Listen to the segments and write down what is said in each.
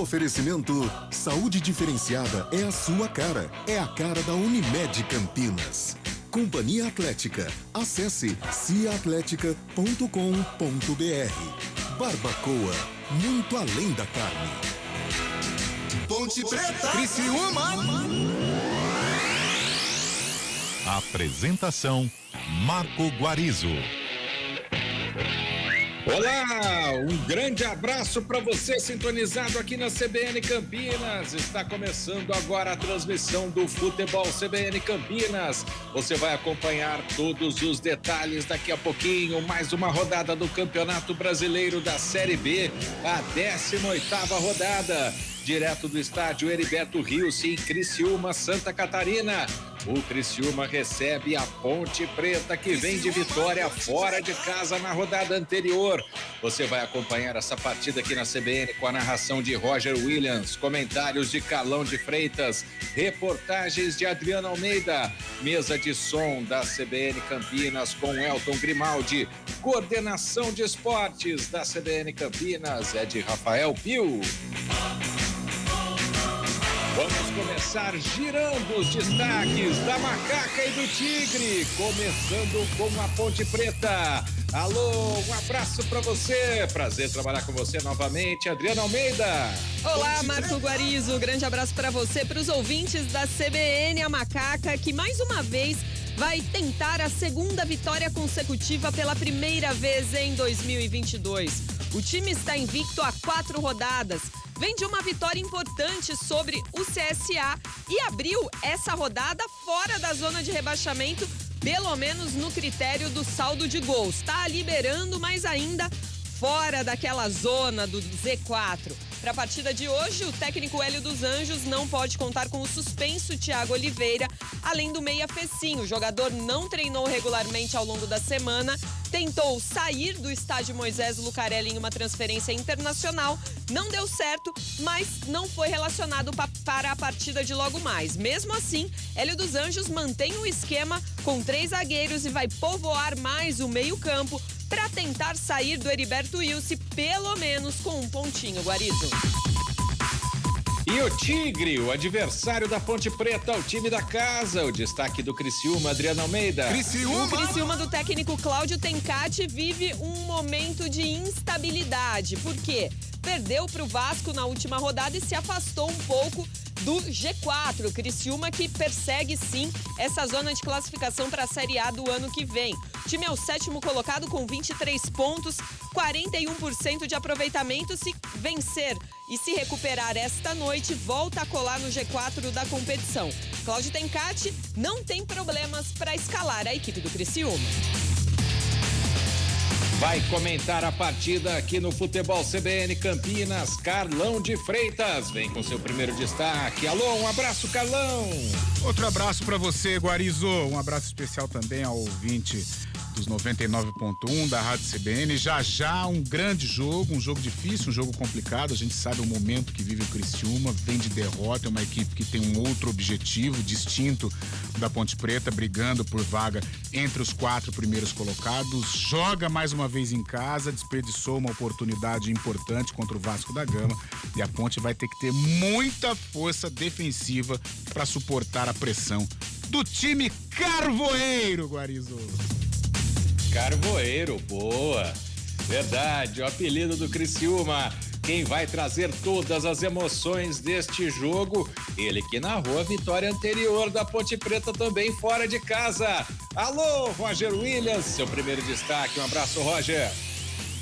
Oferecimento: saúde diferenciada é a sua cara. É a cara da Unimed Campinas. Companhia Atlética. Acesse ciaatletica.com.br. Barbacoa, muito além da carne. Ponte Preta, Criciúma. Apresentação: Marco Guarizo. Olá, um grande abraço para você sintonizado aqui na CBN Campinas. Está começando agora a transmissão do Futebol CBN Campinas. Você vai acompanhar todos os detalhes daqui a pouquinho. Mais uma rodada do Campeonato Brasileiro da Série B, a 18ª rodada. Direto do estádio Heriberto Rios, em Criciúma, Santa Catarina. O Criciúma recebe a Ponte Preta, que vem de vitória fora de casa na rodada anterior. Você vai acompanhar essa partida aqui na CBN com a narração de Roger Williams, comentários de Carlão de Freitas, reportagens de Adriano Almeida, mesa de som da CBN Campinas com Elton Grimaldi, coordenação de esportes da CBN Campinas é de Rafael Pio. Vamos começar girando os destaques da Macaca e do Tigre, começando com a Ponte Preta. Alô, um abraço para você, prazer trabalhar com você novamente, Adriano Almeida. Olá, Marco Guarizo, grande abraço para você, para os ouvintes da CBN, a Macaca, que mais uma vez vai tentar a segunda vitória consecutiva pela primeira vez em 2022. O time está invicto há 4 rodadas. Vem de uma vitória importante sobre o CSA e abriu essa rodada fora da zona de rebaixamento, pelo menos no critério do saldo de gols. Está liberando, mas ainda fora daquela zona do Z4. Para a partida de hoje, o técnico Hélio dos Anjos não pode contar com o suspenso Thiago Oliveira, além do meia Fecinho. O jogador não treinou regularmente ao longo da semana, tentou sair do estádio Moisés Lucarelli em uma transferência internacional, não deu certo, mas não foi relacionado para a partida de logo mais. Mesmo assim, Hélio dos Anjos mantém o esquema com 3 zagueiros e vai povoar mais o meio-campo para tentar sair do Heriberto Wilson, pelo menos com um pontinho, Guarizo. E o Tigre, o adversário da Ponte Preta, o time da casa, o destaque do Criciúma, Adriano Almeida. O Criciúma do técnico Cláudio Tencati vive um momento de instabilidade. Por quê? Perdeu para o Vasco na última rodada e se afastou um pouco do G4. O Criciúma que persegue sim essa zona de classificação para a Série A do ano que vem. O time é o 7º colocado com 23 pontos, 41% de aproveitamento. Se vencer e se recuperar esta noite, volta a colar no G4 da competição. Cláudio Tencati não tem problemas para escalar a equipe do Criciúma. Vai comentar a partida aqui no Futebol CBN Campinas, Carlão de Freitas. Vem com seu primeiro destaque. Alô, um abraço, Carlão. Outro abraço para você, Guarizo. Um abraço especial também ao ouvinte dos 99.1 da Rádio CBN. Já um grande jogo, um jogo difícil, um jogo complicado. A gente sabe o momento que vive o Criciúma, vem de derrota, é uma equipe que tem um outro objetivo distinto da Ponte Preta, brigando por vaga entre os 4 primeiros colocados. Joga mais uma vez em casa, desperdiçou uma oportunidade importante contra o Vasco da Gama e a Ponte vai ter que ter muita força defensiva para suportar a pressão do time carvoeiro, Guarizo. Carvoeiro, boa. Verdade, o apelido do Criciúma. Quem vai trazer todas as emoções deste jogo? Ele que narrou a vitória anterior da Ponte Preta também fora de casa. Alô, Roger Williams, seu primeiro destaque. Um abraço, Roger.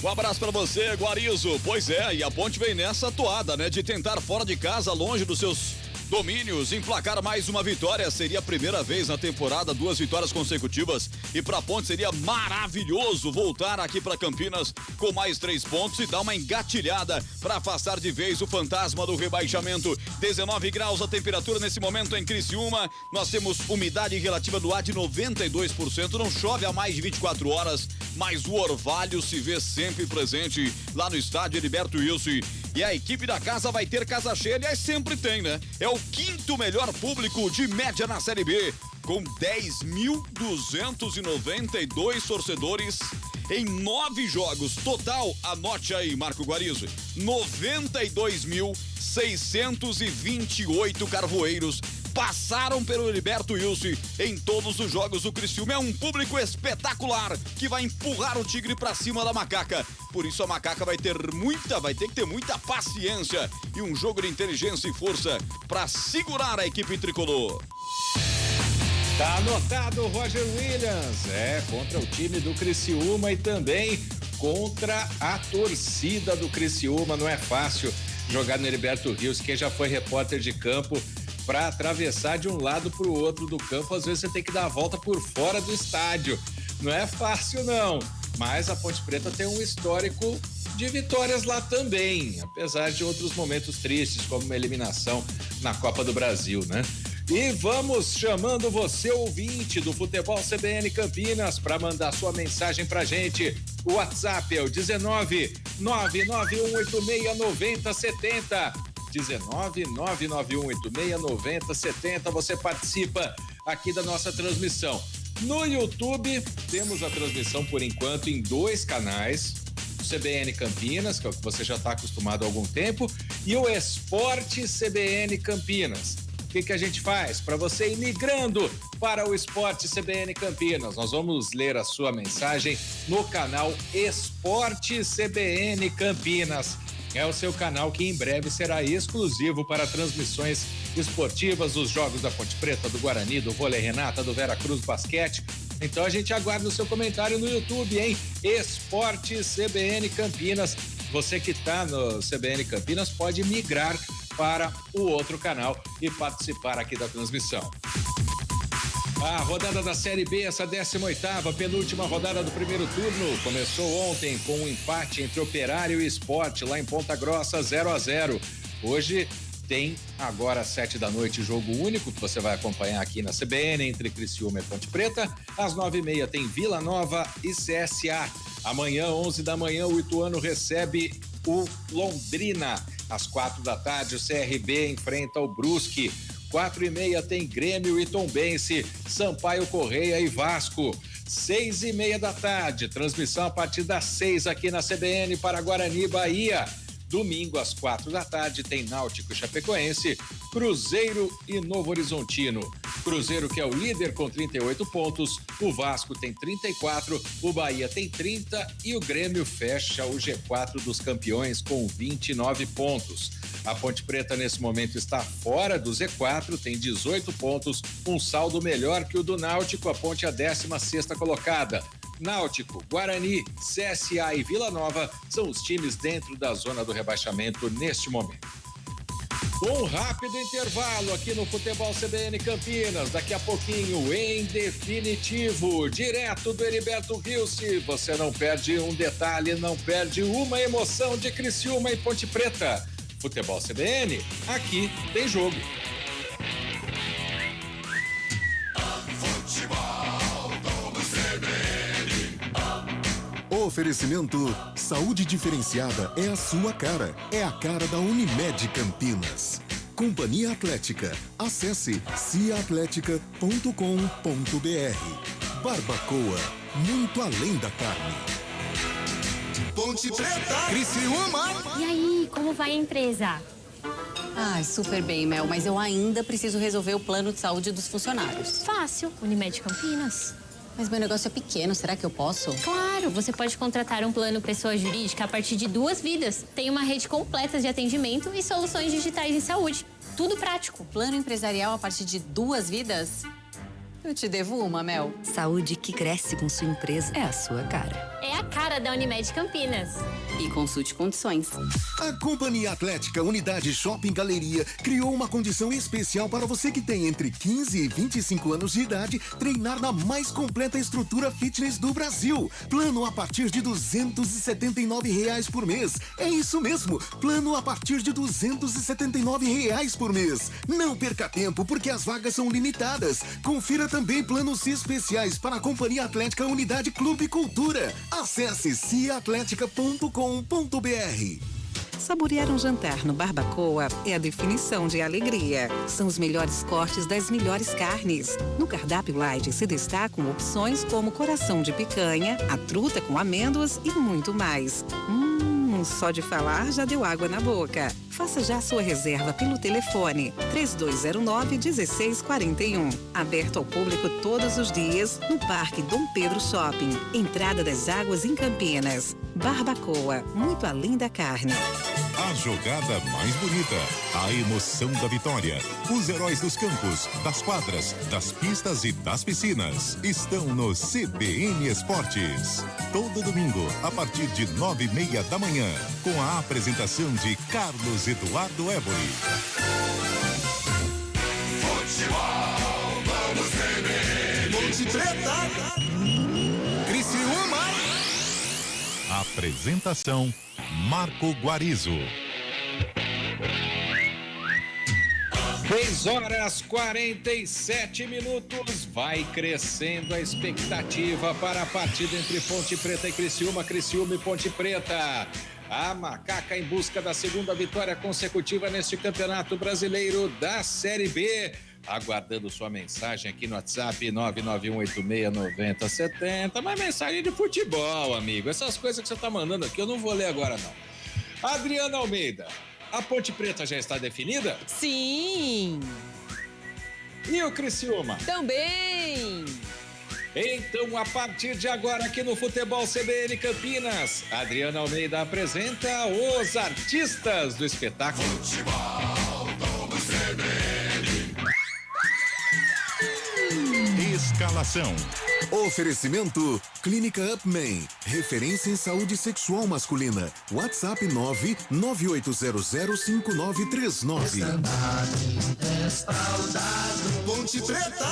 Um abraço pra você, Guarizo. Pois é, e a Ponte vem nessa toada, né? De tentar fora de casa, longe dos seus domínios, emplacar mais uma vitória. Seria a primeira vez na temporada, 2 vitórias consecutivas. E pra Ponte seria maravilhoso voltar aqui pra Campinas com mais 3 pontos e dar uma engatilhada pra afastar de vez o fantasma do rebaixamento. 19 graus a temperatura nesse momento em Criciúma. Nós temos umidade relativa do ar de 92%. Não chove há mais de 24 horas, mas o orvalho se vê sempre presente lá no estádio Heriberto Wilson. E a equipe da casa vai ter casa cheia, aliás, sempre tem, né? É o 5º melhor público de média na Série B, com 10.292 torcedores em 9 jogos. Total, anote aí, Marco Guarizo, 92.628 carvoeiros passaram pelo Heriberto Wilson em todos os jogos. O Criciúma é um público espetacular que vai empurrar o Tigre pra cima da Macaca. Por isso a Macaca vai ter que ter muita paciência e um jogo de inteligência e força pra segurar a equipe tricolor. Tá anotado o Roger Williams, contra o time do Criciúma e também contra a torcida do Criciúma. Não é fácil jogar no Heriberto Wilson. Quem já foi repórter de campo, para atravessar de um lado para o outro do campo, às vezes você tem que dar a volta por fora do estádio. Não é fácil não, mas a Ponte Preta tem um histórico de vitórias lá também, apesar de outros momentos tristes, como uma eliminação na Copa do Brasil, né? E vamos chamando você, ouvinte do Futebol CBN Campinas, para mandar sua mensagem pra gente. O WhatsApp é o 19-99186-9070. 19-99186-9070. Você participa aqui da nossa transmissão. No YouTube, temos a transmissão por enquanto em 2 canais. O CBN Campinas, que é o que você já está acostumado há algum tempo, e o Esporte CBN Campinas. O que a gente faz para você ir migrando para o Esporte CBN Campinas? Nós vamos ler a sua mensagem no canal Esporte CBN Campinas. É o seu canal que em breve será exclusivo para transmissões esportivas dos jogos da Ponte Preta, do Guarani, do Vôlei Renata, do Vera Cruz Basquete. Então a gente aguarda o seu comentário no YouTube, hein? Esporte CBN Campinas. Você que está no CBN Campinas pode migrar para o outro canal e participar aqui da transmissão. A rodada da Série B, essa 18ª, penúltima rodada do primeiro turno, começou ontem com um empate entre Operário e Sport, lá em Ponta Grossa, 0-0. Hoje tem, agora às 7 da noite, jogo único, que você vai acompanhar aqui na CBN, entre Criciúma e Ponte Preta. Às 9h30 tem Vila Nova e CSA. Amanhã, 11 da manhã, o Ituano recebe o Londrina. Às 4 da tarde, o CRB enfrenta o Brusque. 4h30 tem Grêmio e Tombense, Sampaio Correia e Vasco. 6h30 da tarde, transmissão a partir das 6 aqui na CBN para Guarani, Bahia. Domingo às 4 da tarde tem Náutico e Chapecoense, Cruzeiro e Novo Horizontino. Cruzeiro, que é o líder com 38 pontos, o Vasco tem 34, o Bahia tem 30 e o Grêmio fecha o G4 dos campeões com 29 pontos. A Ponte Preta nesse momento está fora do Z4, tem 18 pontos, um saldo melhor que o do Náutico. A Ponte é a 16ª colocada. Náutico, Guarani, CSA e Vila Nova são os times dentro da zona do rebaixamento neste momento. Um rápido intervalo aqui no Futebol CBN Campinas. Daqui a pouquinho, em definitivo, direto do Heriberto Wilson. Você não perde um detalhe, não perde uma emoção de Criciúma e Ponte Preta. Futebol CBN, aqui tem jogo. Oferecimento Saúde Diferenciada é a sua cara. É a cara da Unimed Campinas. Companhia Atlética. Acesse ciaatletica.com.br. Barbacoa, muito além da carne. Ponte Preta, Criciúma. E aí, como vai a empresa? Ai, super bem, Mel, mas eu ainda preciso resolver o plano de saúde dos funcionários. Fácil, Unimed Campinas. Mas meu negócio é pequeno, será que eu posso? Claro, você pode contratar um plano pessoa jurídica a partir de 2 vidas. Tem uma rede completa de atendimento e soluções digitais em saúde. Tudo prático. Plano empresarial a partir de 2 vidas? Eu te devo uma, Mel. Saúde que cresce com sua empresa é a sua cara. É a cara da Unimed Campinas. E consulte condições. A Companhia Atlética Unidade Shopping Galeria criou uma condição especial para você que tem entre 15 e 25 anos de idade treinar na mais completa estrutura fitness do Brasil. Plano a partir de R$ 279 por mês. É isso mesmo, plano a partir de R$ 279 por mês. Não perca tempo, porque as vagas são limitadas. Confira também planos especiais para a Companhia Atlética Unidade Clube Cultura. Acesse ciaatletica.com.br. Saborear um jantar no Barbacoa é a definição de alegria. São os melhores cortes das melhores carnes. No cardápio light se destacam opções como coração de picanha, a truta com amêndoas e muito mais. Só de falar já deu água na boca. Faça já sua reserva pelo telefone 3209-1641. Aberto ao público todos os dias no Parque Dom Pedro Shopping. Entrada das Águas em Campinas. Barbacoa, muito além da carne. A jogada mais bonita, a emoção da vitória. Os heróis dos campos, das quadras, das pistas e das piscinas estão no CBN Esportes. Todo domingo, a partir de 9:30 da manhã, com a apresentação de Carlos Eduardo Évori. Futebol, vamos CBN. Ponte Preta. Criciúma. Apresentação Marco Guarizo. 6h47. Vai crescendo a expectativa para a partida entre Ponte Preta e Criciúma, Criciúma e Ponte Preta. A Macaca em busca da segunda vitória consecutiva neste Campeonato Brasileiro da Série B. Aguardando sua mensagem aqui no WhatsApp 991869070. Mas mensagem de futebol, amigo. Essas coisas que você tá mandando aqui eu não vou ler agora, não. Adriana Almeida, a Ponte Preta já está definida? Sim. E o Criciúma? Também. Então, a partir de agora, aqui no Futebol CBN Campinas, Adriana Almeida apresenta os artistas do espetáculo. Futebol, vamos CBN. Escalação. Oferecimento Clínica Upman, referência em saúde sexual masculina. WhatsApp 998005939. Ponte Preta.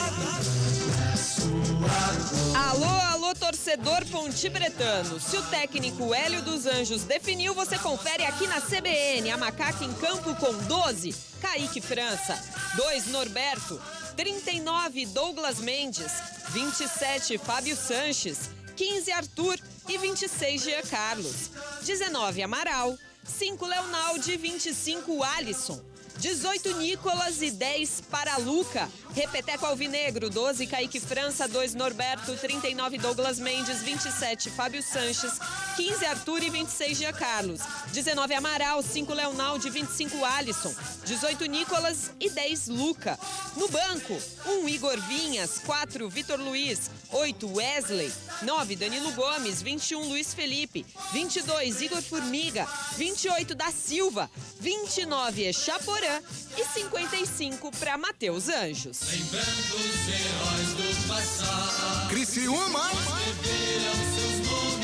Alô, torcedor pontipretano. Se o técnico Hélio dos Anjos definiu, você confere aqui na CBN. A Macaca em campo com 12, Kaique França. 2, Norberto. 39, Douglas Mendes. 27, Fábio Sanches. 15, Arthur. E 26, Jean Carlos. 19, Amaral. 5, Leonaldi. 25, Alisson. 18, Nicolas e 10 para Luca. Repeteco Alvinegro, 12, Kaique França, 2, Norberto, 39, Douglas Mendes, 27, Fábio Sanches, 15, Arthur e 26, Jean Carlos. 19, Amaral, 5, Leonaldi, 25, Alisson, 18, Nicolas e 10, Luca. No banco, 1, Igor Vinhas, 4, Vitor Luiz, 8, Wesley, 9, Danilo Gomes, 21, Luiz Felipe, 22, Igor Formiga, 28, da Silva, 29, Echaporã e 55 para Matheus Anjos. Lembrando os heróis do passado. Criciúma.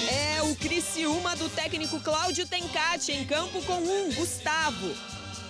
É o Criciúma do técnico Cláudio Tencati em campo com 1, Gustavo.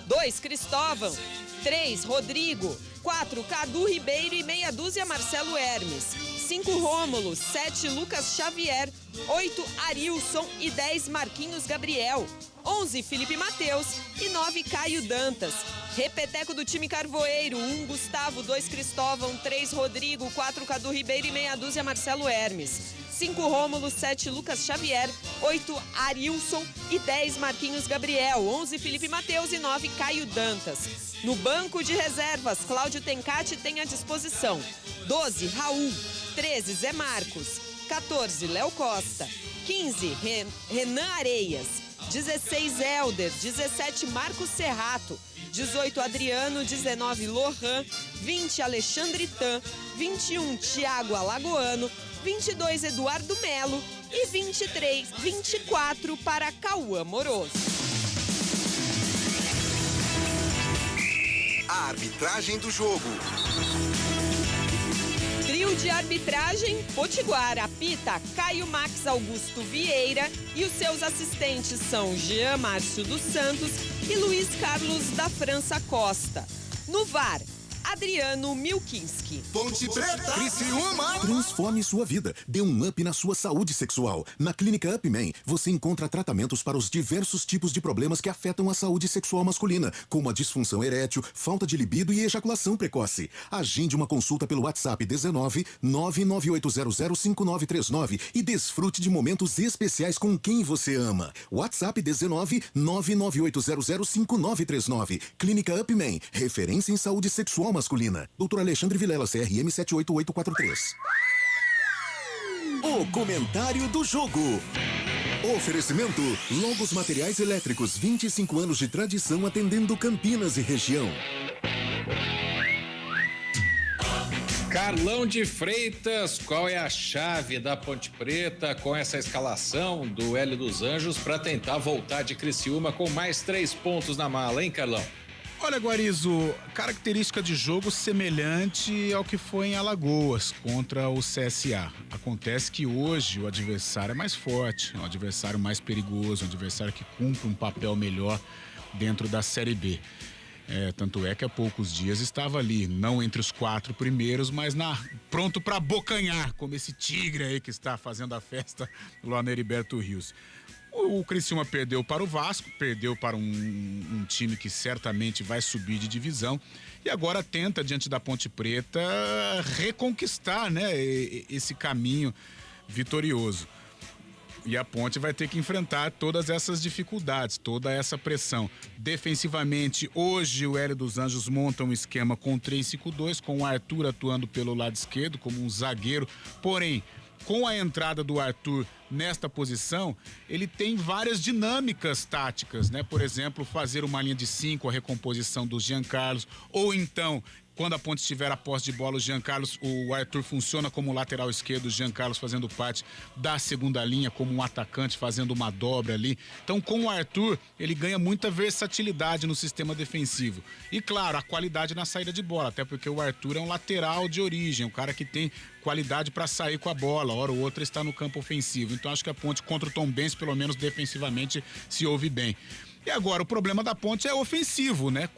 2, Cristóvão. 3, Rodrigo. 4, Cadu Ribeiro e meia dúzia, Marcelo Hermes. 5, Rômulo. 7, Lucas Xavier. 8, Arilson e 10, Marquinhos Gabriel. 11, Felipe Mateus e 9, Caio Dantas. Repeteco do time Carvoeiro, 1, Gustavo, 2, Cristóvão, 3, Rodrigo, 4, Cadu Ribeiro e meia dúzia, Marcelo Hermes. 5, Rômulo, 7, Lucas Xavier, 8, Arilson e 10, Marquinhos Gabriel, 11, Felipe Mateus e 9, Caio Dantas. No banco de reservas, Cláudio Tencati tem à disposição 12, Raul, 13, Zé Marcos, 14, Léo Costa, 15, Renan Areias, 16, Helder, 17, Marcos Serrato, 18, Adriano, 19, Lohan, 20, Alexandre Tan, 21, Thiago Alagoano, 22, Eduardo Melo e 24 para Cauã Moroso. A arbitragem do jogo. Trio de arbitragem, Potiguar, apita Caio Max Augusto Vieira e os seus assistentes são Jean Márcio dos Santos e Luiz Carlos da França Costa. No VAR, Adriano Milkinski. Ponte Preta, Criciúma. Transforme sua vida. Dê um up na sua saúde sexual. Na Clínica Upman, você encontra tratamentos para os diversos tipos de problemas que afetam a saúde sexual masculina, como a disfunção erétil, falta de libido e ejaculação precoce. Agende uma consulta pelo WhatsApp 19 998005939 e desfrute de momentos especiais com quem você ama. WhatsApp 19 998005939. Clínica Upman, referência em saúde sexual masculina. Dr. Alexandre Vilela, CRM 78843. O comentário do jogo. Oferecimento: Logos Materiais Elétricos, 25 anos de tradição atendendo Campinas e região. Carlão de Freitas, qual é a chave da Ponte Preta com essa escalação do Hélio dos Anjos para tentar voltar de Criciúma com mais 3 pontos na mala, hein, Carlão? Olha, Guarizo, característica de jogo semelhante ao que foi em Alagoas contra o CSA. Acontece que hoje o adversário é mais forte, é um adversário mais perigoso, um adversário que cumpre um papel melhor dentro da Série B. Tanto é que há poucos dias estava ali, não entre os 4 primeiros, mas pronto para abocanhar, como esse tigre aí que está fazendo a festa lá no Heriberto Rios. O Criciúma perdeu para o Vasco, perdeu para um time que certamente vai subir de divisão e agora tenta, diante da Ponte Preta, reconquistar, né, esse caminho vitorioso. E a Ponte vai ter que enfrentar todas essas dificuldades, toda essa pressão. Defensivamente, hoje o Hélio dos Anjos monta um esquema com 3-5-2, com o Arthur atuando pelo lado esquerdo como um zagueiro, porém, com a entrada do Arthur nesta posição, ele tem várias dinâmicas táticas, né? Por exemplo, fazer uma linha de 5, a recomposição do Jean Carlos, ou então, quando a Ponte tiver a posse de bola, o Arthur funciona como lateral esquerdo, o Jean Carlos fazendo parte da segunda linha, como um atacante, fazendo uma dobra ali. Então, com o Arthur, ele ganha muita versatilidade no sistema defensivo. E, claro, a qualidade na saída de bola, até porque o Arthur é um lateral de origem, um cara que tem qualidade para sair com a bola, hora ou outra está no campo ofensivo. Então, acho que a Ponte contra o Tombense, pelo menos defensivamente, se ouve bem. E agora, o problema da Ponte é ofensivo, né?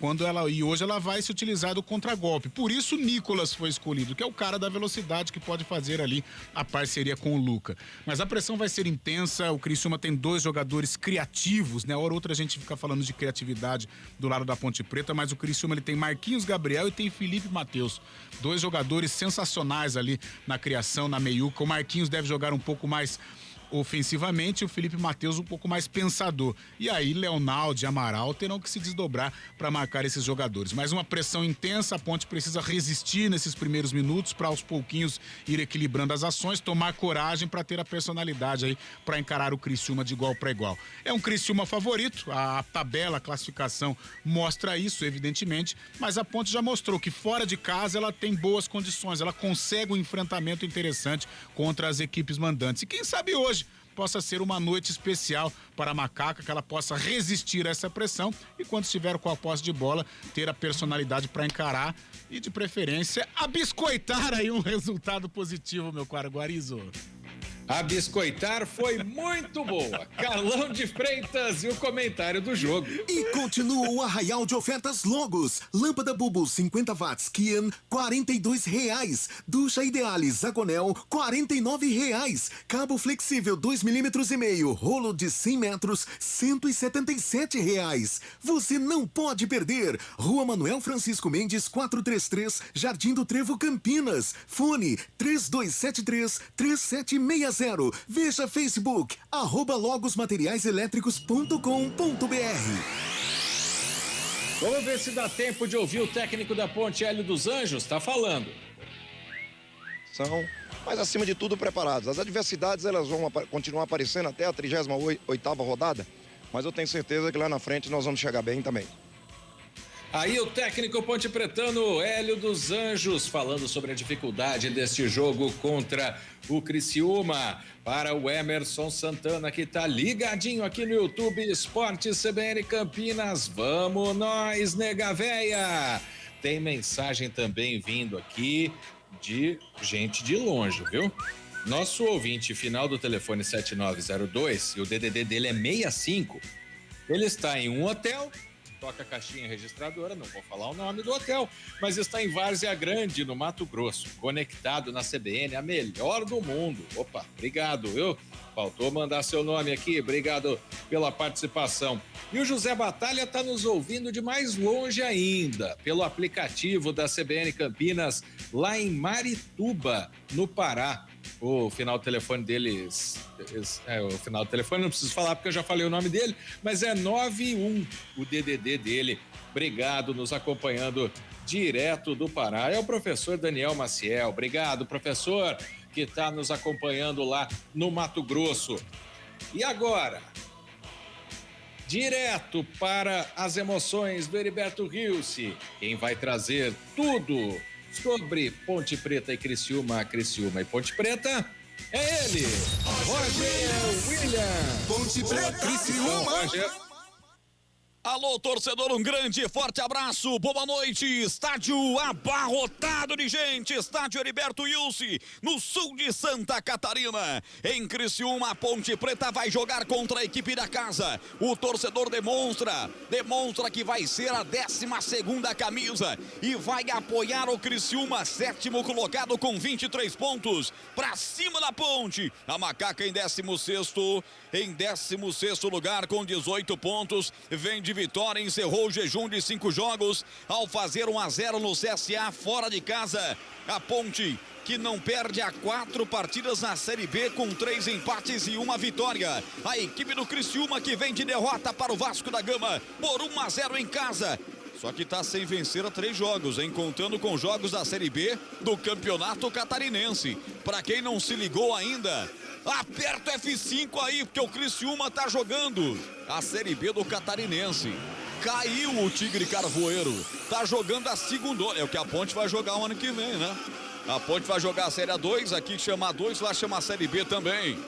Hoje ela vai se utilizar do contragolpe. Por isso o Nicolas foi escolhido, que é o cara da velocidade que pode fazer ali a parceria com o Luca. Mas a pressão vai ser intensa, o Criciúma tem 2 jogadores criativos, né? Hora ou outra a gente fica falando de criatividade do lado da Ponte Preta, mas o Criciúma ele tem Marquinhos Gabriel e tem Felipe Matheus. 2 jogadores sensacionais ali na criação, na meiuca. O Marquinhos deve jogar um pouco mais ofensivamente, o Felipe Matheus um pouco mais pensador. E aí, Leonaldo e Amaral terão que se desdobrar para marcar esses jogadores. Mas uma pressão intensa, a Ponte precisa resistir nesses primeiros minutos para aos pouquinhos ir equilibrando as ações, tomar coragem para ter a personalidade aí para encarar o Criciúma de igual para igual. É um Criciúma favorito, a tabela, a classificação mostra isso, evidentemente, mas a Ponte já mostrou que fora de casa ela tem boas condições, ela consegue um enfrentamento interessante contra as equipes mandantes. E quem sabe hoje possa ser uma noite especial para a Macaca, que ela possa resistir a essa pressão e quando estiver com a posse de bola, ter a personalidade para encarar e de preferência abiscoitar aí um resultado positivo, meu caro Guarizo. A biscoitar foi muito boa. Carlão de Freitas e o comentário do jogo. E continua o arraial de ofertas Logos. Lâmpada Bulbo 50 watts Kian, R$42. Ducha Idealis Zagonel, R$49. Cabo flexível 2,5 mm, rolo de 100 metros, R$177. Você não pode perder. Rua Manuel Francisco Mendes, 433, Jardim do Trevo, Campinas. Fone 3273-3760. Veja Facebook, @logosmateriaiselétricos.com.br. Vamos ver se dá tempo de ouvir o técnico da Ponte, Hélio dos Anjos, tá falando. Mas acima de tudo preparados. As adversidades elas vão continuar aparecendo até a 38ª rodada, mas eu tenho certeza que lá na frente nós vamos chegar bem também. Aí o técnico ponte pretano Hélio dos Anjos falando sobre a dificuldade deste jogo contra o Criciúma. Para o Emerson Santana, que tá ligadinho aqui no YouTube Esporte CBN Campinas. Vamos nós, nega véia! Tem mensagem também vindo aqui de gente de longe, viu? Nosso ouvinte final do telefone 7902, e o DDD dele é 65, ele está em um hotel toca a caixinha registradora, não vou falar o nome do hotel, mas está em Várzea Grande, no Mato Grosso, conectado na CBN, a melhor do mundo. Opa, obrigado, viu? Faltou mandar seu nome aqui, obrigado pela participação. E o José Batalha está nos ouvindo de mais longe ainda, pelo aplicativo da CBN Campinas, lá em Marituba, no Pará. O final do telefone deles, o final do telefone não preciso falar porque eu já falei o nome dele, mas é 91, o DDD dele. Obrigado, nos acompanhando direto do Pará. É o professor Daniel Maciel. Obrigado, professor, que está nos acompanhando lá no Mato Grosso. E agora, direto para as emoções do Heriberto Rilse, quem vai trazer tudo sobre Ponte Preta e Criciúma, Criciúma e Ponte Preta, é ele, Roger Williams. Ponte Preta, Criciúma. Alô, torcedor, um grande e forte abraço, boa noite, estádio abarrotado de gente, estádio Heriberto Rilse, no sul de Santa Catarina, em Criciúma, Ponte Preta vai jogar contra a equipe da casa, o torcedor demonstra que vai ser a 12ª camisa e vai apoiar o Criciúma, 7º colocado com 23 pontos, pra cima da Ponte, a Macaca em 16º lugar com 18 pontos, vem de vitória, encerrou o jejum de 5 jogos ao fazer 1-0 no CSA fora de casa. A Ponte, que não perde há 4 partidas na Série B com 3 empates e 1 vitória. A equipe do Criciúma que vem de derrota para o Vasco da Gama por 1-0 em casa. Só que está sem vencer a 3 jogos, hein? Contando com jogos da Série B do Campeonato Catarinense. Para quem não se ligou ainda, aperta o F5 aí, porque o Criciúma tá jogando a Série B do Catarinense. Caiu o Tigre Carvoeiro. Tá jogando a segunda. É o que a Ponte vai jogar o ano que vem, né? A Ponte vai jogar a Série A2, aqui chama A2, lá chama a Série B também.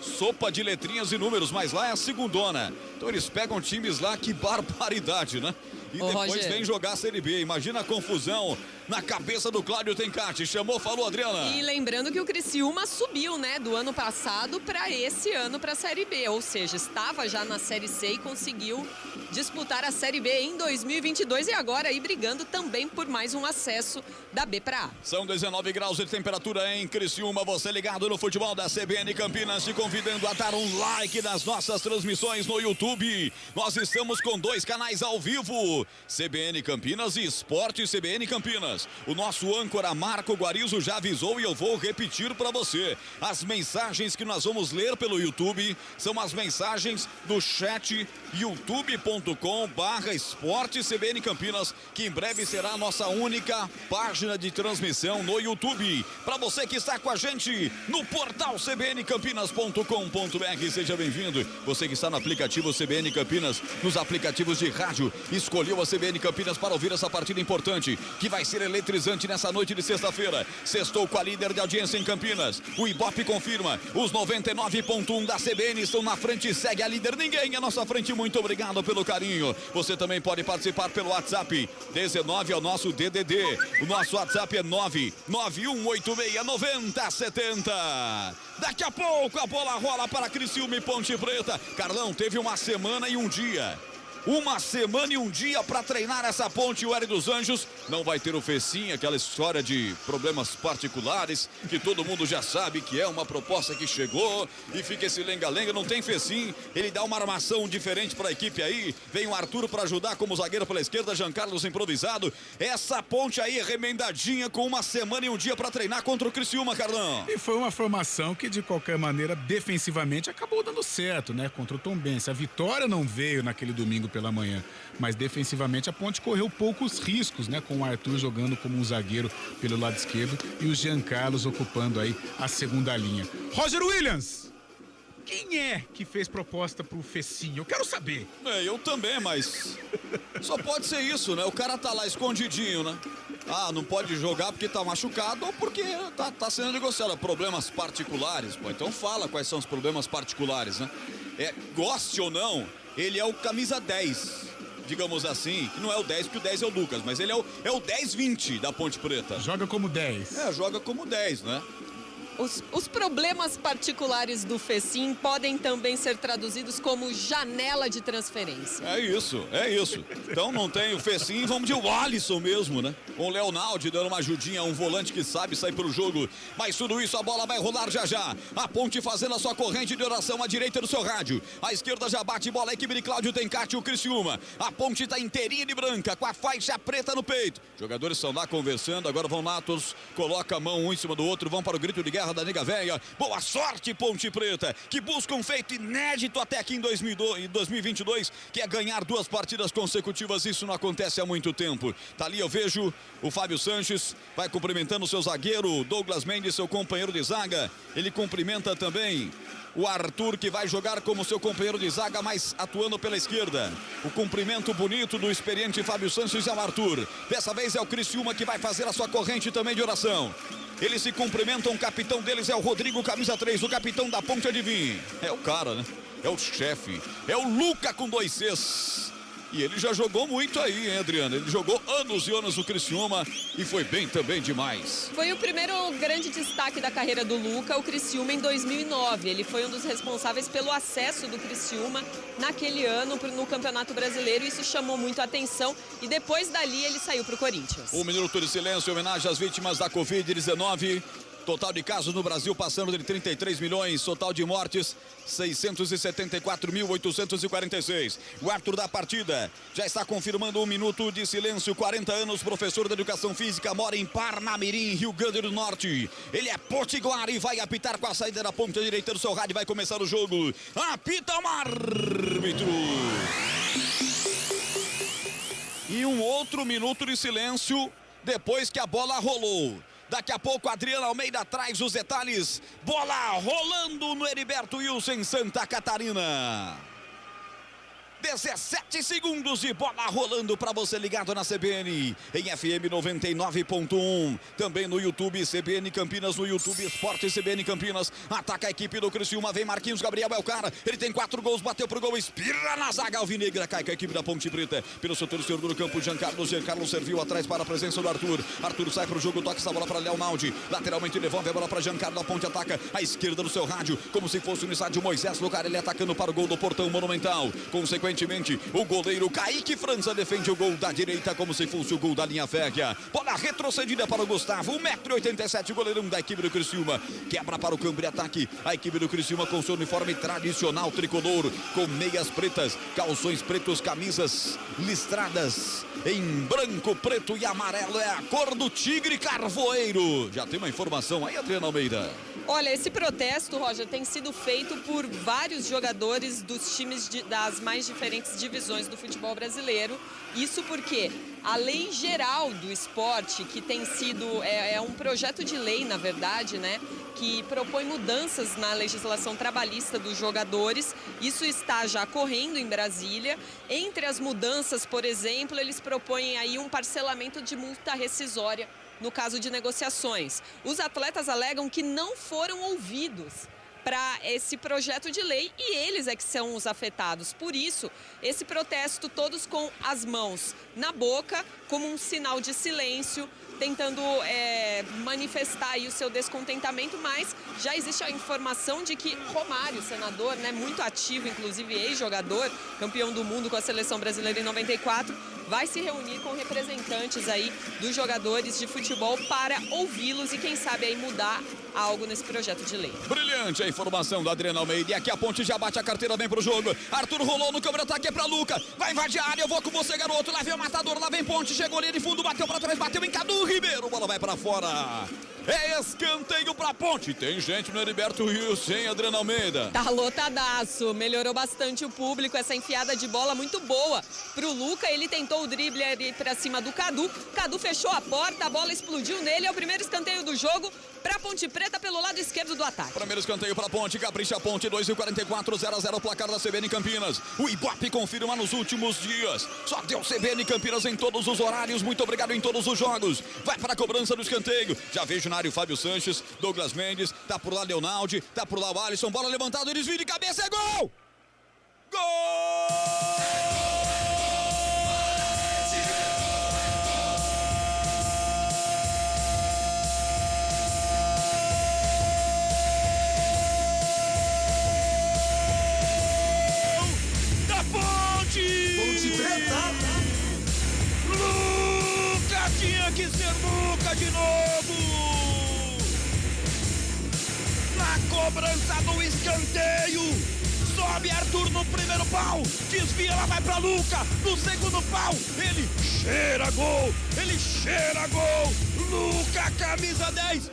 Sopa de letrinhas e números, mas lá é a segundona. Então eles pegam times lá, que barbaridade, né? E depois Roger, vem jogar a Série B. Imagina a confusão na cabeça do Cláudio Tencati. Chamou, falou, Adriana. E lembrando que o Criciúma subiu, né, do ano passado para esse ano para a Série B. Ou seja, estava já na Série C e conseguiu disputar a Série B em 2022 e agora aí brigando também por mais um acesso da B para A. São 19 graus de temperatura em Criciúma. Você ligado no futebol da CBN Campinas, te convidando a dar um like nas nossas transmissões no YouTube. Nós estamos com 2 canais ao vivo, CBN Campinas e Esporte CBN Campinas. O nosso âncora Marco Guarizo já avisou e eu vou repetir para você. As mensagens que nós vamos ler pelo YouTube são as mensagens do chat youtube.com/Esporte CBN Campinas, que em breve será a nossa única página de transmissão no YouTube. Para você que está com a gente no portal cbncampinas.com.br, seja bem-vindo. Você que está no aplicativo CBN Campinas, nos aplicativos de rádio, escolheu a CBN Campinas para ouvir essa partida importante, que vai ser eletrizante nessa noite de sexta-feira. Sextou com a líder de audiência em Campinas. O Ibope confirma, os 99.1 da CBN estão na frente, segue a líder, ninguém à nossa frente. Muito obrigado pelo carinho. Você também pode participar pelo WhatsApp 19 é o nosso DDD. O nosso WhatsApp é 991869070. Daqui a pouco a bola rola para Criciúma e Ponte Preta. Carlão, teve uma semana e um dia. Uma semana e um dia para treinar essa Ponte. O Hélio dos Anjos não vai ter o Fecinho, aquela história de problemas particulares, que todo mundo já sabe que é uma proposta que chegou e fica esse lenga-lenga. Não tem Fecinho, ele dá uma armação diferente para a equipe aí. Vem o Arthur para ajudar como zagueiro pela esquerda, Jean Carlos improvisado. Essa Ponte aí remendadinha com uma semana e um dia para treinar contra o Criciúma, Carlão. E foi uma formação que de qualquer maneira defensivamente acabou dando certo, né? Contra o Tombense. A vitória não veio naquele domingo pela manhã, mas defensivamente a Ponte correu poucos riscos, né? Com o Arthur jogando como um zagueiro pelo lado esquerdo e o Jean Carlos ocupando aí a segunda linha. Roger Williams, quem é que fez proposta pro Fecinho? Eu quero saber. Eu também, mas só pode ser isso, né? O cara tá lá escondidinho, né? Ah, não pode jogar porque tá machucado ou porque tá sendo negociado. Problemas particulares, pô. Então fala quais são os problemas particulares, né? Goste ou não, ele é o camisa 10, digamos assim, que não é o 10 porque o 10 é o Lucas, mas ele é o 10-20 da Ponte Preta. Joga como 10. Joga como 10, né? Os problemas particulares do Fecim podem também ser traduzidos como janela de transferência. É isso. Então não tem o Fecim, vamos de Alisson mesmo, né? Com o Leonaldo dando uma ajudinha, um volante que sabe sair pro jogo. Mas tudo isso, a bola vai rolar já já. A Ponte fazendo a sua corrente de oração à direita do seu rádio. À esquerda já bate bola, a equipe de Cláudio Tencati, o Criciúma. A Ponte tá inteirinha de branca, com a faixa preta no peito. Jogadores estão lá conversando, agora vão lá, todos colocam a mão um em cima do outro, vão para o grito de guerra da nega véia. Boa sorte, Ponte Preta, que busca um feito inédito até aqui em 2022, que é ganhar 2 partidas consecutivas. Isso não acontece há muito tempo. Tá ali, eu vejo o Fábio Sanches, vai cumprimentando o seu zagueiro, Douglas Mendes, seu companheiro de zaga. Ele cumprimenta também o Arthur, que vai jogar como seu companheiro de zaga, mas atuando pela esquerda. O cumprimento bonito do experiente Fábio Sanches ao Arthur. Dessa vez é o Criciúma que vai fazer a sua corrente também de oração. Eles se cumprimentam, o capitão deles é o Rodrigo, camisa 3, o capitão da Ponte, adivinha? É o cara, né? É o chefe, é o Luca com 2 Cs. E ele já jogou muito aí, hein, Adriana? Ele jogou anos e anos no Criciúma e foi bem também demais. Foi o primeiro grande destaque da carreira do Luca, o Criciúma, em 2009. Ele foi um dos responsáveis pelo acesso do Criciúma naquele ano no Campeonato Brasileiro. Isso chamou muito a atenção e depois dali ele saiu para o Corinthians. 1 minuto de silêncio em homenagem às vítimas da Covid-19. Total de casos no Brasil passando de 33 milhões. Total de mortes, 674.846. O árbitro da partida já está confirmando 1 minuto de silêncio. 40 anos, professor de Educação Física, mora em Parnamirim, Rio Grande do Norte. Ele é potiguar e vai apitar com a saída da ponta direita do seu rádio. Vai começar o jogo. Apita o árbitro. E um outro minuto de silêncio depois que a bola rolou. Daqui a pouco, Adriana Almeida traz os detalhes. Bola rolando no Heriberto Wilson, em Santa Catarina. 17 segundos de bola rolando para você ligado na CBN, em FM 99.1. Também no YouTube, CBN Campinas, no YouTube Esporte CBN Campinas. Ataca a equipe do Criciúma, vem Marquinhos Gabriel, é o cara. Ele tem 4 gols, bateu pro gol, espirra na zaga alvinegra, cai com a equipe da Ponte Preta. Pelo setor exterior do campo, Giancarlo serviu atrás para a presença do Arthur. Arthur sai pro jogo, toca essa bola para Leonaldo. Lateralmente devolve a bola para Giancarlo, a Ponte ataca à esquerda do seu rádio, como se fosse no estádio Moisés Lucarelli, atacando para o gol do Portão Monumental. Consequentemente, o goleiro Kaique França defende o gol da direita como se fosse o gol da linha férrea. Bola retrocedida para o Gustavo, 1,87 m, o goleirão da equipe do Criciúma. Quebra para o campo de ataque. A equipe do Criciúma com seu uniforme tradicional tricolor, com meias pretas, calções pretos, camisas listradas em branco, preto e amarelo. É a cor do Tigre Carvoeiro. Já tem uma informação aí, Adriana Almeida. Olha, esse protesto, Roger, tem sido feito por vários jogadores dos times das mais diferentes divisões do futebol brasileiro. Isso porque a lei geral do esporte, que tem sido, é um projeto de lei, na verdade, né, que propõe mudanças na legislação trabalhista dos jogadores. Isso está já correndo em Brasília. Entre as mudanças, por exemplo, eles propõem aí um parcelamento de multa rescisória no caso de negociações. Os atletas alegam que não foram ouvidos para esse projeto de lei e eles é que são os afetados. Por isso, esse protesto, todos com as mãos na boca, como um sinal de silêncio, tentando manifestar aí o seu descontentamento, mas já existe a informação de que Romário, senador, né, muito ativo, inclusive ex-jogador, campeão do mundo com a seleção brasileira em 94, vai se reunir com representantes aí dos jogadores de futebol para ouvi-los e quem sabe aí mudar algo nesse projeto de lei. Brilhante a informação da Adriana Almeida. E aqui a Ponte já bate a carteira bem pro jogo. Arthur rolou no câmera ataque, é pra Luca. Vai invadir a área, eu vou com você, garoto. Lá vem o matador, lá vem Ponte, chegou ali de fundo, bateu pra trás, bateu em Cadu Ribeiro. Bola vai pra fora. É escanteio pra Ponte. Tem gente no Heriberto Wilson, hein, Adriana Almeida? Tá lotadaço. Melhorou bastante o público. Essa enfiada de bola muito boa pro Luca. Ele tentou o drible ali pra cima do Cadu. Cadu fechou a porta, a bola explodiu nele. É o primeiro escanteio do jogo pra Ponte Preta pelo lado esquerdo do ataque. Primeiro escanteio pra Ponte, capricha a Ponte, 2:44, 0-0 placar da CBN Campinas. O Ibope confirma nos últimos dias. Só deu CBN Campinas em todos os horários. Muito obrigado em todos os jogos. Vai para a cobrança do escanteio. Já vejo na área o Fábio Sanches, Douglas Mendes, tá por lá Leonaldo, tá por lá o Alisson, bola levantada, desvio de cabeça, é gol! Gol! novo! Na cobrança do escanteio, sobe Arthur no primeiro pau, desvia, ela vai pra Luca, no segundo pau, ele cheira gol, Luca, camisa 10,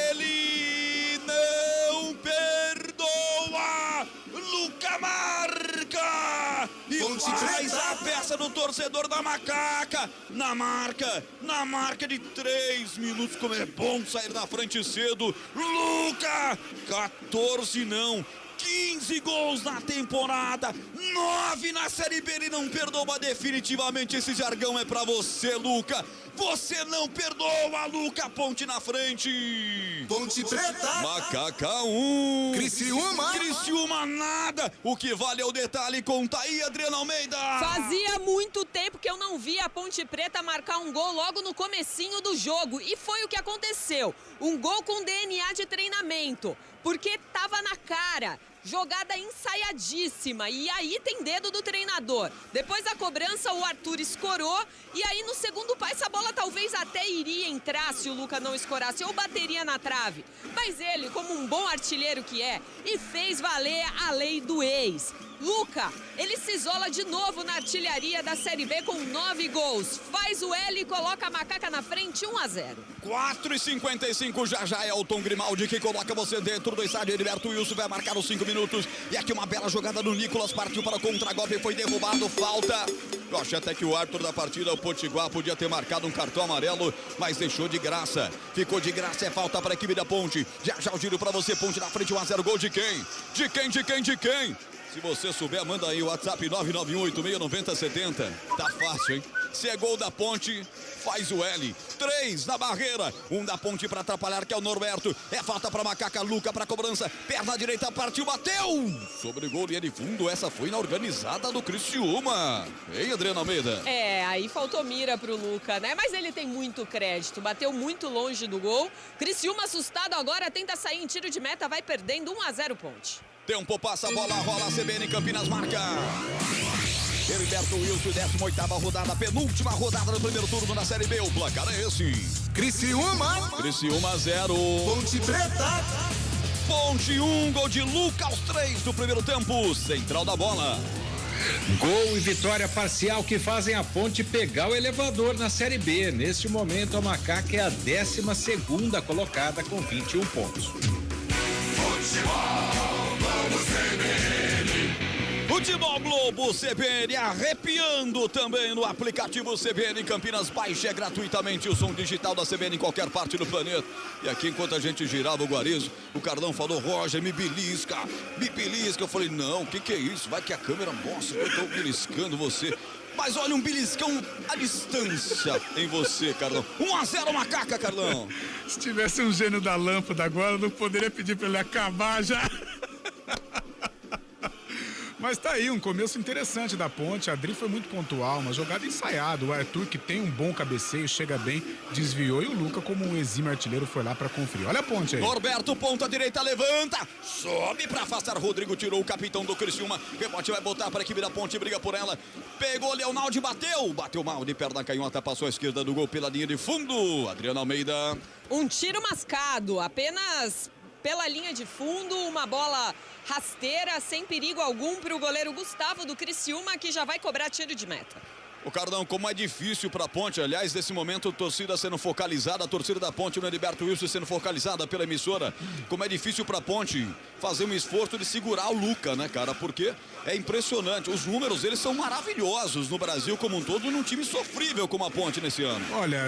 ele não perdoa, Luca marca, e faz a peça do torcedor da Macaca, na marca de 3 minutos, como é bom sair da frente cedo, Luca, 14 não, 15 gols na temporada, 9 na Série B, ele não perdoa definitivamente, esse jargão é pra você, Luca. Você não perdoa, Luca. Ponte na frente. Ponte Preta. Macaca 1. Criciúma nada. O que vale é o detalhe. Conta aí, Adriana Almeida. Fazia muito tempo que eu não via a Ponte Preta marcar um gol logo no comecinho do jogo. E foi o que aconteceu. Um gol com DNA de treinamento. Porque tava na cara. Jogada ensaiadíssima, e aí tem dedo do treinador. Depois da cobrança, o Arthur escorou, e aí no segundo pau, essa bola talvez até iria entrar se o Luca não escorasse, ou bateria na trave. Mas ele, como um bom artilheiro que é, e fez valer a lei do ex. Luca, ele se isola de novo na artilharia da Série B com 9 gols. Faz o L e coloca a Macaca na frente, 1-0. 4:55, já é Elton Grimaldi que coloca você dentro do estádio. Heriberto Wilson vai marcar os 5 minutos. E aqui uma bela jogada do Nicolas, partiu para o contra-golpe, foi derrubado, falta. Eu achei até que o árbitro da partida, o Potiguar, podia ter marcado um cartão amarelo, mas deixou de graça. Ficou de graça, é falta para a equipe da Ponte. Já o giro para você, Ponte na frente, 1-0, gol de quem? De quem? Se você souber, manda aí o WhatsApp 991869070. Tá fácil, hein? Se é gol da Ponte, faz o L. 3 na barreira. 1 da Ponte para atrapalhar, que é o Norberto. É falta para Macaca, Luca para cobrança. Perna direita, partiu, bateu. Sobre gol, linha de fundo. Essa foi na organizada do Criciúma. Hein, Adriana Almeida? Aí faltou mira pro Luca, né? Mas ele tem muito crédito. Bateu muito longe do gol. Criciúma assustado agora, tenta sair em tiro de meta, vai perdendo 1-0 Ponte. Tempo passa, bola rola, CBN Campinas marca. Heriberto Wilson, 18ª rodada, penúltima rodada do primeiro turno na Série B. O placar é esse. Criciúma 0. Ponte Preta. Ponte 1, gol de Luca aos 3 do primeiro tempo. Central da bola. Gol e vitória parcial que fazem a Ponte pegar o elevador na Série B. Neste momento, a Macaca é a 12ª colocada com 21 pontos. Futebol Globo CBN, arrepiando também no aplicativo CBN Campinas. Baixe gratuitamente o som digital da CBN em qualquer parte do planeta. E aqui, enquanto a gente girava o Guarizo, o Carlão falou: Roger, me belisca. Eu falei: não, o que é isso? Vai que a câmera mostra que eu tô beliscando você. Mas olha, um beliscão à distância em você, Carlão. 1-0 Macaca, Carlão. Se tivesse um gênio da lâmpada agora, eu não poderia pedir pra ele acabar já. Mas tá aí, um começo interessante da Ponte. A Adri foi muito pontual, uma jogada ensaiada. O Arthur, que tem um bom cabeceio, chega bem, desviou. E o Luca, como um exímio artilheiro, foi lá pra conferir. Olha a Ponte aí. Norberto, ponta direita, levanta. Sobe pra afastar. Rodrigo tirou o capitão do Criciúma. Rebote vai botar pra equipe da Ponte, briga por ela. Pegou Leonaldo, bateu mal de perna canhota, passou a esquerda do gol pela linha de fundo. Adriana Almeida. Um tiro mascado, apenas pela linha de fundo, uma bola rasteira, sem perigo algum para o goleiro Gustavo do Criciúma, que já vai cobrar tiro de meta. O Cardão, como é difícil para a Ponte, aliás, nesse momento, a torcida sendo focalizada, a torcida da Ponte no Heriberto Wilson sendo focalizada pela emissora, como é difícil para a Ponte fazer um esforço de segurar o Luca, né, cara? Porque é impressionante, os números, eles são maravilhosos no Brasil como um todo, num time sofrível como a Ponte nesse ano. Olha,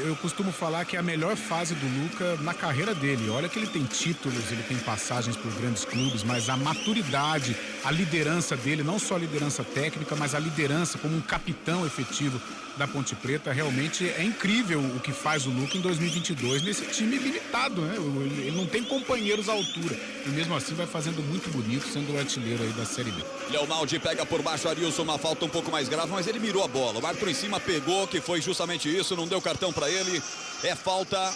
eu costumo falar que é a melhor fase do Luca na carreira dele. Olha que ele tem títulos, ele tem passagens por grandes clubes, mas a maturidade, a liderança dele, não só a liderança técnica, mas a liderança como um capitão efetivo da Ponte Preta, realmente é incrível o que faz o Luca em 2022 nesse time limitado, né? Ele não tem companheiros à altura e mesmo assim vai fazendo muito bonito, sendo o artilheiro aí da Série B. Leonaldi pega por baixo, Arilson, uma falta um pouco mais grave, mas ele mirou a bola. O árbitro em cima pegou, que foi justamente isso, não deu cartão pra ele. É falta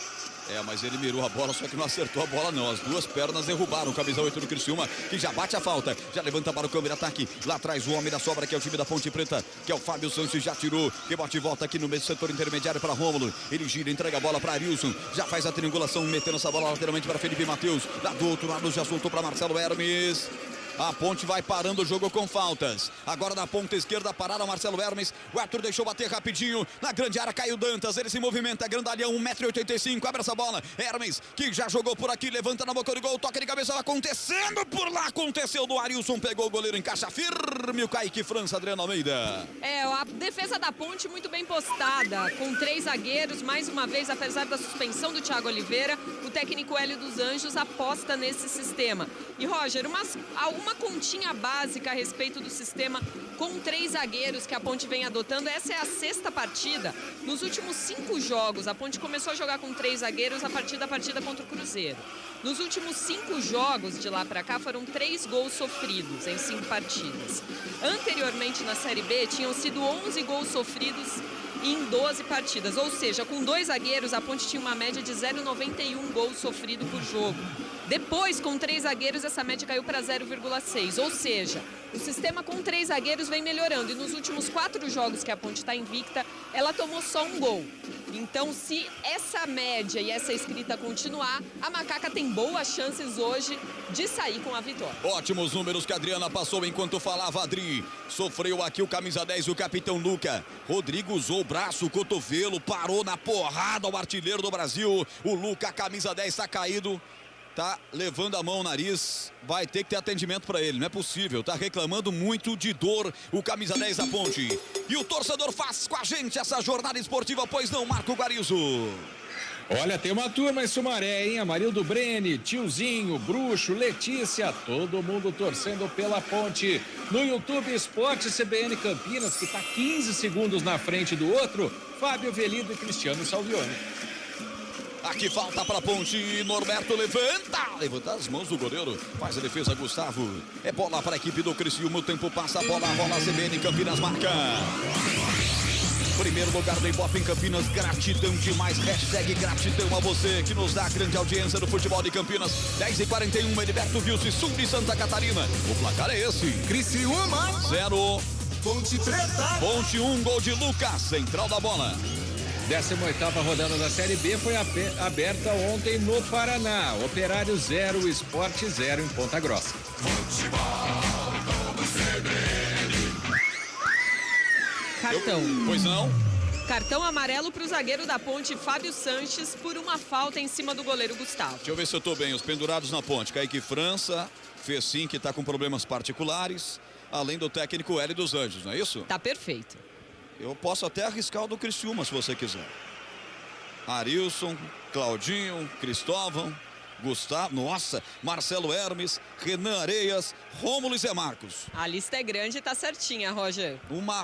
Mas ele mirou a bola, só que não acertou a bola não. As duas pernas derrubaram o camisa 8 do Criciúma, que já bate a falta, já levanta para o câmbio de ataque. Lá atrás o homem da sobra, que é o time da Ponte Preta, que é o Fábio Santos, já tirou. Rebote e volta aqui no meio do setor intermediário para Rômulo. Ele gira, entrega a bola para Arilson, já faz a triangulação, metendo essa bola lateralmente para Felipe Matheus. Lá do outro lado já soltou para Marcelo Hermes. A Ponte vai parando o jogo com faltas. Agora na ponta esquerda, parada Marcelo Hermes. O Arthur deixou bater rapidinho. Na grande área caiu Dantas. Ele se movimenta, grandalhão, 1,85 m. Abre essa bola. Hermes, que já jogou por aqui, levanta na boca do gol. Toque de cabeça acontecendo por lá. Aconteceu do Arilson. Pegou o goleiro, encaixa firme o Kaique França, Adriano Almeida. A defesa da Ponte muito bem postada. Com 3 zagueiros, mais uma vez, apesar da suspensão do Thiago Oliveira, o técnico Hélio dos Anjos aposta nesse sistema. E, Roger, alguma continha básica a respeito do sistema com 3 zagueiros que a Ponte vem adotando. Essa é a 6ª partida. Nos últimos 5 jogos, a Ponte começou a jogar com 3 zagueiros a partir da partida contra o Cruzeiro. Nos últimos 5 jogos de lá para cá, foram 3 gols sofridos em 5 partidas. Anteriormente, na Série B, tinham sido 11 gols sofridos em 12 partidas. Ou seja, com 2 zagueiros, a Ponte tinha uma média de 0,91 gols sofrido por jogo. Depois, com 3 zagueiros, essa média caiu para 0,6. Ou seja, o sistema com 3 zagueiros vem melhorando. E nos últimos 4 jogos que a Ponte está invicta, ela tomou só 1 gol. Então, se essa média e essa escrita continuar, a Macaca tem boas chances hoje de sair com a vitória. Ótimos números que a Adriana passou enquanto falava, Adri. Sofreu aqui o camisa 10, o capitão Luca. Rodrigo usou o braço, o cotovelo, parou na porrada o artilheiro do Brasil. O Luca, camisa 10, está caído. Tá levando a mão ao nariz, vai ter que ter atendimento para ele, não é possível, tá reclamando muito de dor o camisa 10 da Ponte. E o torcedor faz com a gente essa jornada esportiva, pois não, Marco Guarizo? Olha, tem uma turma em Sumaré, hein? Amarildo Brene, Tiozinho, Bruxo, Letícia, todo mundo torcendo pela Ponte. No YouTube Esporte CBN Campinas, que tá 15 segundos na frente do outro, Fábio Velido e Cristiano Salvione. Aqui falta para a Ponte, Norberto levanta as mãos do goleiro, faz a defesa Gustavo, é bola para a equipe do Criciúma, o tempo passa, bola CBN Campinas marca. Primeiro lugar do Ibope em Campinas, gratidão demais, hashtag gratidão a você que nos dá a grande audiência do futebol de Campinas. 10h41, Heriberto Wilson, sul de Santa Catarina, o placar é esse. Criciúma 0, Ponte Preta. Ponte 1, gol de Lucas, central da bola. 18ª rodada da Série B foi aberta ontem no Paraná. Operário 0, Esporte 0 em Ponta Grossa. Cartão. Pois não? Cartão amarelo para o zagueiro da Ponte, Fábio Sanches, por uma falta em cima do goleiro Gustavo. Deixa eu ver se eu tô bem. Os pendurados na Ponte. Kaique França, fez sim, que tá com problemas particulares, além do técnico Hélio dos Anjos, não é isso? Tá perfeito. Eu posso até arriscar o do Criciúma, se você quiser. Arilson, Claudinho, Cristóvão, Gustavo, nossa, Marcelo Hermes, Renan Areias, Rômulo e Zé Marcos. A lista é grande e tá certinha, Roger.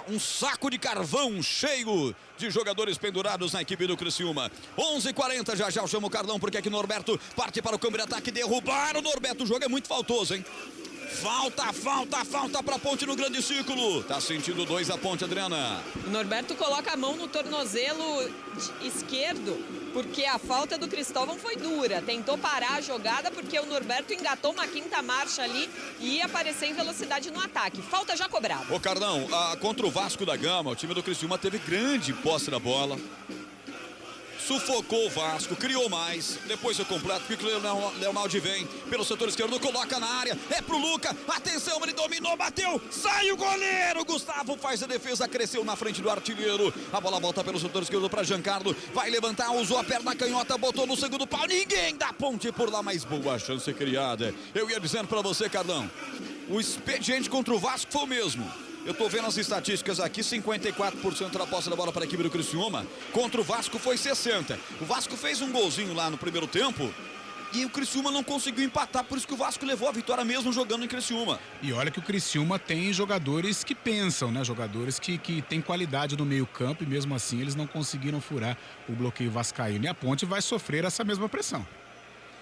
Um saco de carvão cheio de jogadores pendurados na equipe do Criciúma. 11h40, já eu chamo o Carlão, porque aqui Norberto parte para o câmbio de ataque, derrubar o Norberto. O jogo é muito faltoso, hein? Falta pra Ponte no grande círculo. Tá sentindo 2 a Ponte, Adriana. O Norberto coloca a mão no tornozelo esquerdo, porque a falta do Cristóvão foi dura. Tentou parar a jogada porque o Norberto engatou uma 5ª marcha ali e ia aparecer em velocidade no ataque. Falta já cobrada. Ô Carlão, contra o Vasco da Gama, o time do Criciúma teve grande posse da bola. Sufocou o Vasco, criou mais. Depois eu completo, porque o Leonardo vem pelo setor esquerdo, coloca na área, é pro Luca, atenção, ele dominou, bateu, sai o goleiro, Gustavo faz a defesa, cresceu na frente do artilheiro, a bola volta pelo setor esquerdo para Giancarlo, vai levantar, usou a perna canhota, botou no segundo pau, ninguém da Ponte por lá, mais boa chance criada. Eu ia dizendo para você, Carlão, o expediente contra o Vasco foi o mesmo. Eu tô vendo as estatísticas aqui, 54% da posse da bola para a equipe do Criciúma. Contra o Vasco foi 60%. O Vasco fez um golzinho lá no primeiro tempo e o Criciúma não conseguiu empatar, por isso que o Vasco levou a vitória mesmo jogando em Criciúma. E olha que o Criciúma tem jogadores que pensam, né? Jogadores que têm qualidade no meio campo e mesmo assim eles não conseguiram furar o bloqueio vascaíno. E a Ponte vai sofrer essa mesma pressão.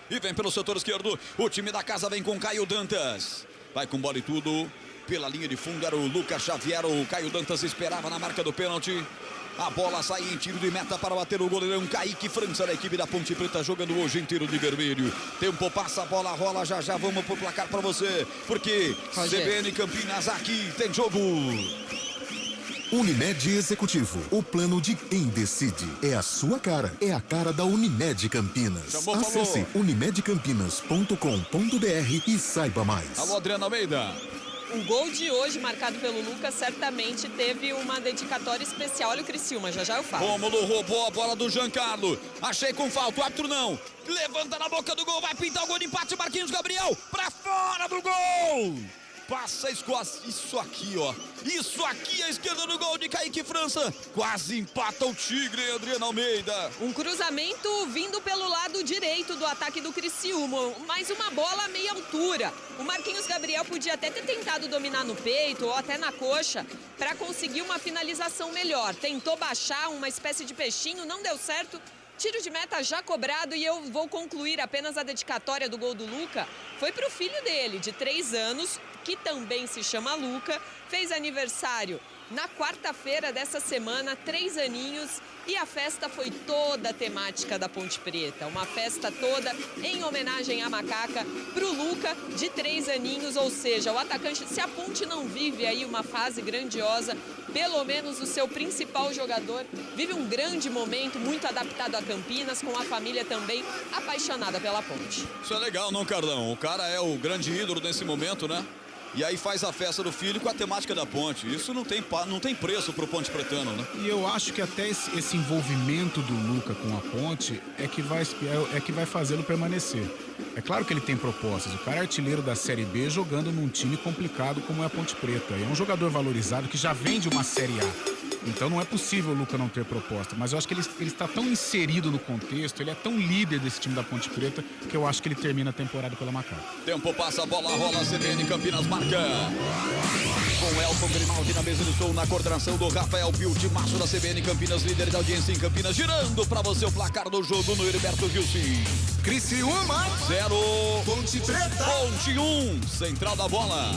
E vem pelo setor esquerdo, o time da casa vem com Caio Dantas. Vai com bola e tudo. Pela linha de fundo era o Lucas Xavier, o Caio Dantas esperava na marca do pênalti. A bola sai em tiro de meta para bater o goleirão Kaique França da equipe da Ponte Preta, jogando hoje em tiro de vermelho. Tempo passa, a bola rola, já vamos pro placar para você, porque CBN Campinas aqui tem jogo. Unimed Executivo, o plano de quem decide. É a sua cara, é a cara da Unimed Campinas. Acesse unimedcampinas.com.br e saiba mais. Alô, Adriana Almeida. O gol de hoje, marcado pelo Lucas, certamente teve uma dedicatória especial. Olha o Criciúma, já eu falo. Rômulo roubou a bola do Giancarlo. Achei com falta, o árbitro não. Levanta na boca do gol, vai pintar o gol de empate. Marquinhos Gabriel, pra fora do gol. Passa, escoça. Isso aqui, ó. Isso aqui, a esquerda do gol de Kaique França. Quase empata o Tigre, Adriana Almeida. Um cruzamento vindo pelo lado direito do ataque do Criciúma. Mais uma bola a meia altura. O Marquinhos Gabriel podia até ter tentado dominar no peito ou até na coxa para conseguir uma finalização melhor. Tentou baixar uma espécie de peixinho, não deu certo. Tiro de meta já cobrado e eu vou concluir apenas a dedicatória do gol do Luca. Foi para o filho dele, de 3 anos, que também se chama Luca, fez aniversário na quarta-feira dessa semana, 3 aninhos, e a festa foi toda temática da Ponte Preta. Uma festa toda em homenagem à macaca pro Luca, de 3 aninhos, ou seja, o atacante, se a Ponte não vive aí uma fase grandiosa, pelo menos o seu principal jogador vive um grande momento, muito adaptado a Campinas, com a família também apaixonada pela Ponte. Isso é legal, não, Carlão? O cara é o grande ídolo nesse momento, né? E aí faz a festa do filho com a temática da Ponte. Isso não tem preço pro Ponte Pretano, né? E eu acho que até esse envolvimento do Luca com a Ponte é que vai fazê-lo permanecer. É claro que ele tem propostas. O cara é artilheiro da Série B jogando num time complicado como é a Ponte Preta. E é um jogador valorizado que já vem de uma Série A. Então não é possível o Luca não ter proposta. Mas eu acho que ele está tão inserido no contexto, ele é tão líder desse time da Ponte Preta, que eu acho que ele termina a temporada pela Macaca. Tempo passa, a bola rola, CBN Campinas marca. Com Elton Grimaldi na mesa do som, na coordenação do Rafael Pilt, maço da CBN Campinas, líder da audiência em Campinas, girando para você o placar do jogo no Heriberto Wilson. Criciúma 0, Ponte Preta. Ponte 1, central da bola.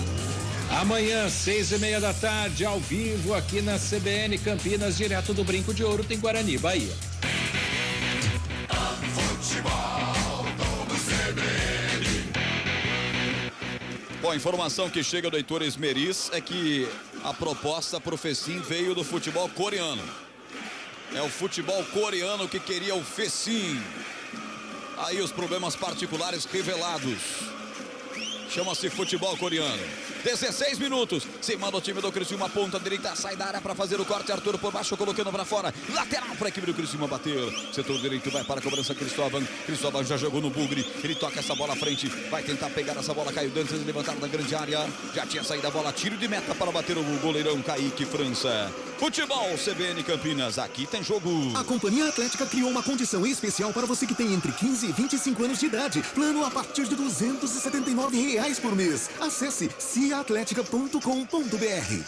Amanhã, 6h30 da tarde, ao vivo aqui na CBN Campinas, direto do Brinco de Ouro, tem Guarani, Bahia. Futebol do CBN. Bom, a informação que chega do Heitor Esmeriz é que a proposta pro Fecim veio do futebol coreano. É o futebol coreano que queria o Fecim. Aí os problemas particulares revelados. Chama-se futebol coreano. 16 minutos. Se manda o time do Criciúma, ponta direita, sai da área para fazer o corte. Arthur por baixo, colocando para fora. Lateral para a equipe do Criciúma bater. Setor direito vai para a cobrança. Cristóvão já jogou no bugre. Ele toca essa bola à frente. Vai tentar pegar essa bola. Caio Dantas levantar da grande área. Já tinha saído a bola. Tiro de meta para bater o goleirão Kaique França. Futebol CBN Campinas. Aqui tem jogo. A Companhia Atlética criou uma condição especial para você que tem entre 15 e 25 anos de idade. Plano a partir de R$ 279 por mês. Acesse ciaatletica.com.br.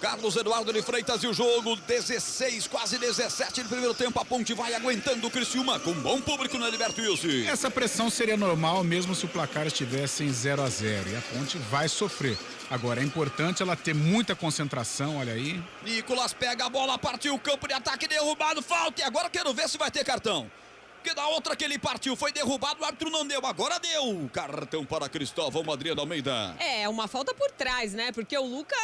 Carlos Eduardo de Freitas e o jogo 16, quase 17 de primeiro tempo. A Ponte vai aguentando o Criciúma com bom público na Heriberto Wilson. Essa pressão seria normal mesmo se o placar estivesse em 0-0 e a Ponte vai sofrer. Agora é importante ela ter muita concentração, olha aí. Nicolas pega a bola, partiu o campo de ataque, derrubado, falta. E agora quero ver se vai ter cartão. Porque da outra que ele partiu foi derrubado, o árbitro não deu, agora deu. Cartão para Cristóvão Adriano Almeida. É, uma falta por trás, né? Porque o Lucas,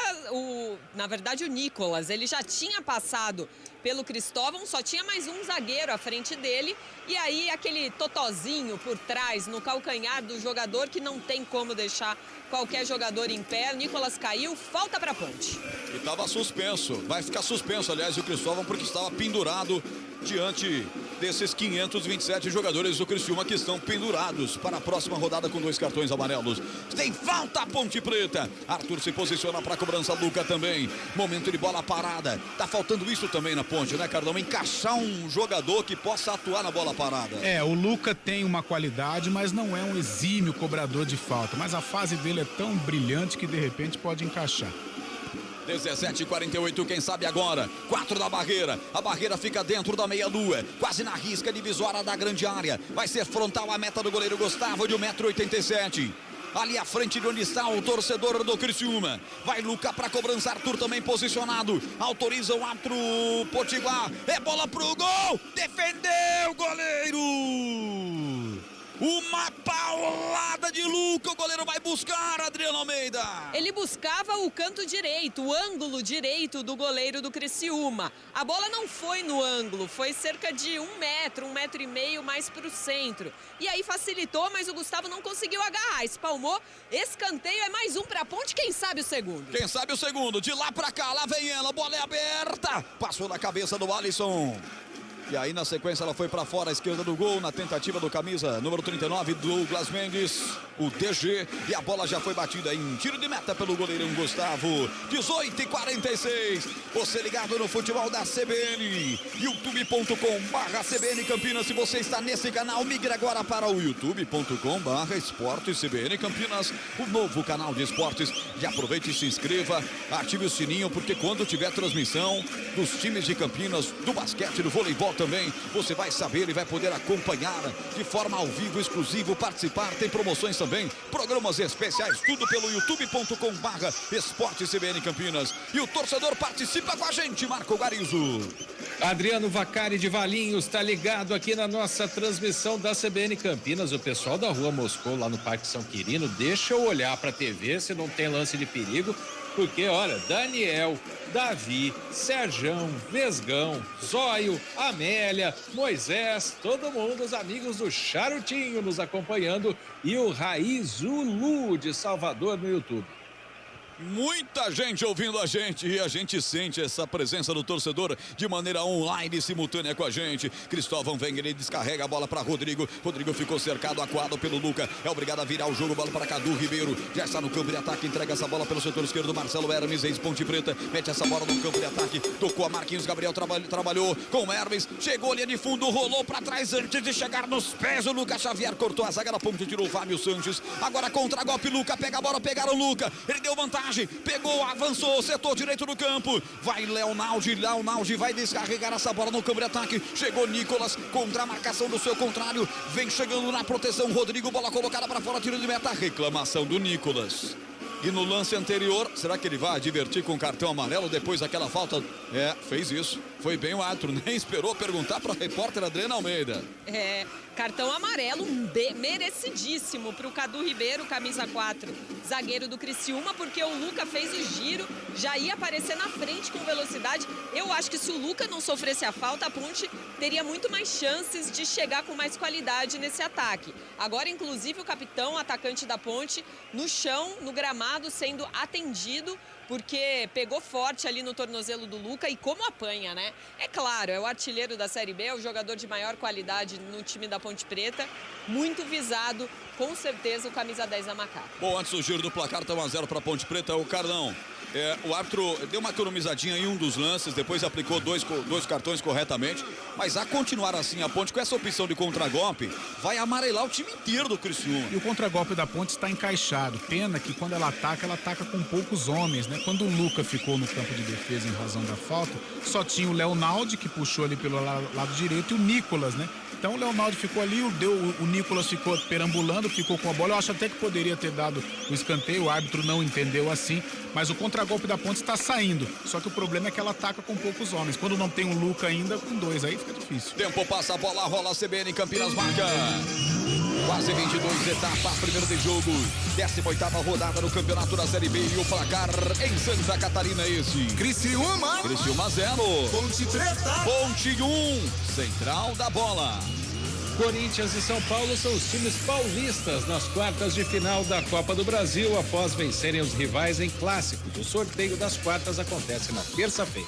na verdade o Nicolas, ele já tinha passado pelo Cristóvão, só tinha mais um zagueiro à frente dele. E aí aquele totozinho por trás, no calcanhar do jogador, que não tem como deixar qualquer jogador em pé. O Nicolas caiu, falta para a Ponte. E estava suspenso, vai ficar suspenso, aliás, o Cristóvão, porque estava pendurado diante desses 527 jogadores do Criciúma que estão pendurados para a próxima rodada com 2 cartões amarelos. Tem falta a Ponte Preta. Arthur se posiciona para a cobrança, Luca também. Momento de bola parada. Tá faltando isso também na Ponte, né, Carlão? Encaixar um jogador que possa atuar na bola parada. É, o Luca tem uma qualidade, mas não é um exímio cobrador de falta. Mas a fase dele é tão brilhante que de repente pode encaixar. 17h48, quem sabe agora. 4 da barreira. A barreira fica dentro da meia-lua, quase na risca divisória da grande área. Vai ser frontal a meta do goleiro Gustavo, de 1,87 m. ali à frente de onde está o torcedor do Criciúma. Vai Luca para cobrança, Arthur também posicionado. Autoriza o árbitro Potiguar. É bola pro gol. Defendeu o goleiro. Uma paulada de Luca, o goleiro vai buscar, Adriano Almeida. Ele buscava o canto direito, o ângulo direito do goleiro do Criciúma. A bola não foi no ângulo, foi cerca de 1 metro, 1,5 metro mais para o centro. E aí facilitou, mas o Gustavo não conseguiu agarrar, espalmou. Escanteio, é mais um para a Ponte, quem sabe o segundo. Quem sabe o segundo, de lá para cá, lá vem ela, bola é aberta. Passou na cabeça do Alisson. E aí na sequência ela foi para fora, à esquerda do gol, na tentativa do camisa número 39, Douglas Mendes, o DG, e a bola já foi batida em tiro de meta pelo goleirão Gustavo. 18h46, você ligado no futebol da CBN, youtube.com/CBN Campinas. Se você está nesse canal, migre agora para o youtube.com/esportes CBN Campinas, o novo canal de esportes. E aproveite e se inscreva, ative o sininho, porque quando tiver transmissão dos times de Campinas, do basquete, do voleibol também, você vai saber e vai poder acompanhar de forma ao vivo, exclusivo, participar, tem promoções também, programas especiais, tudo pelo youtube.com/esportes CBN Campinas. E o torcedor participa com a gente, Marco Garizo. Adriano Vacari de Valinhos está ligado aqui na nossa transmissão da CBN Campinas. O pessoal da Rua Moscou, lá no Parque São Quirino, deixa eu olhar para a TV se não tem lance de perigo, porque olha, Daniel, Davi, Serjão, Vesgão, Zóio, Amélia, Moisés, todo mundo, os amigos do Charutinho nos acompanhando, e o Raiz Zulu de Salvador no YouTube. Muita gente ouvindo a gente, e a gente sente essa presença do torcedor de maneira online, simultânea com a gente. Cristóvão vem, ele descarrega a bola para Rodrigo. Rodrigo ficou cercado, acuado pelo Luca. É obrigado a virar o jogo, bola para Cadu Ribeiro. Já está no campo de ataque, entrega essa bola pelo setor esquerdo. Marcelo Hermes, ex-Ponte Preta, mete essa bola no campo de ataque. Tocou a Marquinhos Gabriel, trabalhou com Hermes. Chegou linha de fundo, rolou para trás antes de chegar nos pés. O Lucas Xavier cortou a zaga da ponte, tirou o Fábio Sanches. Agora contra-golpe, Luca pega a bola, pegaram o Luca. Ele deu vantagem. Pegou, avançou, setor direito do campo. Vai Leonaldi vai descarregar essa bola no campo de ataque. Chegou Nicolas contra a marcação do seu contrário. Vem chegando na proteção Rodrigo, bola colocada para fora, tiro de meta. Reclamação do Nicolas. E no lance anterior, será que ele vai advertir com cartão amarelo depois daquela falta? Fez isso. Foi bem o árbitro, nem esperou perguntar para a repórter Adriana Almeida. Cartão amarelo merecidíssimo para o Cadu Ribeiro, camisa 4, zagueiro do Criciúma, porque o Luca fez o giro, já ia aparecer na frente com velocidade. Eu acho que se o Luca não sofresse a falta, a Ponte teria muito mais chances de chegar com mais qualidade nesse ataque. Agora, inclusive, o capitão, atacante da Ponte, no chão, no gramado, sendo atendido, porque pegou forte ali no tornozelo do Luca, e como apanha, né? É claro, é o artilheiro da Série B, é o jogador de maior qualidade no time da Ponte Preta, muito visado, com certeza, o camisa 10 da Macaca. Bom, antes do giro do placar, tá 1-0 para a Ponte Preta, o Carlão. O árbitro deu uma economizadinha em um dos lances, depois aplicou dois cartões corretamente, mas a continuar assim, a Ponte com essa opção de contragolpe, vai amarelar o time inteiro do Criciúma. E o contragolpe da Ponte está encaixado. Pena que quando ela ataca com poucos homens, né? Quando o Luca ficou no campo de defesa em razão da falta, só tinha o Leonaldi, que puxou ali pelo lado direito, e o Nicolas, né? Então o Leonaldi ficou ali, o Nicolas ficou perambulando, ficou com a bola. Eu acho até que poderia ter dado o escanteio, o árbitro não entendeu assim, mas o contragolpe da Ponte está saindo. Só que o problema é que ela ataca com poucos homens. Quando não tem um Luca ainda, com 2, aí fica difícil. Tempo passa, a bola rola, a CBN Campinas marca. Quase 22 etapas, primeiro de jogo, 18ª rodada no campeonato da Série B, e o placar em Santa Catarina esse. Criciúma 0, Ponte Preta Ponte 1, central da bola. Corinthians e São Paulo são os times paulistas nas quartas de final da Copa do Brasil, após vencerem os rivais em clássicos. O sorteio das quartas acontece na terça-feira.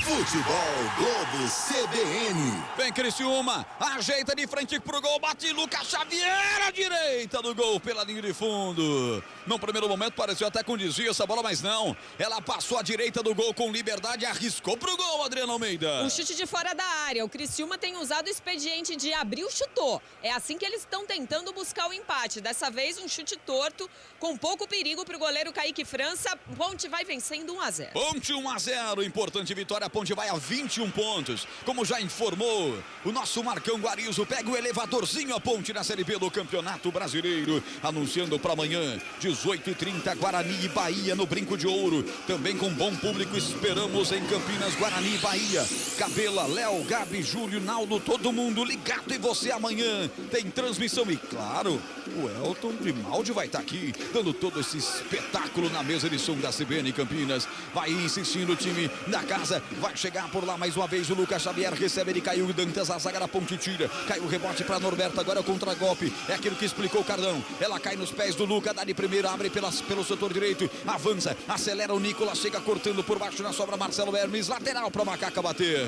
Futebol Globo CBN. Vem Criciúma, ajeita de frente pro gol, bate Lucas Xavier à direita do gol pela linha de fundo. No primeiro momento pareceu até com desvio essa bola, mas não. Ela passou à direita do gol com liberdade e arriscou pro gol, Adriano Almeida. Um chute de fora da área. O Criciúma tem usado o expediente de abriu, chutou. É assim que eles estão tentando buscar o empate. Dessa vez um chute torto, com pouco perigo pro goleiro Kaique França. Ponte vai vencendo 1-0. Ponte 1-0, importante vitória Ponte vai a 21 pontos. Como já informou o nosso Marcão Guarizo, pega o elevadorzinho a Ponte na Série B do Campeonato Brasileiro. Anunciando para amanhã, 18h30, Guarani e Bahia no Brinco de Ouro. Também com bom público, esperamos em Campinas, Guarani e Bahia. Cabela, Léo, Gabi, Júlio, Naldo, todo mundo ligado. E você amanhã tem transmissão. E claro, o Elton Grimaldi vai estar aqui, dando todo esse espetáculo na mesa de som da CBN Campinas. Vai insistindo o time da casa, vai chegar por lá mais uma vez o Lucas Xavier, recebe ele, caiu o Dantas, a zaga da Ponte tira, caiu o rebote para Norberto, agora é o contra-golpe, é aquilo que explicou o Cardão, ela cai nos pés do Lucas, dá de primeira, abre pelo setor direito, avança, acelera o Nicolas, chega cortando por baixo, na sobra Marcelo Hermes, lateral para Macaca bater.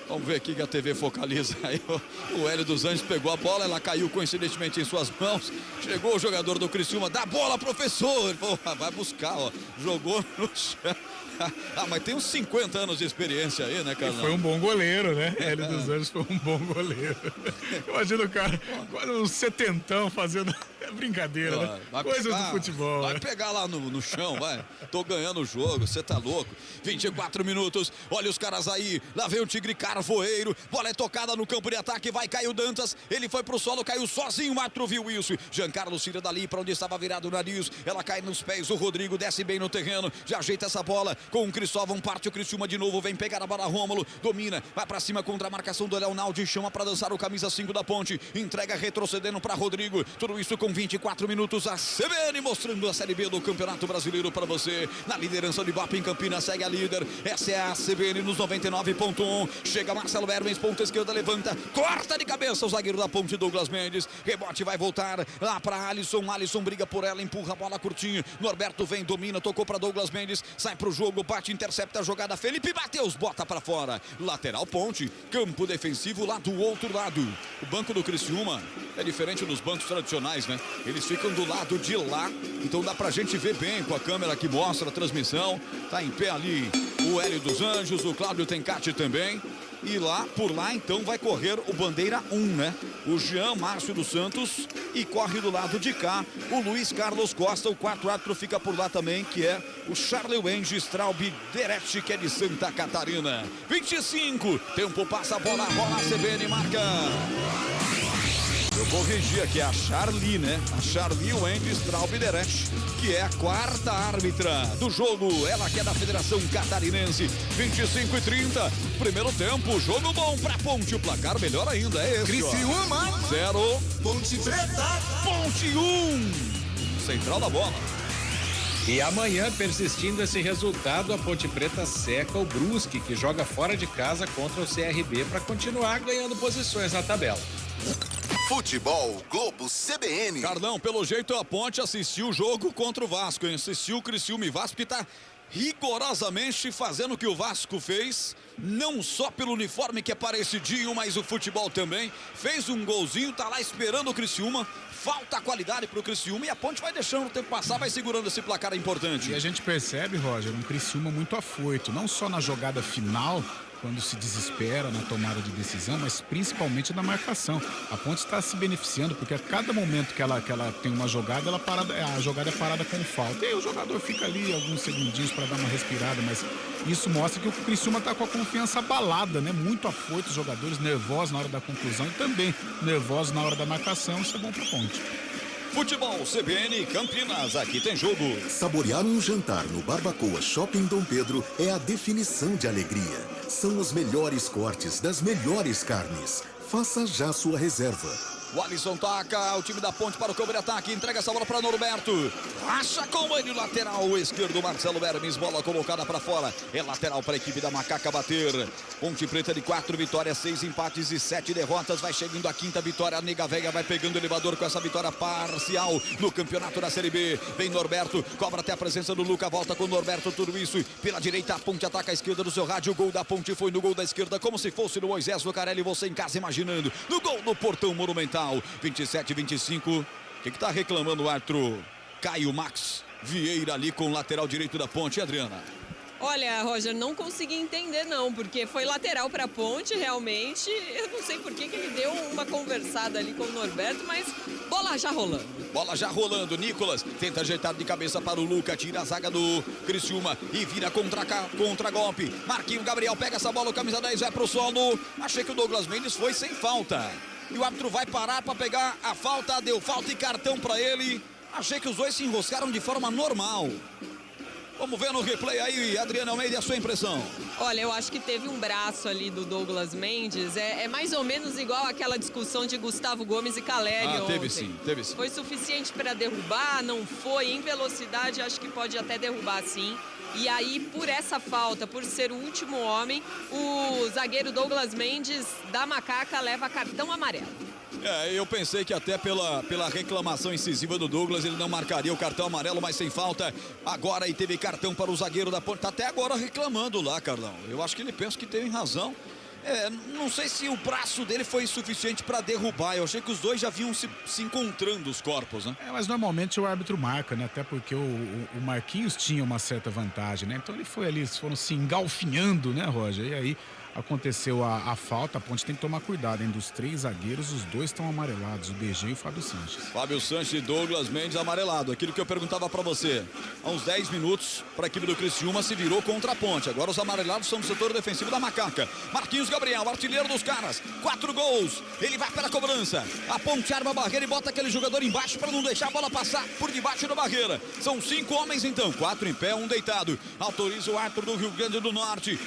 Vamos ver aqui que a TV focaliza aí. O Hélio dos Anjos pegou a bola, ela caiu coincidentemente em suas mãos. Chegou o jogador do Criciúma, dá bola, professor! Pô, vai buscar, ó. Jogou no chão. Ah, mas tem uns 50 anos de experiência aí, né, Carlão? E foi um bom goleiro, né? Hélio dos Anjos foi um bom goleiro. Imagina o cara, quase uns 70 fazendo... É brincadeira, né? Coisas do futebol. Vai pegar lá no chão, vai. Tô ganhando o jogo, você tá louco. 24 minutos, olha os caras aí. Lá vem o Tigre Carvoeiro. Bola é tocada no campo de ataque, vai cair o Dantas. Ele foi pro solo, caiu sozinho, o Matro viu isso. Giancarlo tira dali pra onde estava virado o nariz. Ela cai nos pés, o Rodrigo desce bem no terreno. Já ajeita essa bola com o Cristóvão, parte o Criciúma de novo. Vem pegar a bola, Rômulo, domina. Vai pra cima contra a marcação do Leonaldo. Chama pra dançar o camisa 5 da Ponte. Entrega retrocedendo pra Rodrigo. Tudo isso com 24 minutos, a CBN mostrando a Série B do Campeonato Brasileiro para você. Na liderança de Ibope em Campinas, segue a líder. Essa é a CBN nos 99.1. Chega Marcelo Hermes, ponta esquerda, levanta, corta de cabeça o zagueiro da Ponte, Douglas Mendes. Rebote vai voltar lá para Alisson. Alisson briga por ela, empurra a bola curtinho. Norberto vem, domina, tocou para Douglas Mendes, sai pro jogo, bate, intercepta a jogada. Felipe Mateus bota para fora. Lateral Ponte, campo defensivo lá do outro lado. O banco do Criciúma é diferente dos bancos tradicionais, né? Eles ficam do lado de lá, então dá pra gente ver bem com a câmera que mostra a transmissão. Tá em pé ali o Hélio dos Anjos, o Cláudio Tencati também. E lá, por lá, então, vai correr o bandeira 1, né? O Jean Márcio dos Santos. E corre do lado de cá o Luiz Carlos Costa. O quarto árbitro fica por lá também, que é o Charlie Wenge Straub Derete, que é de Santa Catarina. 25, tempo passa a bola, rola a CBN, marca. Eu corrigi aqui, a Charlie, né? A Charlie Wenge Straub Derete, que é a quarta árbitra do jogo. Ela que é da Federação Catarinense. 25:30, primeiro tempo, jogo bom pra Ponte. O placar melhor ainda, é esse, Criciúma 0, Ponte Preta, Ponte 1. Central da bola. E amanhã, persistindo esse resultado, a Ponte Preta seca o Brusque, que joga fora de casa contra o CRB para continuar ganhando posições na tabela. Futebol Globo CBN. Carlão, pelo jeito a Ponte assistiu o jogo contra o Vasco, hein? Assistiu o Criciúma e Vasco, que tá rigorosamente fazendo o que o Vasco fez, não só pelo uniforme que é parecidinho, mas o futebol também. Fez um golzinho, tá lá esperando o Criciúma. Falta qualidade pro Criciúma e a Ponte vai deixando o tempo passar, vai segurando esse placar importante. E a gente percebe, Roger, um Criciúma muito afoito, não só na jogada final, quando se desespera na tomada de decisão, mas principalmente na marcação. A Ponte está se beneficiando, porque a cada momento que ela tem uma jogada, a jogada é parada com falta. E aí o jogador fica ali alguns segundinhos para dar uma respirada, mas isso mostra que o Criciúma está com a confiança abalada, né? Muito afoito, os jogadores nervosos na hora da conclusão e também nervosos na hora da marcação. Isso é bom para a Ponte. Futebol CBN Campinas, aqui tem jogo. Saborear um jantar no Barbacoa Shopping Dom Pedro é a definição de alegria. São os melhores cortes das melhores carnes. Faça já sua reserva. O Alisson toca, o time da Ponte para o campo de ataque, entrega essa bola para Norberto. Acha com ele o lateral esquerdo, Marcelo Hermes, bola colocada para fora. É lateral para a equipe da Macaca bater. Ponte Preta de 4 vitórias, 6 empates e 7 derrotas. Vai chegando a quinta vitória, a Nega Velha vai pegando o elevador com essa vitória parcial no campeonato da Série B. Vem Norberto, cobra até a presença do Luca, volta com o Norberto, tudo isso pela direita, a Ponte ataca a esquerda do seu rádio. O gol da Ponte foi no gol da esquerda, como se fosse no Moisés Lucarelli, você em casa imaginando. No gol do Portão Monumental. 27-25. O que tá reclamando o árbitro? Caio Max Vieira ali com o lateral direito da Ponte, Adriana. Olha, Roger, não consegui entender não, porque foi lateral para a Ponte, realmente. Eu não sei por que ele deu uma conversada ali com o Norberto, mas bola já rolando. Bola já rolando, Nicolas tenta ajeitar de cabeça para o Luca, tira a zaga do Criciúma e vira contra-golpe. Marquinhos Gabriel pega essa bola, o camisa 10 vai pro solo. Achei que o Douglas Mendes foi sem falta. E o árbitro vai parar para pegar a falta, deu falta e cartão para ele. Achei que os dois se enroscaram de forma normal. Vamos ver no replay aí, Adriana Almeida, a sua impressão. Olha, eu acho que teve um braço ali do Douglas Mendes. É mais ou menos igual aquela discussão de Gustavo Gomes e Caleri ontem. Teve sim. Foi suficiente para derrubar, não foi. Em velocidade, acho que pode até derrubar sim. E aí, por essa falta, por ser o último homem, o zagueiro Douglas Mendes da Macaca leva cartão amarelo. Eu pensei que até pela reclamação incisiva do Douglas, ele não marcaria o cartão amarelo, mas sem falta. Agora aí teve cartão para o zagueiro da Ponte. Tá até agora reclamando lá, Carlão. Eu acho que ele pensa que tem razão. Não sei se o braço dele foi suficiente para derrubar. Eu achei que os dois já vinham se encontrando os corpos, né? Mas normalmente o árbitro marca, né? Até porque o Marquinhos tinha uma certa vantagem, né? Então ele foi ali, eles foram se engalfinhando, né, Roger? E aí aconteceu a falta. A Ponte tem que tomar cuidado, hein? Dos 3 zagueiros, os 2 estão amarelados, o DG e o Fábio Sanches. Fábio Sanches e Douglas Mendes amarelado. Aquilo que eu perguntava para você. Há uns 10 minutos, para a equipe do Criciúma se virou contra a Ponte. Agora os amarelados são do setor defensivo da Macaca. Marquinhos Gabriel, artilheiro dos caras. 4 gols. Ele vai para a cobrança. A Ponte arma a barreira e bota aquele jogador embaixo para não deixar a bola passar por debaixo da barreira. São 5 homens então. 4 em pé, 1 deitado. Autoriza o árbitro do Rio Grande do Norte.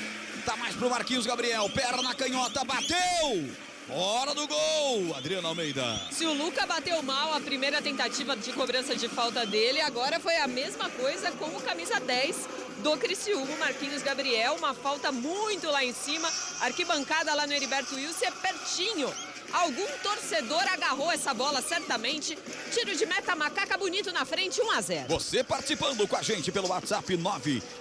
Tá mais pro Marquinhos Gabriel, perna canhota, bateu! Hora do gol, Adriana Almeida. Se o Luca bateu mal a primeira tentativa de cobrança de falta dele, agora foi a mesma coisa com o camisa 10 do Criciúma, Marquinhos Gabriel. Uma falta muito lá em cima, arquibancada lá no Heriberto Wilson, é pertinho. Algum torcedor agarrou essa bola, certamente. Tiro de meta, Macaca bonito na frente, 1-0. Você participando com a gente pelo WhatsApp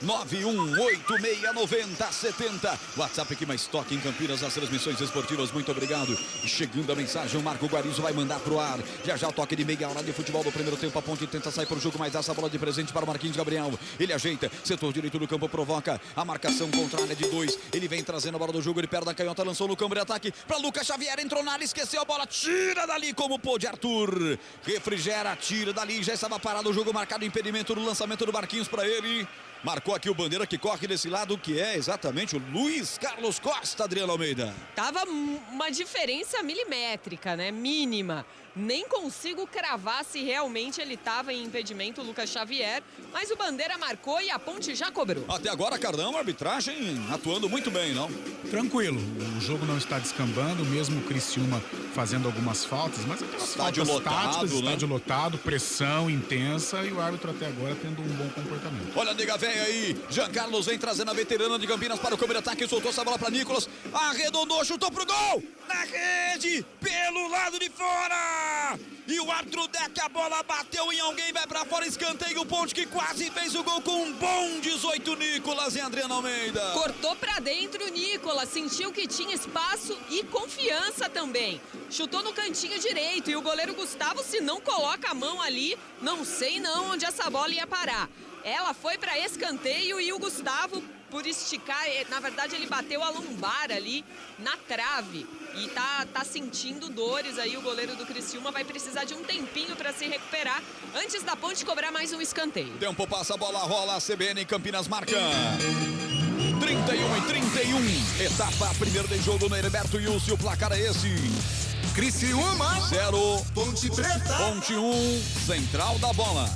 991869070. WhatsApp que mais toca em Campinas nas transmissões esportivas. Muito obrigado. Chegando a mensagem, o Marco Guarizo vai mandar pro ar. Já o toque de meia hora de futebol do primeiro tempo. A Ponte tenta sair pro jogo, mas dá essa bola de presente para o Marquinhos Gabriel. Ele ajeita, setor direito do campo provoca a marcação contrária de 2. Ele vem trazendo a bola do jogo, ele perde a canhota, lançou no campo de ataque para Lucas Xavier, entrou na área, esqueceu a bola, tira dali como pôde Arthur. Refrigera, tira dali, já estava parado o jogo, marcado impedimento no lançamento do Marquinhos para ele. Marcou aqui o bandeira que corre desse lado, que é exatamente o Luiz Carlos Costa, Adriana Almeida. Tava uma diferença milimétrica, né? Mínima. Nem consigo cravar se realmente ele estava em impedimento, o Lucas Xavier. Mas o bandeira marcou e a Ponte já cobrou. Até agora, Cardão, a arbitragem atuando muito bem, não? Tranquilo, o jogo não está descambando, mesmo o Criciúma fazendo algumas faltas, mas estádio lotado, né? Estádio lotado, pressão intensa e o árbitro até agora tendo um bom comportamento. Olha a nega velha aí, Jean Carlos vem trazendo a veterana de Campinas para o câmbio de ataque, soltou essa bola para Nicolas, arredondou, chutou pro gol, na rede, pelo lado de fora! E o árbitro deck, a bola bateu em alguém, vai pra fora, escanteio, Ponte que quase fez o gol com um bom 18, Nicolas e Adriana Almeida. Cortou pra dentro o Nicolas, sentiu que tinha espaço e confiança também. Chutou no cantinho direito e o goleiro Gustavo, se não coloca a mão ali, não sei não onde essa bola ia parar. Ela foi pra escanteio e o Gustavo, por esticar, na verdade ele bateu a lombar ali na trave e tá sentindo dores aí. O goleiro do Criciúma vai precisar de um tempinho para se recuperar antes da Ponte cobrar mais um escanteio. Tempo passa, a bola rola, a CBN em Campinas marca 31-31, etapa primeiro de jogo no Heriberto Wilson, o placar é esse: Criciúma 0, Ponte Preta Ponte 1, central da bola.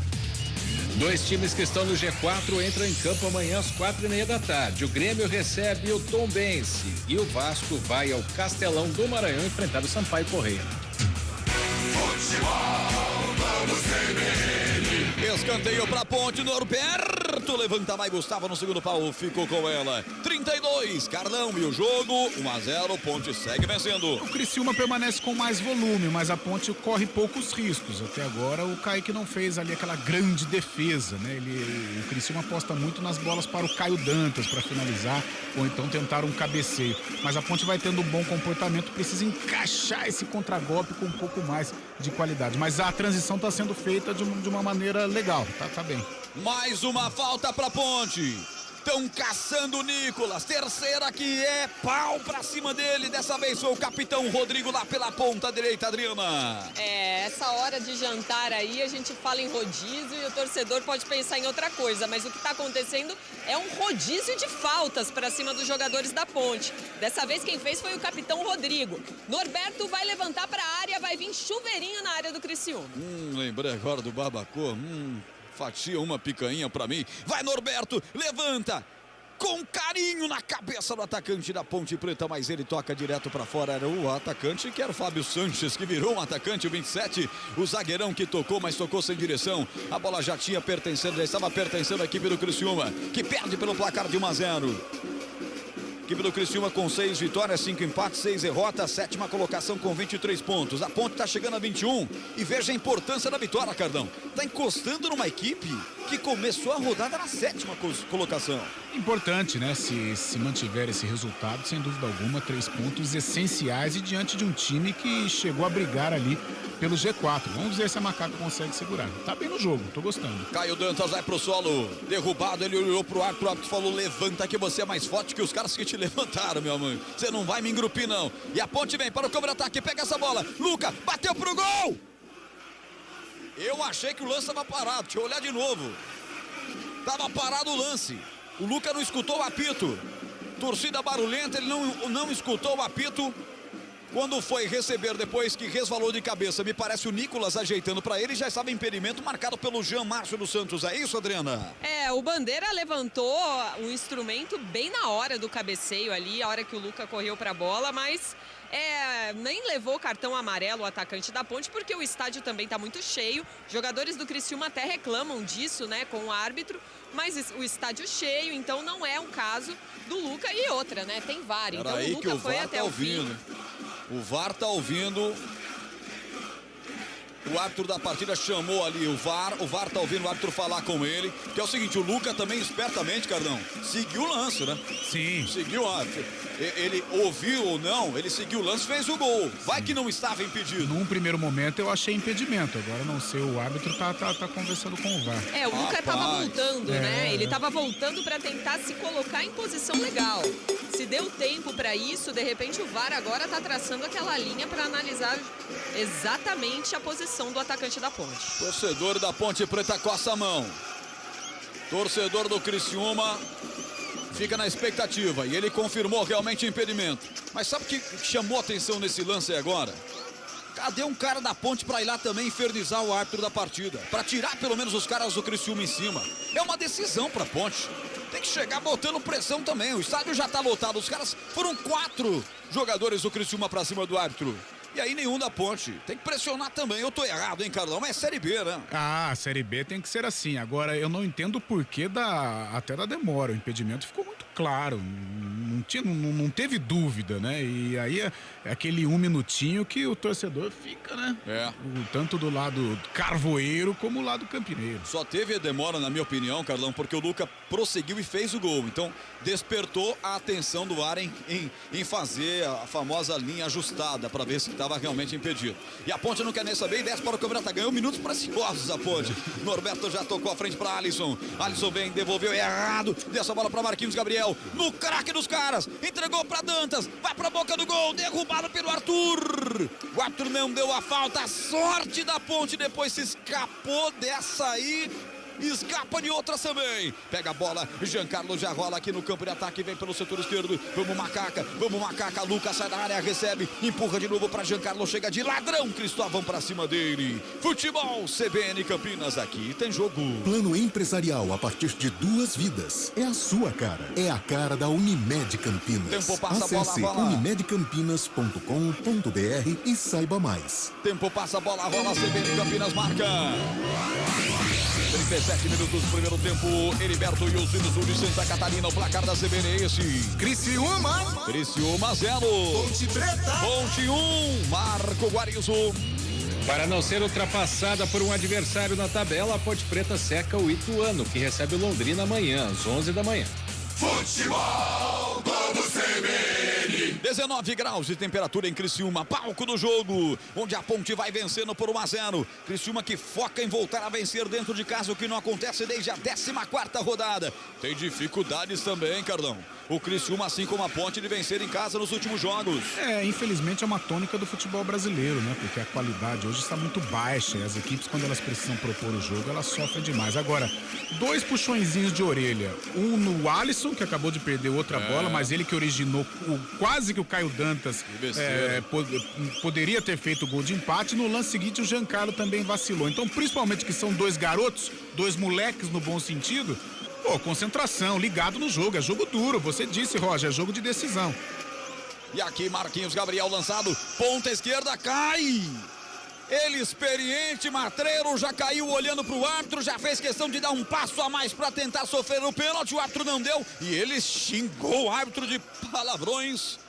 Dois times que estão no G4 entram em campo amanhã às 4:30 da tarde. O Grêmio recebe o Tombense e o Vasco vai ao Castelão do Maranhão enfrentar o Sampaio Corrêa. Escanteio pra Ponte, Norberto levanta, vai Gustavo no segundo pau, ficou com ela. 32, Carlão, e o jogo 1-0, Ponte segue vencendo. O Criciúma permanece com mais volume, mas a Ponte corre poucos riscos. Até agora o Kaique não fez ali aquela grande defesa, né? O Criciúma aposta muito nas bolas para o Caio Dantas para finalizar ou então tentar um cabeceio. Mas a Ponte vai tendo um bom comportamento, precisa encaixar esse contragolpe com um pouco mais de qualidade. Mas a transição está sendo feita de uma maneira legal, tá bem. Mais uma falta pra Ponte. Estão caçando o Nicolas. Terceira que é pau pra cima dele. Dessa vez foi o capitão Rodrigo lá pela ponta direita, Adriana. Essa hora de jantar aí a gente fala em rodízio e o torcedor pode pensar em outra coisa, mas o que está acontecendo é um rodízio de faltas para cima dos jogadores da Ponte. Dessa vez quem fez foi o capitão Rodrigo. Norberto vai levantar para a área, vai vir chuveirinho na área do Criciúma. Lembrei agora do Barbacoa. Fatia uma picanha pra mim. Vai, Norberto, levanta com carinho na cabeça do atacante da Ponte Preta, mas ele toca direto pra fora. Era o atacante que era o Fábio Sanches, que virou um atacante, o 27, o zagueirão que tocou, mas tocou sem direção. A bola já estava pertencendo à equipe do Criciúma, que perde pelo placar de 1-0. Equipe do Criciúma com 6 vitórias, 5 empates, 6 derrotas, 7ª colocação com 23 pontos. A Ponte está chegando a 21 e veja a importância da vitória, Cardão. Está encostando numa equipe que começou a rodada na 7ª colocação. Importante, né? Se mantiver esse resultado, sem dúvida alguma, 3 pontos essenciais e diante de um time que chegou a brigar ali pelo G4. Vamos ver se a Macaca consegue segurar. Tá bem no jogo, tô gostando. Caio Dantas vai pro solo, derrubado, ele olhou pro árbitro, o árbitro falou: levanta que você é mais forte que os caras que te levantaram, meu mãe. Você não vai me engrupir, não. E a Ponte vem para o contra-ataque, pega essa bola. Luca, bateu pro gol! Eu achei que o lance estava parado, deixa eu olhar de novo. Tava parado o lance. O Luca não escutou o apito. Torcida barulhenta, ele não escutou o apito. Quando foi receber depois que resvalou de cabeça, me parece o Nicolas ajeitando para ele, já estava impedimento marcado pelo Jean Márcio dos Santos. É isso, Adriana? O Bandeira levantou o instrumento bem na hora do cabeceio ali, a hora que o Luca correu para a bola, mas nem levou cartão amarelo o atacante da Ponte, porque o estádio também está muito cheio. Jogadores do Criciúma até reclamam disso, né, com o árbitro, mas o estádio cheio, então não é um caso do Luca. E outra, né, tem VAR, então o Luca foi até o fim. O VAR tá ouvindo. O árbitro da partida chamou ali o VAR tá ouvindo o árbitro falar com ele. Que é o seguinte, o Luca também espertamente, Cardão, seguiu o lance, né? Sim. Seguiu o árbitro. Ele ouviu ou não, ele seguiu o lance, fez o gol. Vai que não estava impedido. Num primeiro momento eu achei impedimento, agora não sei, o árbitro tá conversando com o VAR. O Luca tava voltando, né? Ele tava voltando para tentar se colocar em posição legal. Se deu tempo para isso, de repente o VAR agora tá traçando aquela linha para analisar exatamente a posição do atacante da Ponte. Torcedor da Ponte Preta coça a mão. Torcedor do Criciúma fica na expectativa e ele confirmou realmente o impedimento. Mas sabe o que chamou a atenção nesse lance agora? Cadê um cara da Ponte para ir lá também infernizar o árbitro da partida? Para tirar pelo menos os caras do Criciúma em cima. É uma decisão para a Ponte. Tem que chegar botando pressão também. O estádio já tá lotado. Os caras foram 4 jogadores do Criciúma para cima do árbitro. E aí nenhum da Ponte. Tem que pressionar também. Eu tô errado, hein, Carlão? Mas é Série B, né? A Série B tem que ser assim. Agora, eu não entendo o porquê até da demora. O impedimento ficou muito claro. Não teve dúvida, né? E aí é aquele 1 minutinho que o torcedor fica, né? Tanto do lado carvoeiro como o lado campineiro. Só teve a demora, na minha opinião, Carlão, porque o Luca prosseguiu e fez o gol. Então, despertou a atenção do VAR em fazer a famosa linha ajustada para ver se estava realmente impedido. E a Ponte não quer nem saber e desce para o campeonato. Ganhou minutos preciosos a Ponte. Norberto já tocou à frente para Alisson. Alisson vem, devolveu errado. Dessa bola para Marquinhos Gabriel. No craque dos caras. Entregou para Dantas. Vai para a boca do gol. Derrubado pelo Arthur. O Arthur não deu a falta. A sorte da Ponte depois se escapou dessa aí. Escapa de outras também. Pega a bola, Giancarlo já rola aqui no campo de ataque, vem pelo setor esquerdo. Vamos Macaca, Lucas sai da área, recebe, empurra de novo para Giancarlo, chega de ladrão, Cristóvão pra cima dele. Futebol CBN Campinas, aqui tem jogo. Plano empresarial a partir de 2 vidas. É a sua cara. É a cara da Unimed Campinas. Tempo passa, acesse bola rola. unimedcampinas.com.br e saiba mais. Tempo passa, bola rola, CBN Campinas marca. 37 minutos do primeiro tempo, Heriberto e os filhos de Santa Catarina, o placar da CBN é esse. Criciúma 0. Ponte Preta Ponte 1, Marco Guarizo. Para não ser ultrapassada por um adversário na tabela, a Ponte Preta seca o Ituano, que recebe o Londrina amanhã, às 11 da manhã. Futebol, vamos CBN. 19 graus de temperatura em Criciúma, palco do jogo, onde a Ponte vai vencendo por 1-0. Criciúma que foca em voltar a vencer dentro de casa, o que não acontece desde a 14ª rodada. Tem dificuldades também, Cardão. O Criciúma, assim como a Ponte, de vencer em casa nos últimos jogos. Infelizmente é uma tônica do futebol brasileiro, né? Porque a qualidade hoje está muito baixa e as equipes, quando elas precisam propor o jogo, elas sofrem demais. Agora, 2 puxõezinhos de orelha. Um no Alisson, que acabou de perder outra bola, mas ele que originou quase que o Caio Dantas poderia ter feito o gol de empate. No lance seguinte, o Giancarlo também vacilou. Então, principalmente que são 2 garotos, 2 moleques no bom sentido, concentração, ligado no jogo, é jogo duro. Você disse, Roger, é jogo de decisão. E aqui Marquinhos Gabriel lançado, ponta esquerda, cai! Ele experiente, matreiro, já caiu olhando pro árbitro, já fez questão de dar um passo a mais para tentar sofrer o pênalti, o árbitro não deu e ele xingou o árbitro de palavrões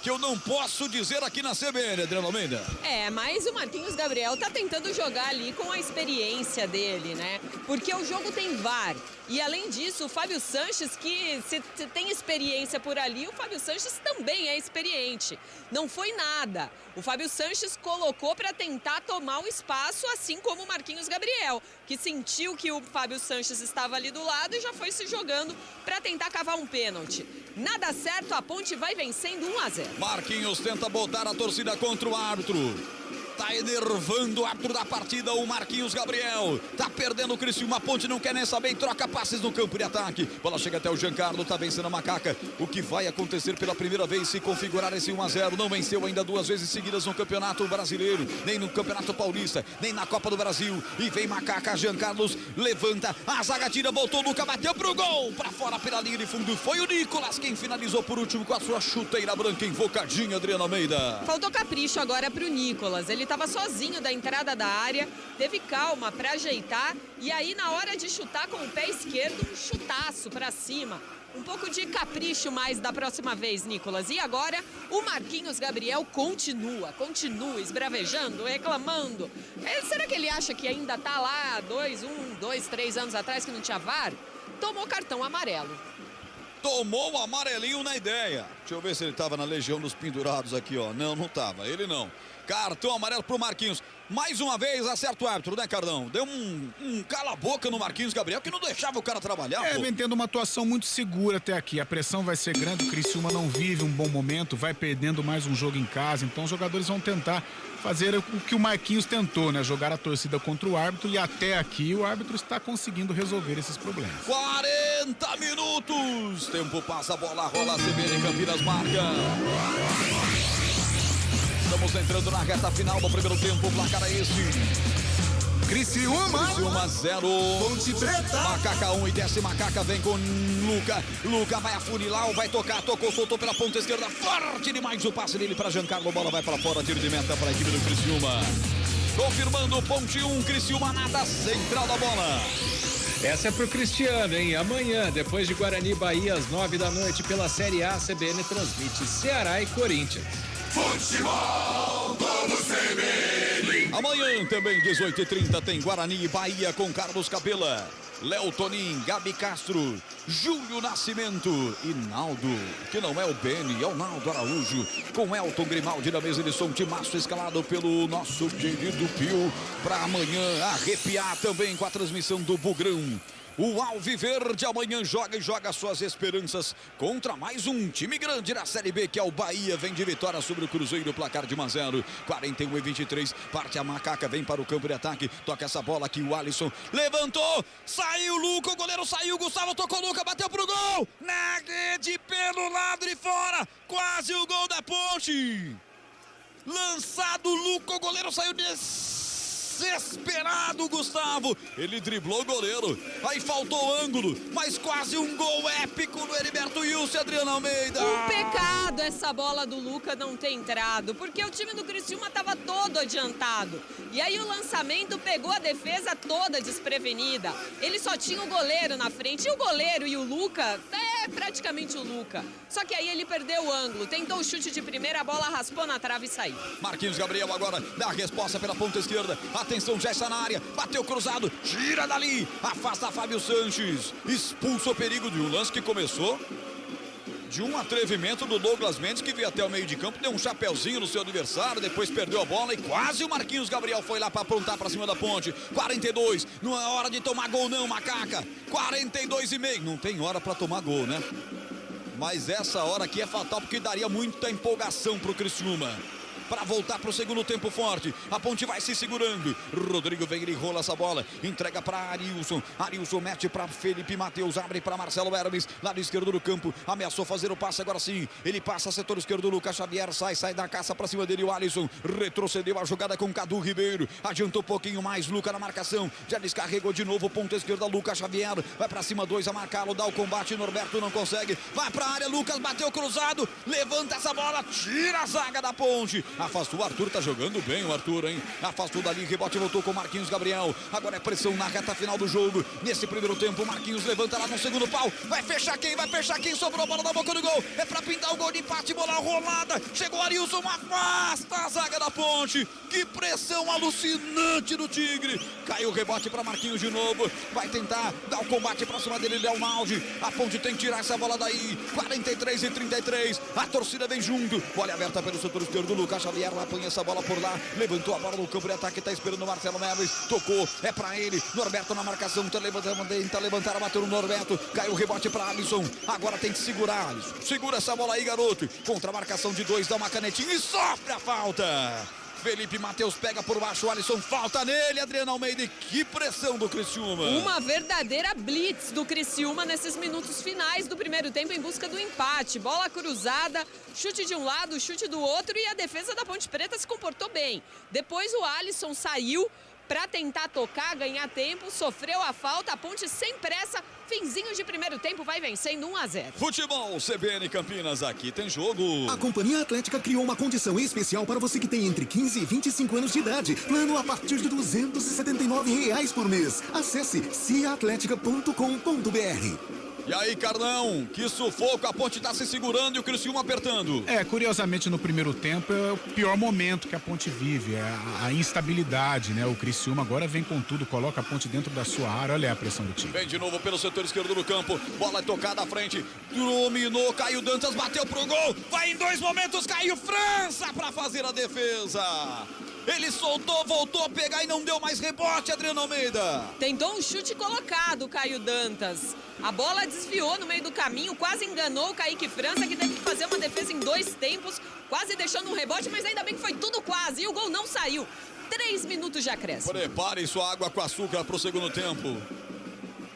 que eu não posso dizer aqui na CBN, Adriano Almeida. Mas o Marquinhos Gabriel tá tentando jogar ali com a experiência dele, né? Porque o jogo tem VAR. E além disso, o Fábio Sanches, que se tem experiência por ali, o Fábio Sanches também é experiente. Não foi nada. O Fábio Sanches colocou para tentar tomar o espaço, assim como o Marquinhos Gabriel, que sentiu que o Fábio Sanches estava ali do lado e já foi se jogando para tentar cavar um pênalti. Nada certo, a Ponte vai vencendo 1-0. Marquinhos tenta botar a torcida contra o árbitro. Tá enervando o árbitro da partida, o Marquinhos Gabriel. Tá perdendo o Criciúma, a Ponte não quer nem saber, troca passes no campo de ataque. Bola chega até o Giancarlo, tá vencendo a Macaca. O que vai acontecer pela primeira vez se configurar esse 1-0? Não venceu ainda 2 vezes seguidas no Campeonato Brasileiro, nem no Campeonato Paulista, nem na Copa do Brasil. E vem Macaca, Giancarlo levanta, a zaga tira, voltou, Luca bateu pro gol. Pra fora pela linha de fundo, foi o Nicolas quem finalizou por último com a sua chuteira branca invocadinha, Adriano Almeida. Faltou capricho agora pro Nicolas, ele estava sozinho da entrada da área, teve calma para ajeitar e aí na hora de chutar com o pé esquerdo, um chutaço para cima. Um pouco de capricho mais da próxima vez, Nicolas. E agora o Marquinhos Gabriel continua esbravejando, reclamando. Será que ele acha que ainda tá lá 2, 3 anos atrás que não tinha VAR? Tomou cartão amarelo. Tomou o amarelinho na ideia. Deixa eu ver se ele tava na legião dos pendurados aqui, ó. Não, não tava. Ele não. Cartão amarelo pro Marquinhos. Mais uma vez acerta o árbitro, né, Cardão? Deu um cala-boca no Marquinhos Gabriel, que não deixava o cara trabalhar, pô. Vem tendo uma atuação muito segura até aqui. A pressão vai ser grande, o Criciúma não vive um bom momento, vai perdendo mais um jogo em casa. Então os jogadores vão tentar fazer o que o Marquinhos tentou, né? Jogar a torcida contra o árbitro e até aqui o árbitro está conseguindo resolver esses problemas. 40 minutos! Tempo passa, a bola rola, a CBN Campinas marca. Estamos entrando na reta final do primeiro tempo, o placar é esse. Criciúma 0. Ponte Preta. Macaca 1 e desce Macaca, vem com Luca. Luca vai afunilar, vai tocar, tocou, soltou pela ponta esquerda. Forte demais o passe dele para Giancarlo. Bola vai para fora, tiro de meta para a equipe do Criciúma. Confirmando Ponte 1, Criciúma nada, central da bola. Essa é pro Cristiano, hein? Amanhã, depois de Guarani Bahia, às 9 da noite, pela Série A, a CBN transmite Ceará e Corinthians. Futebol como CBN. Amanhã também, 18h30, tem Guarani e Bahia com Carlos Capela, Léo Tonin, Gabi Castro, Júlio Nascimento e Naldo, que não é o Beni, é o Naldo Araújo, com Elton Grimaldi na mesa de som, timaço escalado pelo nosso querido Pio, para amanhã arrepiar também com a transmissão do Bugrão. O Alviverde amanhã joga e joga suas esperanças contra mais um time grande na Série B, que é o Bahia. Vem de vitória sobre o Cruzeiro, placar de 1-0, 41-23. Parte a Macaca, vem para o campo de ataque. Toca essa bola aqui, o Alisson levantou, saiu o Luca, o goleiro saiu, Gustavo tocou o Luca, bateu pro gol. Na rede pelo lado de fora, quase o gol da Ponte. Lançado o Luca, o goleiro saiu desesperado, Gustavo. Ele driblou o goleiro, aí faltou ângulo, mas quase um gol épico do Heriberto Wilson, Adriano Almeida. Um pecado essa bola do Luca não ter entrado, porque o time do Criciúma estava todo adiantado. E aí o lançamento pegou a defesa toda desprevenida. Ele só tinha o goleiro na frente, e o goleiro e o Luca, praticamente o Luca. Só que aí ele perdeu o ângulo, tentou o chute de primeira, a bola raspou na trave e saiu. Marquinhos Gabriel agora dá a resposta pela ponta esquerda. Atenção, já está na área, bateu cruzado, tira dali, afasta Fábio Sanches, expulsa o perigo de um lance que começou de um atrevimento do Douglas Mendes, que veio até o meio de campo, deu um chapeuzinho no seu adversário, depois perdeu a bola e quase o Marquinhos Gabriel foi lá para aprontar para cima da Ponte. 42, não é hora de tomar gol não, Macaca. 42,5, não tem hora para tomar gol, né? Mas essa hora aqui é fatal, porque daria muita empolgação pro Criciúma para voltar para o segundo tempo forte. A Ponte vai se segurando. Rodrigo vem, ele rola essa bola, entrega para Arilson. Arilson mete para Felipe Matheus, abre para Marcelo Hermes, lado esquerdo do campo, ameaçou fazer o passe, agora sim, ele passa setor esquerdo, Lucas Xavier sai da caça para cima dele, o Alisson retrocedeu a jogada com Cadu Ribeiro, adiantou um pouquinho mais, Lucas na marcação, já descarregou de novo, ponta esquerda, Lucas Xavier, vai para cima, 2 a marcá-lo, dá o combate, Norberto não consegue, vai para a área, Lucas bateu cruzado, levanta essa bola, tira a zaga da Ponte. Afastou o Arthur, tá jogando bem o Arthur, hein? Afastou dali, rebote, voltou com o Marquinhos Gabriel. Agora é pressão na reta final do jogo. Nesse primeiro tempo, o Marquinhos levanta lá no segundo pau. Vai fechar quem? Vai fechar quem? Sobrou a bola na boca do gol. É pra pintar o gol de empate, bola rolada. Chegou o Arilson, afasta a zaga da Ponte. Que pressão alucinante do Tigre. Caiu o rebote pra Marquinhos de novo. Vai tentar dar o combate pra cima dele, Léo Maldi. A Ponte tem que tirar essa bola daí. 43-33. A torcida vem junto. Bola aberta pelo setor esquerdo, Lucas Xavier apanha essa bola por lá, levantou a bola no campo de ataque, tá esperando o Marcelo Neves, tocou, é pra ele, Norberto na marcação, tenta levantar, bateu no Norberto, caiu o rebote pra Alisson, agora tem que segurar, Alisson, segura essa bola aí, garoto, contra a marcação de 2, dá uma canetinha e sofre a falta. Felipe Matheus pega por baixo, o Alisson, falta nele, Adriano Almeida, e que pressão do Criciúma. Uma verdadeira blitz do Criciúma nesses minutos finais do primeiro tempo em busca do empate. Bola cruzada, chute de um lado, chute do outro e a defesa da Ponte Preta se comportou bem. Depois o Alisson saiu para tentar tocar, ganhar tempo, sofreu a falta, a Ponte sem pressa, finzinho de primeiro tempo, vai vencendo 1-0. Futebol CBN Campinas, aqui tem jogo. A Companhia Atlética criou uma condição especial para você que tem entre 15 e 25 anos de idade. Plano a partir de R$ 279 por mês. Acesse ciaatletica.com.br. E aí, Carlão, que sufoco, a Ponte tá se segurando e o Criciúma apertando. Curiosamente no primeiro tempo é o pior momento que a Ponte vive, é a instabilidade, né? O Criciúma agora vem com tudo, coloca a Ponte dentro da sua área, olha a pressão do time. Vem de novo pelo setor esquerdo do campo, bola tocada à frente, dominou, Caio Dantas, bateu pro gol, vai em 2 momentos, Caio França pra fazer a defesa. Ele soltou, voltou a pegar e não deu mais rebote, Adriano Almeida. Tentou um chute colocado, Caio Dantas. A bola desviou no meio do caminho, quase enganou o Kaique França, que teve que fazer uma defesa em 2 tempos, quase deixando um rebote, mas ainda bem que foi tudo quase. E o gol não saiu. 3 minutos de acréscimo. Prepare sua água com açúcar pro segundo tempo.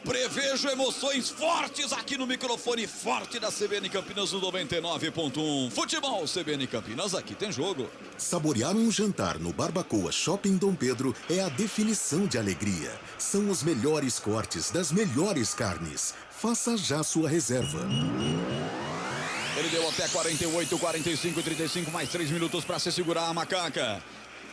Prevejo emoções fortes aqui no microfone forte da CBN Campinas no 99.1. Futebol CBN Campinas, aqui tem jogo. Saborear um jantar no Barbacoa Shopping Dom Pedro é a definição de alegria. São os melhores cortes das melhores carnes. Faça já sua reserva. Ele deu até 48, 45, 35, mais 3 minutos para se segurar a Macaca.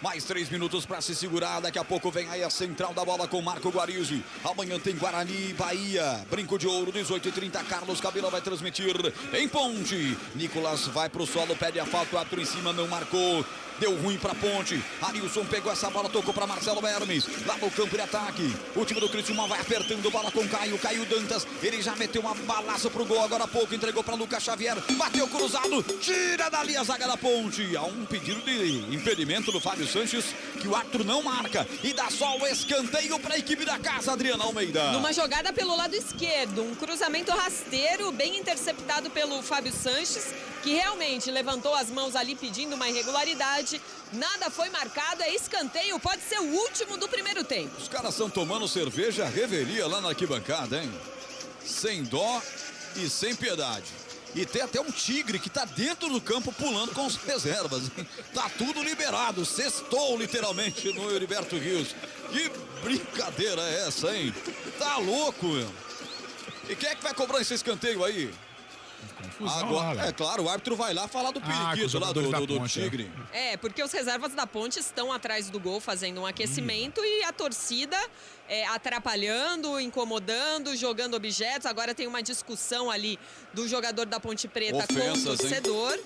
Mais 3 minutos para se segurar. Daqui a pouco vem aí a central da bola com Marco Guarizzi. Amanhã tem Guarani e Bahia. Brinco de Ouro, 18h30. Carlos Cabelo vai transmitir em Ponte. Nicolas vai pro solo, pede a falta. O árbitro em cima não marcou. Deu ruim pra Ponte. Arilson pegou essa bola, tocou pra Marcelo Hermes. Lá no campo de ataque. O time do Criciúma vai apertando bola com Caio Dantas. Ele já meteu uma balaça pro gol agora há pouco. Entregou pra Lucas Xavier. Bateu cruzado. Tira dali a zaga da Ponte. Há um pedido de impedimento do Fábio Sanches, que o árbitro não marca. E dá só o escanteio pra equipe da casa, Adriana Almeida. Numa jogada pelo lado esquerdo. Um cruzamento rasteiro, bem interceptado pelo Fábio Sanches, que realmente levantou as mãos ali pedindo uma irregularidade. Nada foi marcado, é escanteio, pode ser o último do primeiro tempo. Os caras estão tomando cerveja revelia lá na arquibancada, hein? Sem dó e sem piedade. E tem até um tigre que tá dentro do campo pulando com as reservas, hein? Tá tudo liberado, sextou literalmente no Heriberto Rios. Que brincadeira é essa, hein? Tá louco, meu. E quem é que vai cobrar esse escanteio aí? Agora, é claro, o árbitro vai lá falar do periquito lá do Tigre. Porque os reservas da Ponte estão atrás do gol fazendo um aquecimento e a torcida atrapalhando, incomodando, jogando objetos. Agora tem uma discussão ali do jogador da Ponte Preta com o torcedor.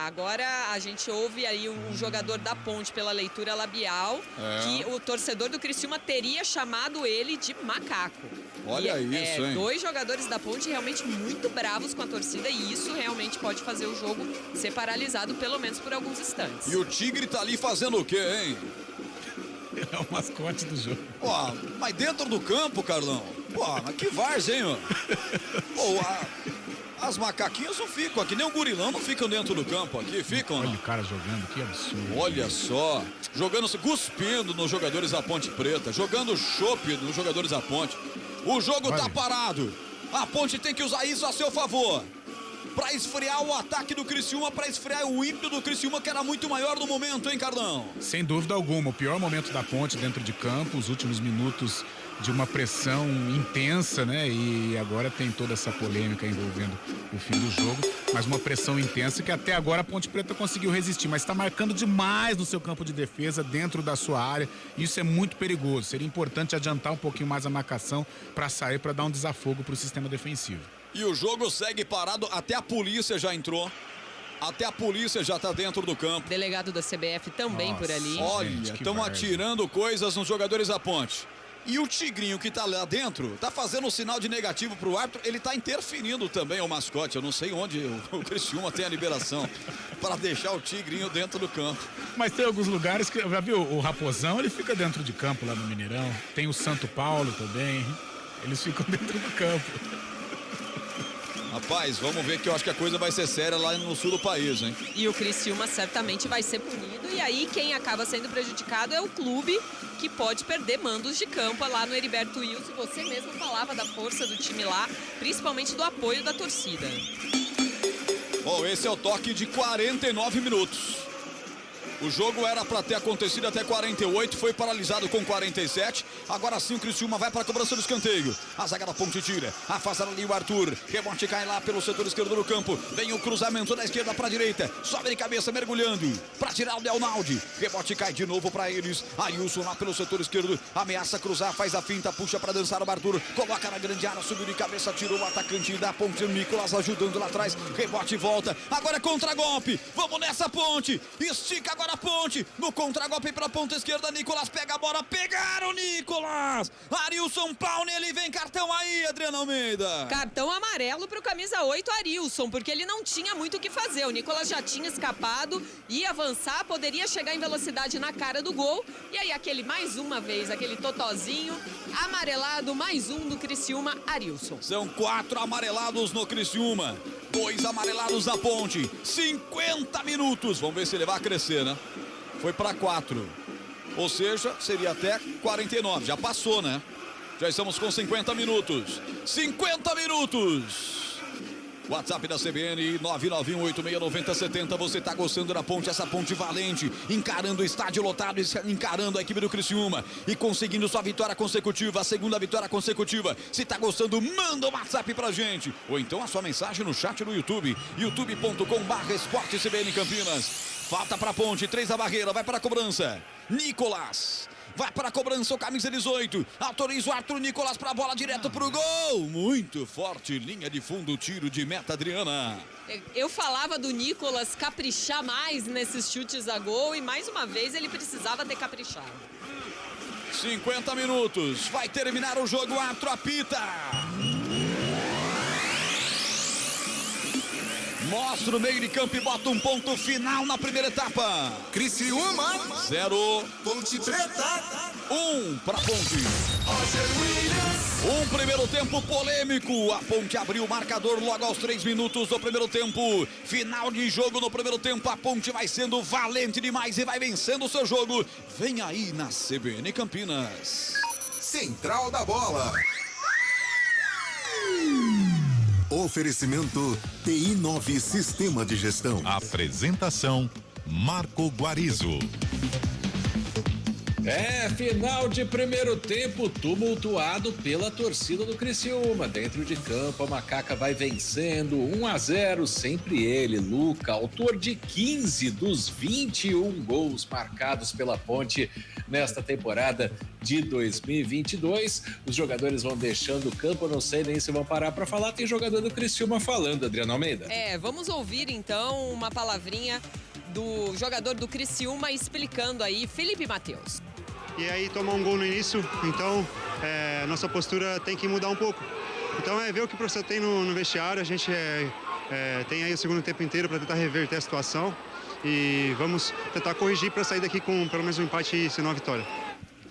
agora a gente ouve aí um jogador da Ponte pela leitura labial que o torcedor do Criciúma teria chamado ele de macaco. Olha isso, hein? 2 jogadores da Ponte realmente muito bravos com a torcida e isso realmente pode fazer o jogo ser paralisado pelo menos por alguns instantes. E o Tigre tá ali fazendo o quê, hein? É o mascote do jogo. Pô, mas dentro do campo, Carlão? Pô, mas que várzea, hein, ó? Pô, as macaquinhas não ficam aqui, nem o gurilão não ficam dentro do campo aqui, ficam, Olha não? o cara jogando, que absurdo. Olha só, cuspindo nos jogadores da Ponte Preta, jogando chope nos jogadores da Ponte. O jogo tá parado. A Ponte tem que usar isso a seu favor. Pra esfriar o ataque do Criciúma, pra esfriar o ímpeto do Criciúma, que era muito maior no momento, hein, Carlão? Sem dúvida alguma, o pior momento da Ponte dentro de campo, os últimos minutos de uma pressão intensa, né? E agora tem toda essa polêmica envolvendo o fim do jogo, mas uma pressão intensa que até agora a Ponte Preta conseguiu resistir, mas está marcando demais no seu campo de defesa, dentro da sua área. Isso é muito perigoso. Seria importante adiantar um pouquinho mais a marcação para sair, para dar um desafogo para o sistema defensivo. E o jogo segue parado, até a polícia já entrou. Até a polícia já tá dentro do campo. Delegado da CBF também por ali. Olha, estão atirando coisas nos jogadores da Ponte. E o Tigrinho que tá lá dentro, tá fazendo um sinal de negativo pro árbitro, ele tá interferindo também o mascote. Eu não sei onde o Criciúma tem a liberação para deixar o Tigrinho dentro do campo. Mas tem alguns lugares que, já viu, o Raposão, ele fica dentro de campo lá no Mineirão. Tem o Santo Paulo também, eles ficam dentro do campo. Rapaz, vamos ver que eu acho que a coisa vai ser séria lá no sul do país, hein? E o Criciúma certamente vai ser punido. E aí quem acaba sendo prejudicado é o clube, que pode perder mandos de campo lá no Heriberto Wilson. Você mesmo falava da força do time lá, principalmente do apoio da torcida. Bom, esse é o toque de 49 minutos. O jogo era para ter acontecido até 48, foi paralisado com 47. Agora sim o Criciúma vai para a cobrança do escanteio. A zaga da Ponte tira, afasta ali o Arthur. Rebote cai lá pelo setor esquerdo do campo. Vem o cruzamento da esquerda para a direita. Sobe de cabeça, mergulhando para tirar o Leonaldi. Rebote cai de novo para eles. Ailson lá pelo setor esquerdo. Ameaça cruzar, faz a finta, puxa para dançar o Arthur. Coloca na grande área, subiu de cabeça, tirou o atacante da Ponte. O Nicolas ajudando lá atrás. Rebote volta. Agora é contra-golpe. Vamos nessa Ponte. Estica agora a Ponte, no contra-golpe para a ponta esquerda, Nicolas pega a bola, pegaram Nicolas, Arilson pau nele, vem cartão aí, Adriana Almeida. Cartão amarelo para o camisa 8, Arilson, porque ele não tinha muito o que fazer, o Nicolas já tinha escapado, ia avançar, poderia chegar em velocidade na cara do gol, e aí mais uma vez, aquele totozinho, amarelado, mais um do Criciúma, Arilson. São 4 amarelados no Criciúma, 2 amarelados na Ponte, 50 minutos, vamos ver se ele vai crescer, né? Foi para 4, ou seja, seria até 49, já passou, né? Já estamos com 50 minutos, 50 minutos! WhatsApp da CBN 991869070. Você está gostando da Ponte, essa Ponte valente, encarando o estádio lotado, encarando a equipe do Criciúma e conseguindo sua vitória consecutiva, a segunda vitória consecutiva. Se está gostando, manda um WhatsApp pra gente, ou então a sua mensagem no chat no YouTube, youtube.com/esportecbn Campinas. Falta pra Ponte, 3 a barreira, vai para a cobrança. Nicolas. Vai para a cobrança, o camisa 18. Autoriza o Arthur Nicolas para a bola direto para o gol. Muito forte, linha de fundo, tiro de meta, Adriana. Eu falava do Nicolas caprichar mais nesses chutes a gol e mais uma vez ele precisava ter caprichado. 50 minutos, vai terminar o jogo, Arthur apita. Mostra o meio de campo e bota um ponto final na primeira etapa. Criciúma 0, Ponte Preta 1 para Ponte. Um primeiro tempo polêmico. A Ponte abriu o marcador logo aos 3 minutos do primeiro tempo. Final de jogo no primeiro tempo. A Ponte vai sendo valente demais e vai vencendo o seu jogo. Vem aí na CBN Campinas. Central da Bola. Oferecimento TI9 Sistema de Gestão. Apresentação Marco Guarizo. Final de primeiro tempo tumultuado pela torcida do Criciúma. Dentro de campo, a Macaca vai vencendo 1-0, sempre ele, Luca, autor de 15 dos 21 gols marcados pela Ponte nesta temporada de 2022. Os jogadores vão deixando o campo, não sei nem se vão parar para falar, tem jogador do Criciúma falando, Adriano Almeida. Vamos ouvir então uma palavrinha do jogador do Criciúma explicando aí, Felipe Matheus. E aí tomar um gol no início, então nossa postura tem que mudar um pouco. Então ver o que o professor tem no vestiário, a gente tem aí o segundo tempo inteiro para tentar reverter a situação e vamos tentar corrigir para sair daqui com pelo menos um empate e se não a vitória.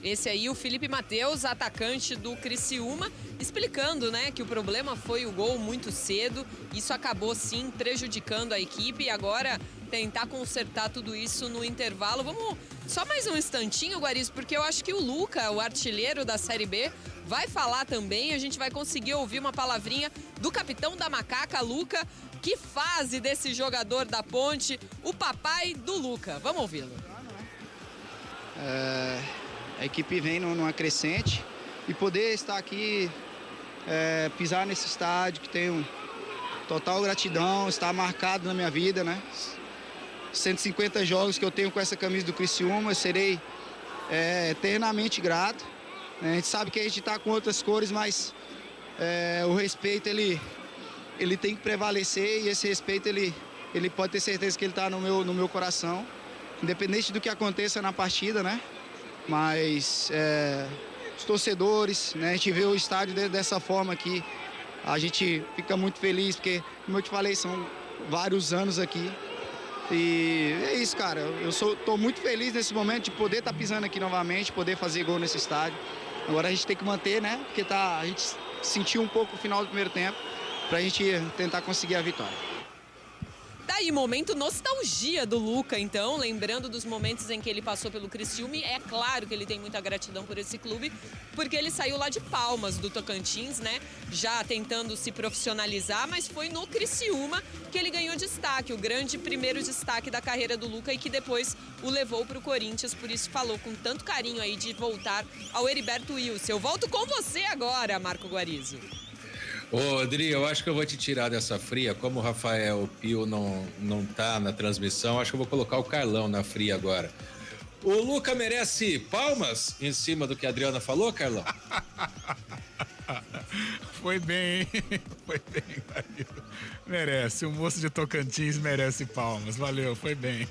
Esse aí, o Felipe Matheus, atacante do Criciúma, explicando, né, que o problema foi o gol muito cedo. Isso acabou, sim, prejudicando a equipe e agora tentar consertar tudo isso no intervalo. Vamos só mais um instantinho, Guariz, porque eu acho que o Luca, o artilheiro da Série B, vai falar também. A gente vai conseguir ouvir uma palavrinha do capitão da Macaca, Luca. Que fase desse jogador da Ponte, o papai do Luca. Vamos ouvi-lo. A equipe vem numa crescente e poder estar aqui, pisar nesse estádio que tenho total gratidão, está marcado na minha vida, né? 150 jogos que eu tenho com essa camisa do Criciúma, eu serei eternamente grato. A gente sabe que a gente está com outras cores, mas o respeito ele tem que prevalecer e esse respeito ele pode ter certeza que ele está no meu coração, independente do que aconteça na partida, né? Mas os torcedores, né, a gente vê o estádio dessa forma aqui, a gente fica muito feliz, porque, como eu te falei, são vários anos aqui. E é isso, cara, tô muito feliz nesse momento de poder estar pisando aqui novamente, poder fazer gol nesse estádio. Agora a gente tem que manter, né, porque a gente sentiu um pouco o final do primeiro tempo, pra gente tentar conseguir a vitória. Daí, momento nostalgia do Luca, então, lembrando dos momentos em que ele passou pelo Criciúma. E é claro que ele tem muita gratidão por esse clube, porque ele saiu lá de Palmas, do Tocantins, né? Já tentando se profissionalizar, mas foi no Criciúma que ele ganhou destaque, o grande primeiro destaque da carreira do Luca e que depois o levou para o Corinthians, por isso falou com tanto carinho aí de voltar ao Heriberto Wilson. Eu volto com você agora, Marco Guarizo. Ô, Adri, eu acho que eu vou te tirar dessa fria. Como o Rafael Pio não tá na transmissão, acho que eu vou colocar o Carlão na fria agora. O Luca merece palmas em cima do que a Adriana falou, Carlão? Foi bem, hein? Foi bem, Guarizo. Merece, o moço de Tocantins merece palmas. Valeu, foi bem.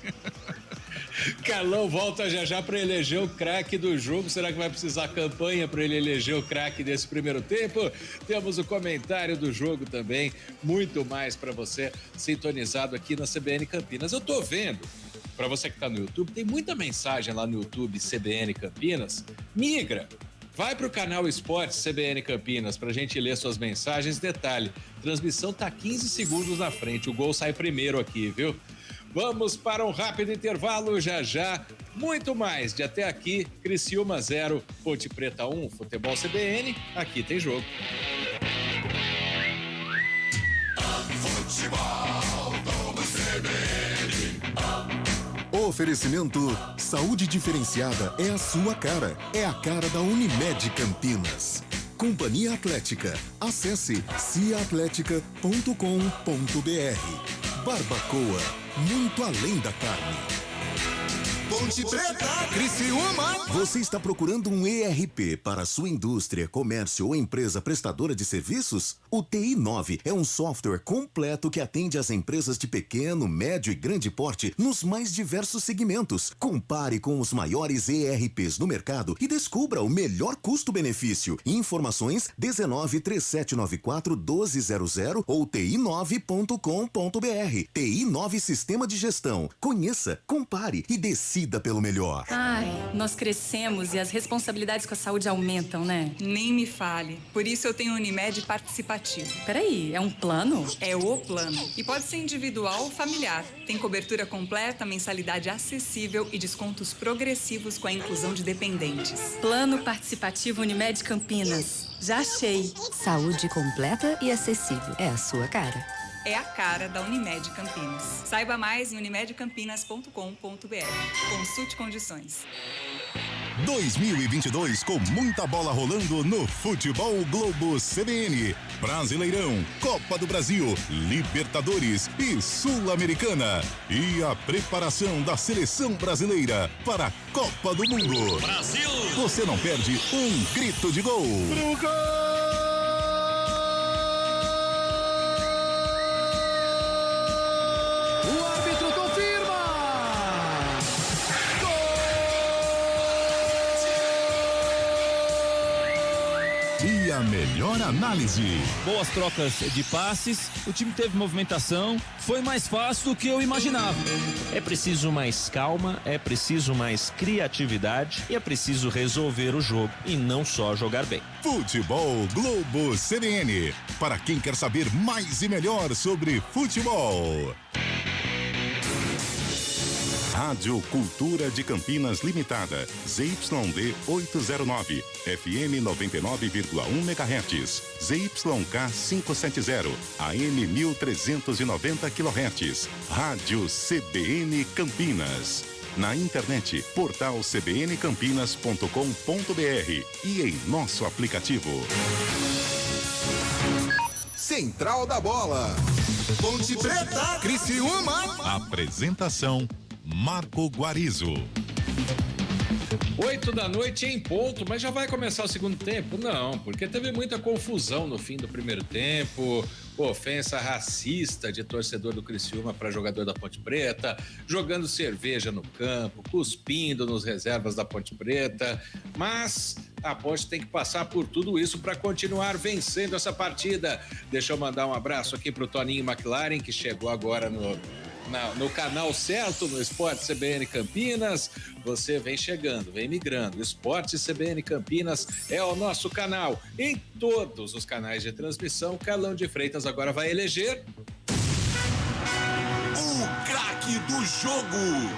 Carlão volta já para eleger o craque do jogo. Será que vai precisar campanha para ele eleger o craque desse primeiro tempo? Temos o comentário do jogo também, muito mais para você sintonizado aqui na CBN Campinas. Eu tô vendo, para você que tá no YouTube, tem muita mensagem lá no YouTube CBN Campinas. Migra, vai pro canal Esportes CBN Campinas pra gente ler suas mensagens. Detalhe, transmissão tá 15 segundos na frente, o gol sai primeiro aqui, viu? Vamos para um rápido intervalo, já, muito mais de Até Aqui, Criciúma 0, Ponte Preta 1, Futebol CBN, aqui tem jogo. Futebol do CBN. Oferecimento saúde diferenciada é a sua cara, é a cara da Unimed Campinas. Companhia Atlética, acesse ciaatletica.com.br. Barbacoa, muito além da carne. Ponte Preta, Criciúma. Você está procurando um ERP para sua indústria, comércio ou empresa prestadora de serviços? O TI9 é um software completo que atende às empresas de pequeno, médio e grande porte nos mais diversos segmentos. Compare com os maiores ERPs no mercado e descubra o melhor custo-benefício. Informações 193794-1200 ou ti9.com.br. TI9 Sistema de Gestão. Conheça, compare e decida pelo melhor. Ai, nós crescemos e as responsabilidades com a saúde aumentam, né? Nem me fale. Por isso eu tenho Unimed Participativo. Peraí, é um plano? É o plano. E pode ser individual ou familiar. Tem cobertura completa, mensalidade acessível e descontos progressivos com a inclusão de dependentes. Plano Participativo Unimed Campinas. Já achei. Saúde completa e acessível. É a sua cara. É a cara da Unimed Campinas. Saiba mais em unimedcampinas.com.br. Consulte condições. 2022 com muita bola rolando no Futebol Globo CBN. Brasileirão, Copa do Brasil, Libertadores e Sul-Americana. E a preparação da seleção brasileira para a Copa do Mundo. Brasil! Você não perde um grito de gol. Pro gol! O árbitro confirma! E a melhor análise. Boas trocas de passes, o time teve movimentação, foi mais fácil do que eu imaginava. É preciso mais calma, é preciso mais criatividade e é preciso resolver o jogo e não só jogar bem. Futebol Globo CBN. Para quem quer saber mais e melhor sobre futebol. Rádio Cultura de Campinas Limitada, ZYD 809, FM 99,1 MHz, ZYK 570, AM 1390 kHz, Rádio CBN Campinas. Na internet, portal cbncampinas.com.br e em nosso aplicativo. Central da Bola. Ponte Preta, Criciúma. Apresentação Marco Guarizo. 8 da noite em ponto, mas já vai começar o segundo tempo? Não, porque teve muita confusão no fim do primeiro tempo, ofensa racista de torcedor do Criciúma para jogador da Ponte Preta, jogando cerveja no campo, cuspindo nos reservas da Ponte Preta, mas a Ponte tem que passar por tudo isso para continuar vencendo essa partida. Deixa eu mandar um abraço aqui pro Toninho McLaren, que chegou agora no canal certo, no Esporte CBN Campinas. Você vem chegando, vem migrando. Esporte CBN Campinas é o nosso canal. Em todos os canais de transmissão, Carlão de Freitas agora vai eleger o craque do jogo.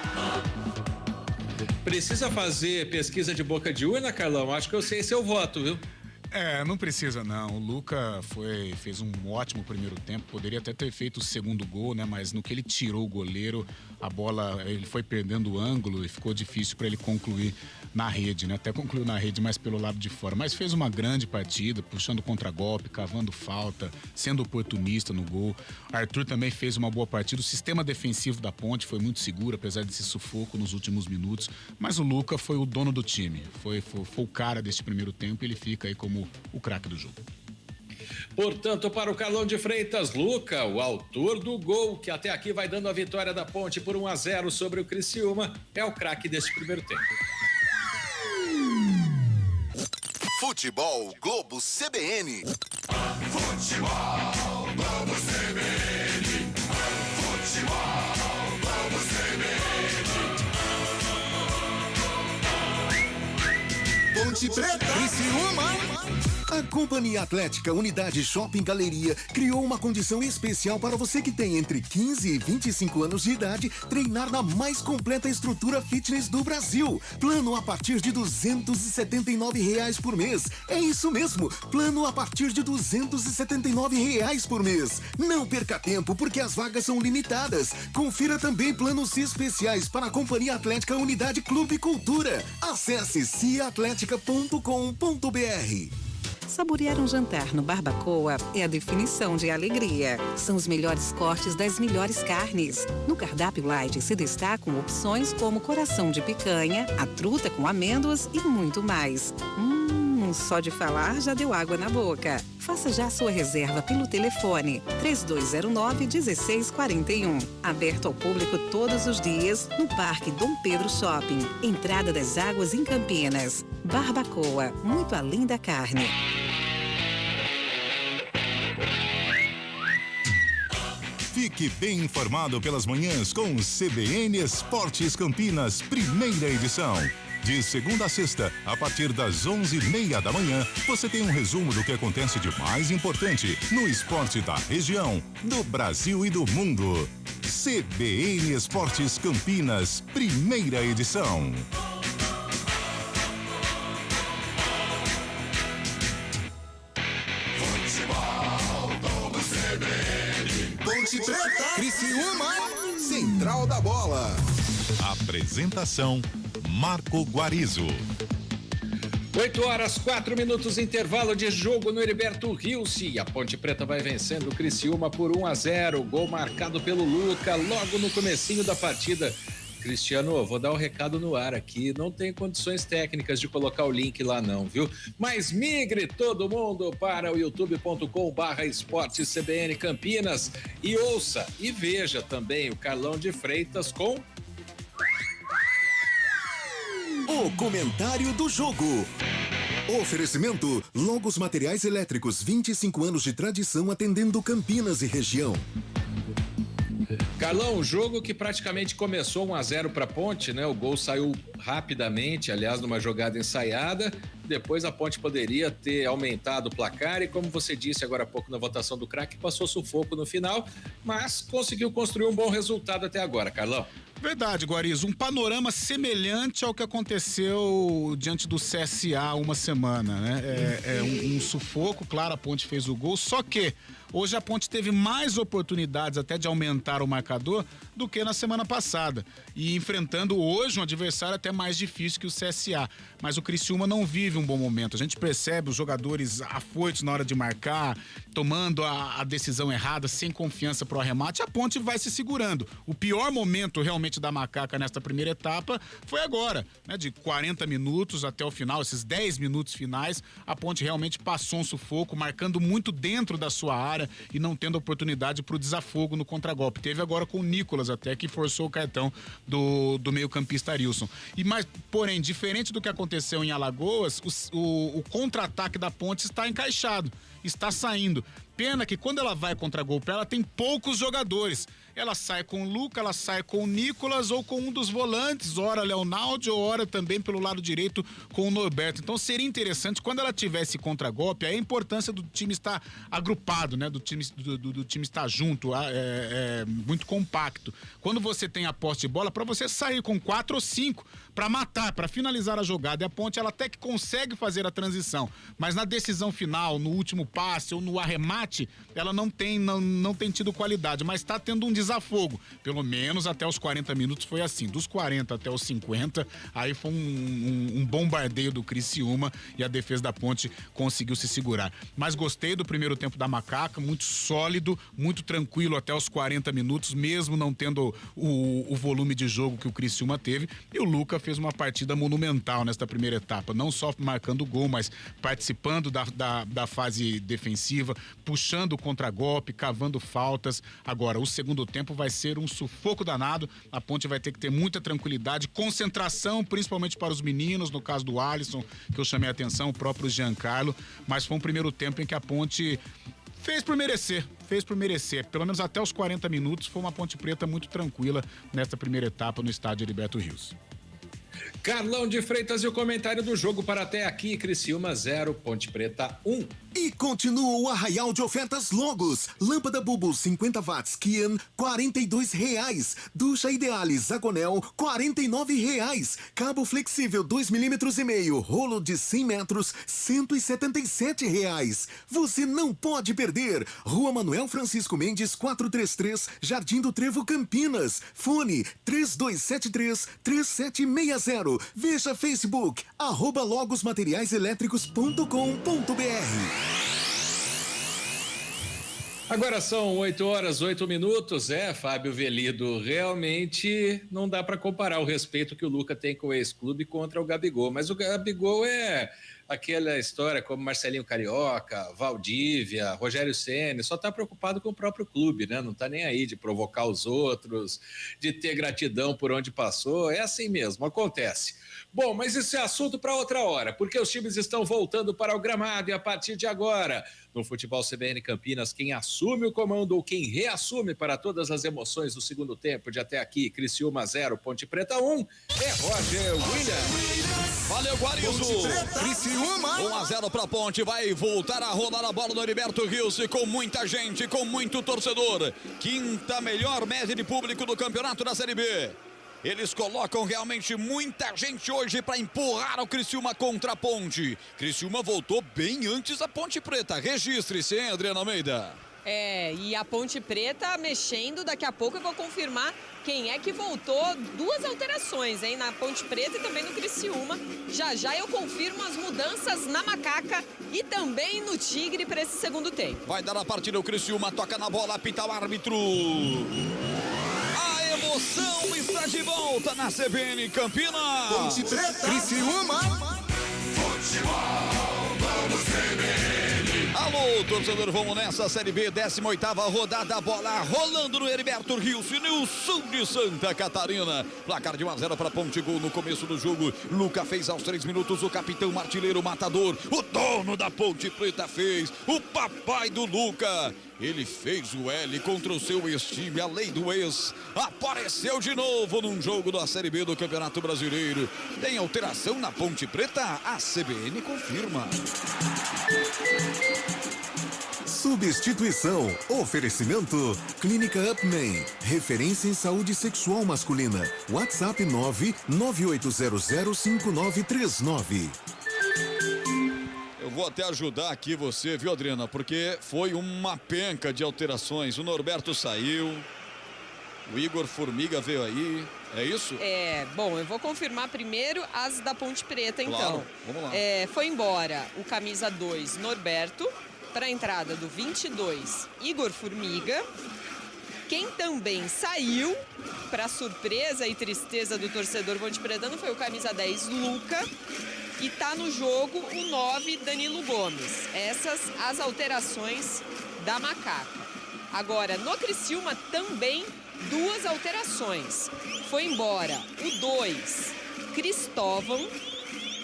Precisa fazer pesquisa de boca de urna, Carlão? Acho que eu sei seu voto, viu? Não precisa não. O Luca fez um ótimo primeiro tempo, poderia até ter feito o segundo gol, né? Mas no que ele tirou o goleiro, a bola, ele foi perdendo o ângulo e ficou difícil para ele concluir na rede, né? Até concluiu na rede, mas pelo lado de fora. Mas fez uma grande partida, puxando contragolpe, cavando falta, sendo oportunista no gol. Arthur também fez uma boa partida. O sistema defensivo da Ponte foi muito seguro, apesar desse sufoco nos últimos minutos. Mas o Luca foi o dono do time, foi o cara desse primeiro tempo e ele fica aí como o craque do jogo. Portanto, para o Carlão de Freitas, Luca, o autor do gol, que até aqui vai dando a vitória da Ponte por 1-0 sobre o Criciúma, é o craque desse primeiro tempo. Futebol Globo CBN. Futebol Globo CBN. Futebol Globo CBN. Ponte Preta, Criciúma. A Companhia Atlética Unidade Shopping Galeria criou uma condição especial para você que tem entre 15 e 25 anos de idade treinar na mais completa estrutura fitness do Brasil. Plano a partir de R$ 279 por mês. É isso mesmo, plano a partir de R$ 279 por mês. Não perca tempo porque as vagas são limitadas. Confira também planos especiais para a Companhia Atlética Unidade Clube Cultura. Acesse ciaatletica.com.br. Saborear um jantar no Barbacoa é a definição de alegria. São os melhores cortes das melhores carnes. No cardápio light se destacam opções como coração de picanha, a truta com amêndoas e muito mais. Só de falar já deu água na boca. Faça já sua reserva pelo telefone 3209-1641. Aberto ao público todos os dias no Parque Dom Pedro Shopping. Entrada das Águas em Campinas. Barbacoa, muito além da carne. Fique bem informado pelas manhãs com CBN Esportes Campinas, primeira edição. De segunda a sexta, a partir das 11h30 da manhã, você tem um resumo do que acontece de mais importante no esporte da região, do Brasil e do mundo. CBN Esportes Campinas, primeira edição. Futebol Globo CBN. Ponte Preta, Criciúma, Central da Bola. Apresentação Marco Guarizo. 8h04, intervalo de jogo no Heriberto Rilse. A Ponte Preta vai vencendo o Criciúma por 1-0. Gol marcado pelo Luca logo no comecinho da partida. Cristiano, vou dar um recado no ar aqui, não tem condições técnicas de colocar o link lá não, viu? Mas migre todo mundo para o youtube.com/esportecbn Campinas e ouça e veja também o Carlão de Freitas com... O comentário do jogo. Oferecimento Logos Materiais Elétricos, 25 anos de tradição atendendo Campinas e região. Carlão, o jogo que praticamente começou 1-0 para a Ponte, né? O gol saiu rapidamente, aliás, numa jogada ensaiada. Depois a Ponte poderia ter aumentado o placar e, como você disse agora há pouco na votação do craque, passou sufoco no final, mas conseguiu construir um bom resultado até agora, Carlão. Verdade, Guarizo. Um panorama semelhante ao que aconteceu diante do CSA uma semana, né? Um sufoco, claro, a Ponte fez o gol, só que hoje a Ponte teve mais oportunidades até de aumentar o marcador do que na semana passada. E enfrentando hoje um adversário até mais difícil que o CSA. Mas o Criciúma não vive um bom momento. A gente percebe os jogadores afoitos na hora de marcar, tomando a decisão errada, sem confiança pro arremate. A Ponte vai se segurando. O pior momento realmente da Macaca nesta primeira etapa foi agora, né? De 40 minutos até o final, esses 10 minutos finais, a Ponte realmente passou um sufoco, marcando muito dentro da sua área e não tendo oportunidade pro desafogo no contragolpe. Teve agora com o Nicolas até, que forçou o cartão do meio-campista Arilson. Porém, diferente do que aconteceu em Alagoas, o contra-ataque da Ponte está encaixado, está saindo. Pena que quando ela vai contra golpe, ela tem poucos jogadores. Ela sai com o Luca, ela sai com o Nicolas ou com um dos volantes, ora Leonardo, ou ora também pelo lado direito com o Norberto. Então seria interessante, quando ela tivesse contra-golpe, a importância do time estar agrupado, né? Do time estar junto, muito compacto. Quando você tem a posse de bola, para você sair com 4 ou 5 para matar, para finalizar a jogada. E a Ponte, ela até que consegue fazer a transição, mas na decisão final, no último passe ou no arremate, ela não tem tido qualidade, mas está tendo um desafogo. Pelo menos até os 40 minutos foi assim. Dos 40 até os 50, aí foi um bombardeio do Criciúma e a defesa da Ponte conseguiu se segurar. Mas gostei do primeiro tempo da Macaca, muito sólido, muito tranquilo até os 40 minutos, mesmo não tendo o volume de jogo que o Criciúma teve. E o Luca fez uma partida monumental nesta primeira etapa, não só marcando gol, mas participando da fase defensiva, puxando o contragolpe, cavando faltas. Agora, o segundo tempo vai ser um sufoco danado. A Ponte vai ter que ter muita tranquilidade, concentração, principalmente para os meninos, no caso do Alisson, que eu chamei a atenção, o próprio Giancarlo, mas foi um primeiro tempo em que a Ponte fez por merecer. Pelo menos até os 40 minutos foi uma Ponte Preta muito tranquila nesta primeira etapa no estádio Heriberto Rilse. Carlão de Freitas e o comentário do jogo para até aqui. Criciúma 0, Ponte Preta 1. E continua o arraial de ofertas Logos. Lâmpada Bulbo 50 watts Kian, R$42. Ducha Idealis Zagonel, R$49. Cabo flexível 2,5 mm, rolo de 100 metros, R$177. Você não pode perder. Rua Manuel Francisco Mendes, 433, Jardim do Trevo, Campinas. Fone 3273-3760. Veja Facebook, @logosmateriaiselétricos.com.br. Agora são 8h08. Fábio Velido, realmente não dá para comparar o respeito que o Luca tem com o ex-clube contra o Gabigol, mas o Gabigol é aquela história como Marcelinho Carioca, Valdívia, Rogério Ceni, só tá preocupado com o próprio clube, né? Não tá nem aí de provocar os outros, de ter gratidão por onde passou, é assim mesmo, acontece. Bom, mas isso é assunto para outra hora, porque os times estão voltando para o gramado e a partir de agora, no Futebol CBN Campinas, quem assume o comando ou quem reassume para todas as emoções do segundo tempo de até aqui, Criciúma 0, Ponte Preta 1, é Roger Williams. Valeu, Guarizo. Criciúma 1-0 para Ponte, vai voltar a rolar a bola no Heriberto Rilse com muita gente, com muito torcedor. Quinta melhor média de público do campeonato da Série B. Eles colocam realmente muita gente hoje para empurrar o Criciúma contra a Ponte. Criciúma voltou bem antes da Ponte Preta. Registre-se, hein, Adriano Almeida? E a Ponte Preta mexendo, daqui a pouco eu vou confirmar quem é que voltou. 2 alterações, hein? Na Ponte Preta e também no Criciúma. Já eu confirmo as mudanças na Macaca e também no Tigre para esse segundo tempo. Vai dar a partida, o Criciúma toca na bola, apita o árbitro. A emoção está de volta na CBN Campinas. Ponte Preta, Criciúma. Futebol, vamos CBN. Alô, torcedor, vamos nessa Série B, 18ª rodada, bola rolando no Heriberto Rios, no sul de Santa Catarina. Placar de 1-0 para Ponte, gol no começo do jogo. Luca fez aos 3 minutos, o capitão artilheiro matador, o dono da Ponte Preta fez, o papai do Luca. Ele fez o L contra o seu ex-time, a lei do ex. Apareceu de novo num jogo da Série B do Campeonato Brasileiro. Tem alteração na Ponte Preta? A CBN confirma. Substituição. Oferecimento. Clínica Upman. Referência em saúde sexual masculina. WhatsApp 998005939. Eu vou até ajudar aqui você, viu, Adriana? Porque foi uma penca de alterações. O Norberto saiu, o Igor Formiga veio aí, é isso? Bom, eu vou confirmar primeiro as da Ponte Preta, então. Claro, vamos lá. Foi embora o camisa 2, Norberto, para a entrada do 22, Igor Formiga. Quem também saiu, para surpresa e tristeza do torcedor pontepretano, foi o camisa 10, Luca. E tá no jogo o 9, Danilo Gomes. Essas as alterações da Macaca. Agora, no Criciúma também 2 alterações. Foi embora o 2, Cristóvão,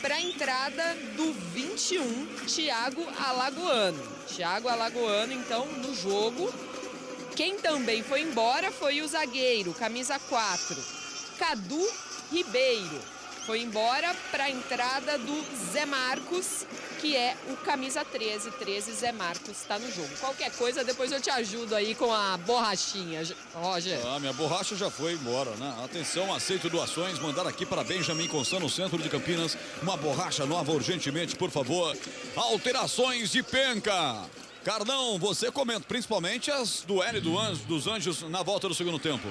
para a entrada do 21, Thiago Alagoano. Thiago Alagoano, então, no jogo. Quem também foi embora foi o zagueiro, camisa 4, Cadu Ribeiro. Foi embora para a entrada do Zé Marcos, que é o camisa 13. Zé Marcos está no jogo. Qualquer coisa, depois eu te ajudo aí com a borrachinha, Roger. Minha borracha já foi embora, né? Atenção, aceito doações. Mandar aqui para Benjamin Constant, no centro de Campinas. Uma borracha nova urgentemente, por favor. Alterações de penca. Carlão, você comenta, principalmente as do L dos Anjos na volta do segundo tempo.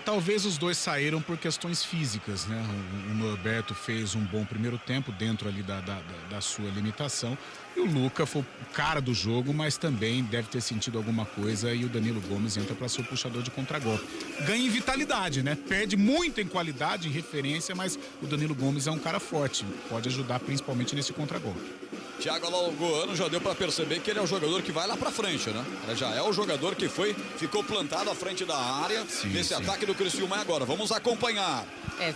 Talvez os dois saíram por questões físicas, né? O Norberto fez um bom primeiro tempo dentro ali da sua limitação. E o Luca foi o cara do jogo, mas também deve ter sentido alguma coisa e o Danilo Gomes entra para ser o puxador de contragolpe. Ganha em vitalidade, né? Perde muito em qualidade, em referência, mas o Danilo Gomes é um cara forte, pode ajudar principalmente nesse contragolpe. Thiago Alagoano já deu para perceber que ele é o jogador que vai lá para frente, né? Ele já é o jogador que ficou plantado à frente da área nesse ataque do Criciúma agora. Vamos acompanhar.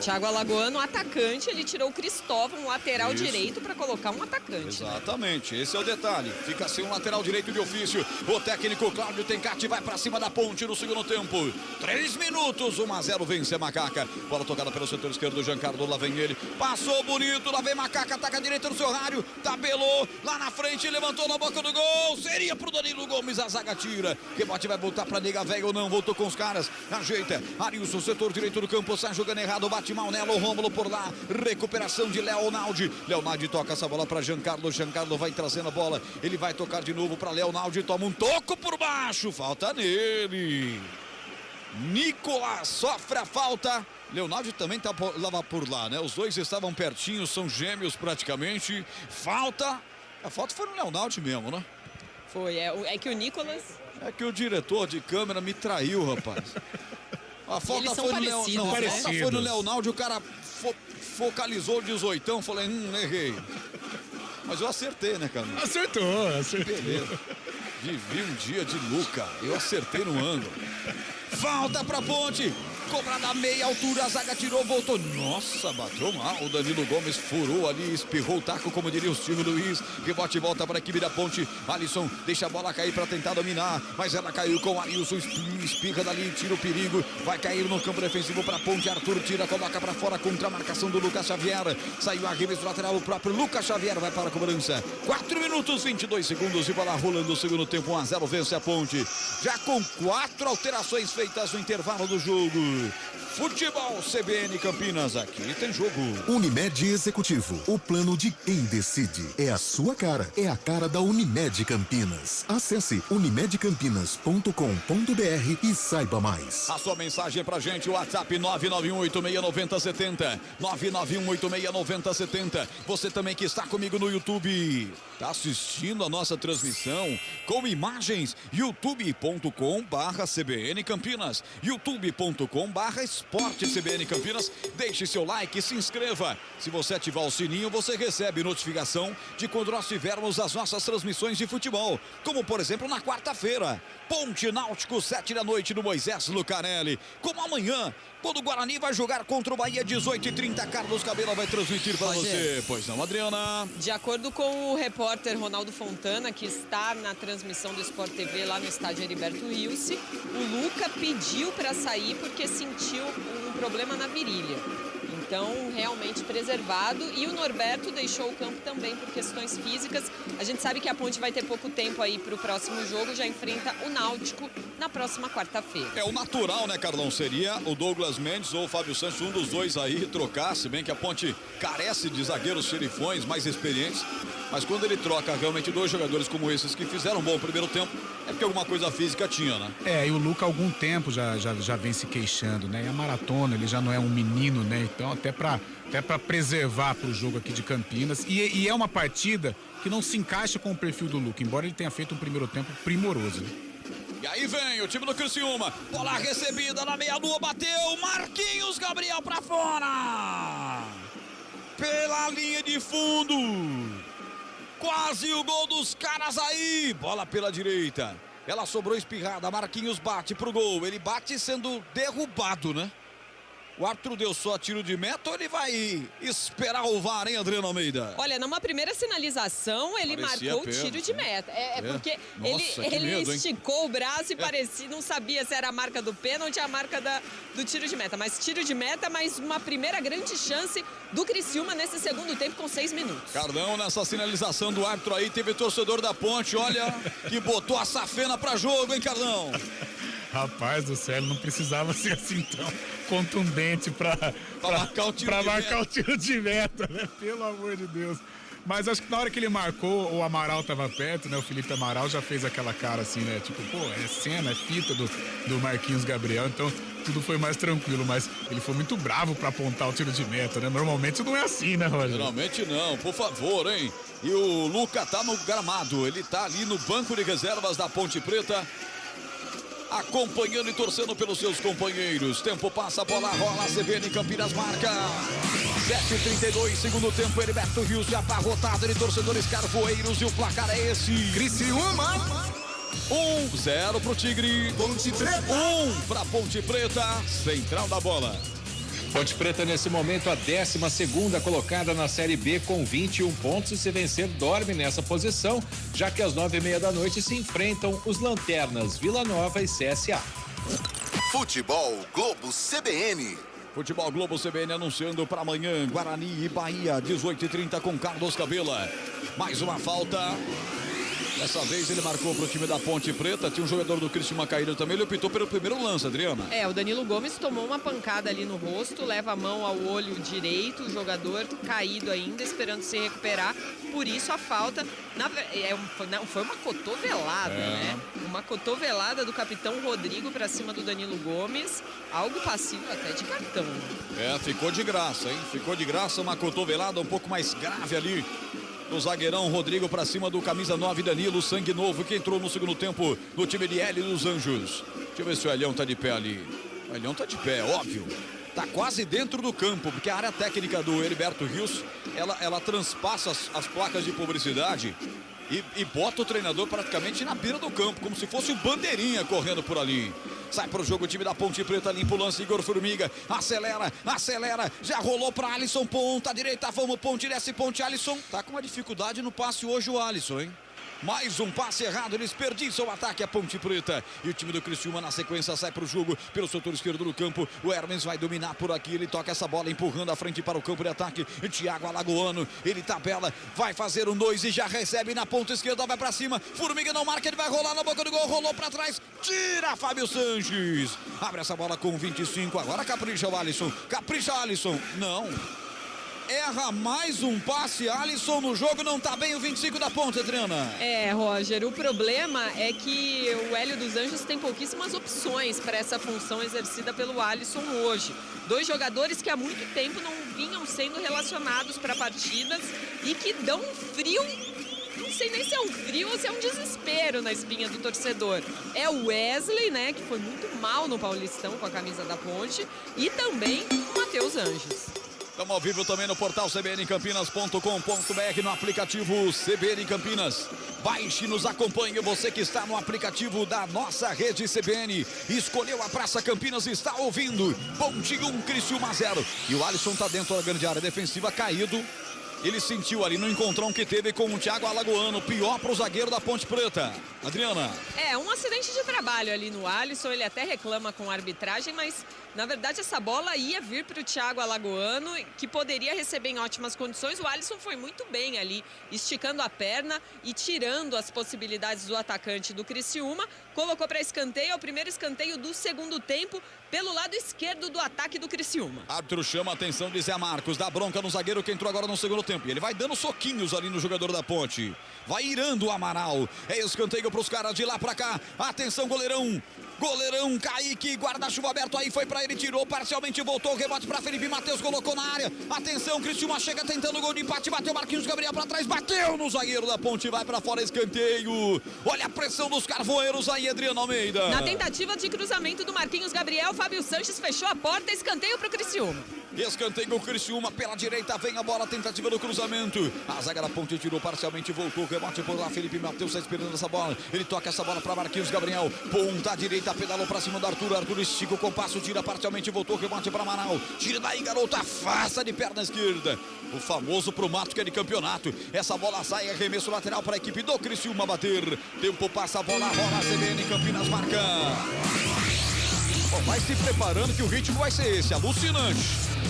Thiago Alagoano, atacante, ele tirou o Cristóvão, lateral direito, para colocar um atacante. Exatamente, né? Esse é o detalhe. Fica sem um lateral direito de ofício. O técnico Cláudio Tencati vai para cima da Ponte no segundo tempo. 3 minutos, 1-0, vence a Macaca. Bola tocada pelo setor esquerdo, Giancarlo, lá vem ele. Passou bonito, lá vem Macaca, ataca a direita no seu rádio, tabelou, lá na frente, levantou na boca do gol. Seria pro Danilo Gomes, a zaga tira. Rebote vai voltar pra nega velha ou não, voltou com os caras. Ajeita, Arilson, setor direito do campo, sai jogando errado, bate mal nela, o Rômulo por lá. Recuperação de Leonaldi. Leonaldi toca essa bola pra Giancarlo. Giancarlo vai trazendo a bola. Ele vai tocar de novo pra Leonaldi. Toma um toco por baixo. Falta nele. Nicolas sofre a falta. Leonaldi também tá lá por lá, né? Os dois estavam pertinhos, são gêmeos praticamente. Falta. A falta foi no Leonaldi mesmo, né? Foi. É que o Nicolas... É que o diretor de câmera me traiu, rapaz. A falta foi no Leonaldi. Não, a falta foi no Leonaldi, o cara focalizou o 18ão, falei, errei. Mas eu acertei, né, cara? Acertou. Beleza. Vivi um dia de Luca, eu acertei no ângulo. Falta pra Ponte. Cobrada a meia altura, a zaga tirou, voltou. Nossa, bateu mal. O Danilo Gomes furou ali, espirrou o taco, como diria o Silvio Luiz. Rebote volta para a equipe da Ponte. Alisson deixa a bola cair para tentar dominar, mas ela caiu com o Arilson. Espirra dali, tira o perigo. Vai cair no campo defensivo para a Ponte. Arthur tira, coloca para fora contra a marcação do Lucas Xavier. Saiu a arremesso lateral, o próprio Lucas Xavier vai para a cobrança. 4 minutos, 22 segundos e bola rolando o segundo tempo. 1-0, vence a Ponte. Já com 4 alterações feitas no intervalo do jogo. Futebol CBN Campinas, aqui tem jogo. Unimed Executivo, o plano de quem decide. É a sua cara, é a cara da Unimed Campinas. Acesse unimedcampinas.com.br e saiba mais. A sua mensagem pra gente, WhatsApp 991869070, 991869070. Você também que está comigo no YouTube, tá assistindo a nossa transmissão com imagens, youtube.com/CBN Campinas, youtube.com/Esporte CBN Campinas. Deixe seu like e se inscreva. Se você ativar o sininho, você recebe notificação de quando nós tivermos as nossas transmissões de futebol. Como, por exemplo, na quarta-feira, Ponte Náutico, 7 da noite no Moisés Lucarelli. Como amanhã, quando o Guarani vai jogar contra o Bahia, 18h30, Carlos Cabela vai transmitir para você. Pois não, Adriana? De acordo com o repórter Ronaldo Fontana, que está na transmissão do Sport TV lá no estádio Heriberto Rilse, o Luca pediu para sair porque sentiu um problema na virilha. Então, realmente preservado. E o Norberto deixou o campo também por questões físicas. A gente sabe que a Ponte vai ter pouco tempo aí para o próximo jogo. Já enfrenta o Náutico na próxima quarta-feira. É o natural, né, Carlão? Seria o Douglas Mendes ou o Fábio Santos, um dos dois aí trocar. Se bem que a Ponte carece de zagueiros xerifões mais experientes. Mas quando ele troca realmente dois jogadores como esses que fizeram um bom primeiro tempo, é porque alguma coisa física tinha, né? E o Luca há algum tempo já vem se queixando, né? E a maratona, ele já não é um menino, né? Então até pra preservar pro jogo aqui de Campinas. E é uma partida que não se encaixa com o perfil do Luca, embora ele tenha feito um primeiro tempo primoroso, né? E aí vem o time do Criciúma, bola recebida na meia-lua, bateu, Marquinhos Gabriel pra fora! Pela linha de fundo! Quase o gol dos caras aí, bola pela direita, ela sobrou espirrada, Marquinhos bate pro gol, ele bate sendo derrubado, né? O árbitro deu só tiro de meta ou ele vai esperar o VAR, hein, Adriano Almeida? Olha, numa primeira sinalização, ele marcou o tiro de meta. Porque ele esticou o braço e parecia, não sabia se era a marca do pênalti ou a marca do tiro de meta. Mas tiro de meta, mas uma primeira grande chance do Criciúma nesse segundo tempo com 6 minutos. Carlão, nessa sinalização do árbitro aí, teve torcedor da Ponte, olha, que botou a safena pra jogo, hein, Carlão? Rapaz do céu, não precisava ser assim tão contundente pra marcar o tiro de meta, né? Pelo amor de Deus. Mas acho que na hora que ele marcou, o Amaral tava perto, né? O Felipe Amaral já fez aquela cara assim, né? Tipo, pô, é cena, é fita do Marquinhos Gabriel, então tudo foi mais tranquilo, mas ele foi muito bravo pra apontar o tiro de meta, né? Normalmente não é assim, né, Roger? Normalmente não, por favor, hein? E o Luca tá no gramado, ele tá ali no banco de reservas da Ponte Preta, acompanhando e torcendo pelos seus companheiros. Tempo passa, a bola rola, a CBN Campinas marca 7h32, segundo tempo, Heriberto Rios abarrotado de torcedores carvoeiros e o placar é esse. Criciúma 1-0 pro Tigre, Ponte Preta 1 pra Ponte Preta, central da bola. Ponte Preta nesse momento a 12ª colocada na Série B com 21 pontos e se vencer dorme nessa posição, já que às 9h30 da noite se enfrentam os lanternas Vila Nova e CSA. Futebol Globo CBN. Futebol Globo CBN anunciando para amanhã Guarani e Bahia, 18h30 com Carlos Cabela. Mais uma falta. Dessa vez ele marcou para o time da Ponte Preta. Tinha um jogador do Criciúma caído também. Ele optou pelo primeiro lance, Adriana. O Danilo Gomes tomou uma pancada ali no rosto, leva a mão ao olho direito, o jogador caído ainda, esperando se recuperar. Por isso a falta. Foi uma cotovelada, né? Uma cotovelada do capitão Rodrigo para cima do Danilo Gomes. Algo passivo até de cartão. Ficou de graça, hein? Ficou de graça, uma cotovelada um pouco mais grave ali do zagueirão Rodrigo para cima do camisa 9 Danilo, sangue novo, que entrou no segundo tempo no time de L dos Anjos. Deixa eu ver se o Elião tá de pé ali. O Elião tá de pé, óbvio. Tá quase dentro do campo, porque a área técnica do Heriberto Rios, ela transpassa as placas de publicidade e bota o treinador praticamente na beira do campo, como se fosse o bandeirinha correndo por ali. Sai para o jogo o time da Ponte Preta, limpa o lance, Igor Formiga, acelera, já rolou para Alisson, ponta direita, vamos Ponte, desce Ponte, Alisson. Tá com uma dificuldade no passe hoje o Alisson, hein? Mais um passe errado, eles desperdiçam o ataque a Ponte Preta. E o time do Criciúma na sequência sai pro jogo pelo setor esquerdo do campo. O Hermes vai dominar por aqui, ele toca essa bola empurrando a frente para o campo de ataque. E Thiago Alagoano, ele tabela, vai fazer um 2 e já recebe na ponta esquerda, vai para cima. Formiga não marca, ele vai rolar na boca do gol, rolou para trás, tira Fábio Sanches. Abre essa bola com 25, agora capricha o Alisson. Capricha Alisson, não. Erra mais um passe, Alisson no jogo, não tá bem o 25 da Ponte, Adriana. Roger, o problema é que o Hélio dos Anjos tem pouquíssimas opções para essa função exercida pelo Alisson hoje. 2 jogadores que há muito tempo não vinham sendo relacionados para partidas e que dão um frio, não sei nem se é um frio ou se é um desespero na espinha do torcedor. É o Wesley, né, que foi muito mal no Paulistão com a camisa da Ponte, e também o Matheus Anjos. Estamos ao vivo também no portal cbncampinas.com.br, no aplicativo CBN Campinas. Baixe e nos acompanhe, você que está no aplicativo da nossa rede CBN. Escolheu a Praça Campinas e está ouvindo. Ponte 1, Criciúma 0. E o Alisson está dentro da grande área defensiva, caído. Ele sentiu ali no encontrão que teve com o Thiago Alagoano, pior para o zagueiro da Ponte Preta. Adriana. Um acidente de trabalho ali no Alisson, ele até reclama com a arbitragem, mas na verdade essa bola ia vir para o Thiago Alagoano, que poderia receber em ótimas condições. O Alisson foi muito bem ali, esticando a perna e tirando as possibilidades do atacante do Criciúma. Colocou para escanteio, é o primeiro escanteio do segundo tempo, pelo lado esquerdo do ataque do Criciúma. Árbitro chama a atenção de Zé Marcos, dá bronca no zagueiro que entrou agora no segundo tempo. E ele vai dando soquinhos ali no jogador da Ponte. Vai irando o Amaral. É escanteio para os caras de lá para cá. Atenção, goleirão. Goleirão Kaique, guarda-chuva aberto aí, foi pra ele, tirou parcialmente, voltou o rebote pra Felipe Matheus, colocou na área. Atenção, Criciúma chega tentando o gol de empate, bateu Marquinhos Gabriel pra trás, bateu no zagueiro da Ponte, vai pra fora, escanteio. Olha a pressão dos carvoeiros aí, Adriano Almeida. Na tentativa de cruzamento do Marquinhos Gabriel, Fábio Sanches fechou a porta, escanteio pro Criciúma. Escanteio o Criciúma pela direita, vem a bola, tentativa do cruzamento. A zaga da Ponte tirou parcialmente, voltou, rebote por lá, Felipe Matheus está esperando essa bola. Ele toca essa bola para Marquinhos Gabriel, ponta direita, pedalou para cima do Arthur. Arthur estica o compasso, tira parcialmente, voltou, rebote para Amaral. Tira daí, garoto, afasta de perna esquerda. O famoso pro mato que é de campeonato. Essa bola sai, arremesso lateral para a equipe do Criciúma bater. Tempo passa, a bola rola, CBN Campinas marca. Vai se preparando que o ritmo vai ser esse, alucinante.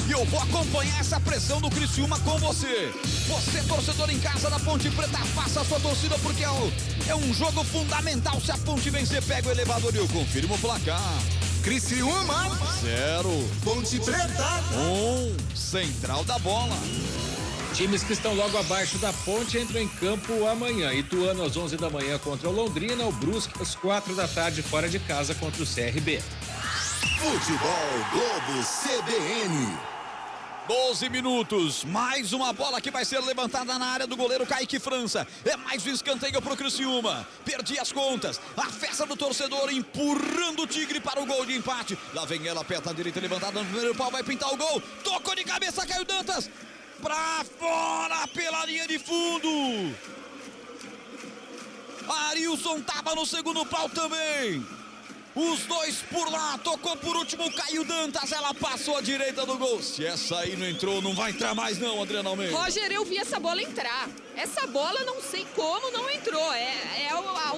E eu vou acompanhar essa pressão do Criciúma com você. Você, torcedor em casa da Ponte Preta, faça a sua torcida porque é um jogo fundamental. Se a Ponte vencer, pega o elevador e eu confirmo o placar. Criciúma 0, Ponte Preta 1, Central da Bola. Times que estão logo abaixo da Ponte entram em campo amanhã. Ituano às 11 da manhã contra o Londrina, o Brusque às 4 da tarde fora de casa contra o CRB. Futebol Globo CBN. 12 minutos, mais uma bola que vai ser levantada na área do goleiro Kaique França. É mais um escanteio pro Criciúma. Perdi as contas. A festa do torcedor empurrando o Tigre para o gol de empate. Lá vem ela, perna direita levantada no primeiro pau, vai pintar o gol. Tocou de cabeça, caiu Dantas. Pra fora pela linha de fundo. Arilson tava no segundo pau também. Os dois por lá, tocou por último, Caio Dantas, ela passou à direita do gol. Se essa aí não entrou, não vai entrar mais não, Adriano Almeida. Roger, eu vi essa bola entrar. Essa bola não sei como não entrou.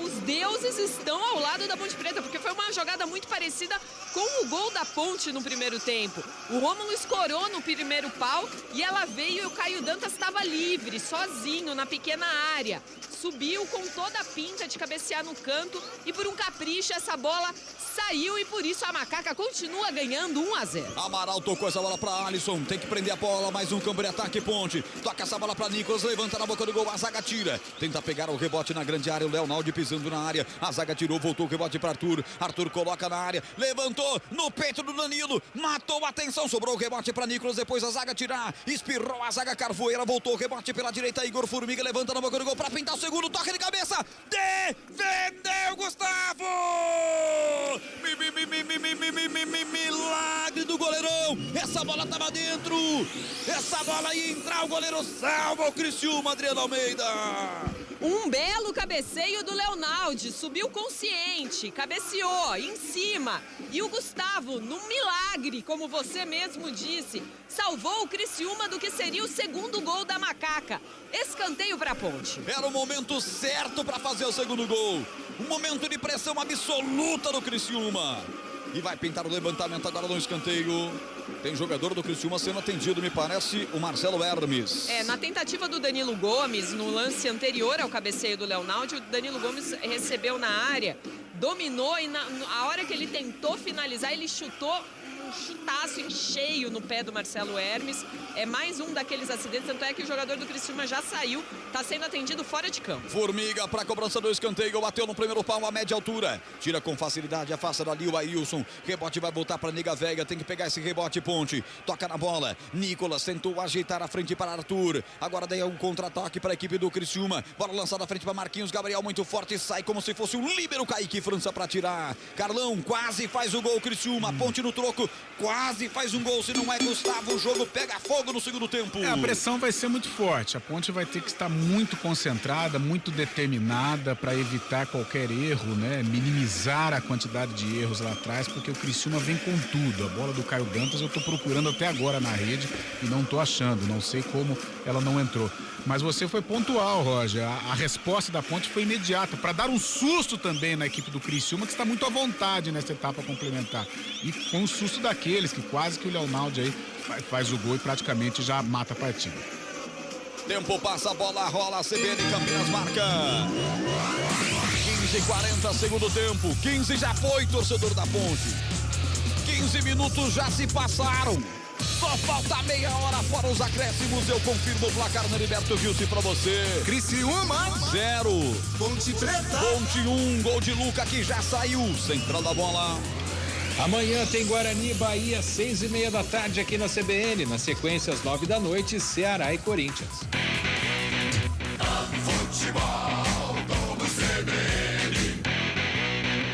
Os deuses estão ao lado da Ponte Preta, porque foi uma jogada muito parecida com o gol da Ponte no primeiro tempo. O Rômulo escorou no primeiro pau e ela veio e o Caio Dantas estava livre, sozinho, na pequena área. Subiu com toda a pinta de cabecear no canto e por um capricho essa bola saiu e por isso a Macaca continua ganhando 1-0. Amaral tocou essa bola para Alisson, tem que prender a bola, mais um campo de ataque, Ponte. Toca essa bola para Nicolas, levanta na boca do gol, a zaga tira. Tenta pegar o rebote na grande área, o Leonaldo pisando na área. A zaga tirou, voltou o rebote para Arthur. Arthur coloca na área, levantou no peito do Danilo, matou a atenção, sobrou o rebote para Nicolas, depois a zaga tirar. Espirrou a zaga Carvoeira, voltou o rebote pela direita, Igor Formiga levanta na boca do gol para pintar o segundo, toca de cabeça. Defendeu Gustavo! Milagre do goleirão. Essa bola tava dentro. Essa bola ia entrar, o goleiro salva o Criciúma, Adriano Almeida. Um belo cabeceio do Leonaldi, subiu consciente, cabeceou em cima. E o Gustavo, num milagre, como você mesmo disse, salvou o Criciúma do que seria o segundo gol da Macaca. Escanteio para a Ponte. Era o momento certo para fazer o segundo gol. Um momento de pressão absoluta do Criciúma. E vai pintar o levantamento agora no escanteio. Tem jogador do Criciúma sendo atendido, me parece, o Marcelo Hermes. Na tentativa do Danilo Gomes, no lance anterior ao cabeceio do Leonaldi, o Danilo Gomes recebeu na área, dominou e a hora que ele tentou finalizar, ele chutou um chutaço em cheio no pé do Marcelo Hermes. É mais um daqueles acidentes, tanto é que o jogador do Criciúma já saiu, está sendo atendido fora de campo. Formiga para a cobrança do escanteio, bateu no primeiro pau a média altura, tira com facilidade, afasta dali o Ailson, rebote vai voltar para Nega Vega, tem que pegar esse rebote, Ponte, toca na bola, Nicolas tentou ajeitar a frente para Arthur, agora daí é um contra-ataque para a equipe do Criciúma, bola lançada à frente para Marquinhos, Gabriel muito forte, sai como se fosse um líbero, Kaique França para tirar, Carlão quase faz o gol, Criciúma, Ponte no troco, quase faz um gol, se não é Gustavo, o jogo pega fogo no segundo tempo. A pressão vai ser muito forte, a Ponte vai ter que estar muito concentrada, muito determinada para evitar qualquer erro, né? Minimizar a quantidade de erros lá atrás, porque o Criciúma vem com tudo. A bola do Caio Dantas eu tô procurando até agora na rede e não tô achando, não sei como ela não entrou. Mas você foi pontual, Roger. A resposta da Ponte foi imediata, para dar um susto também na equipe do Criciúma, que está muito à vontade nessa etapa complementar. E com um susto daqueles que quase que o Leonaldi aí faz o gol e praticamente já mata a partida. Tempo passa, a bola rola, a CBN Campinas marca 15:40, segundo tempo. 15 já foi, torcedor da Ponte. 15 minutos já se passaram. Só falta meia hora fora os acréscimos. Eu confirmo o placar na Heriberto Wilson pra você. Criciúma 0. Ponte Preta. Ponte 1. Gol de Luca que já saiu. Central da bola. Amanhã tem Guarani e Bahia, 6:30 da tarde aqui na CBN. Na sequência, às 9 da noite, Ceará e Corinthians. Futebol do CBN.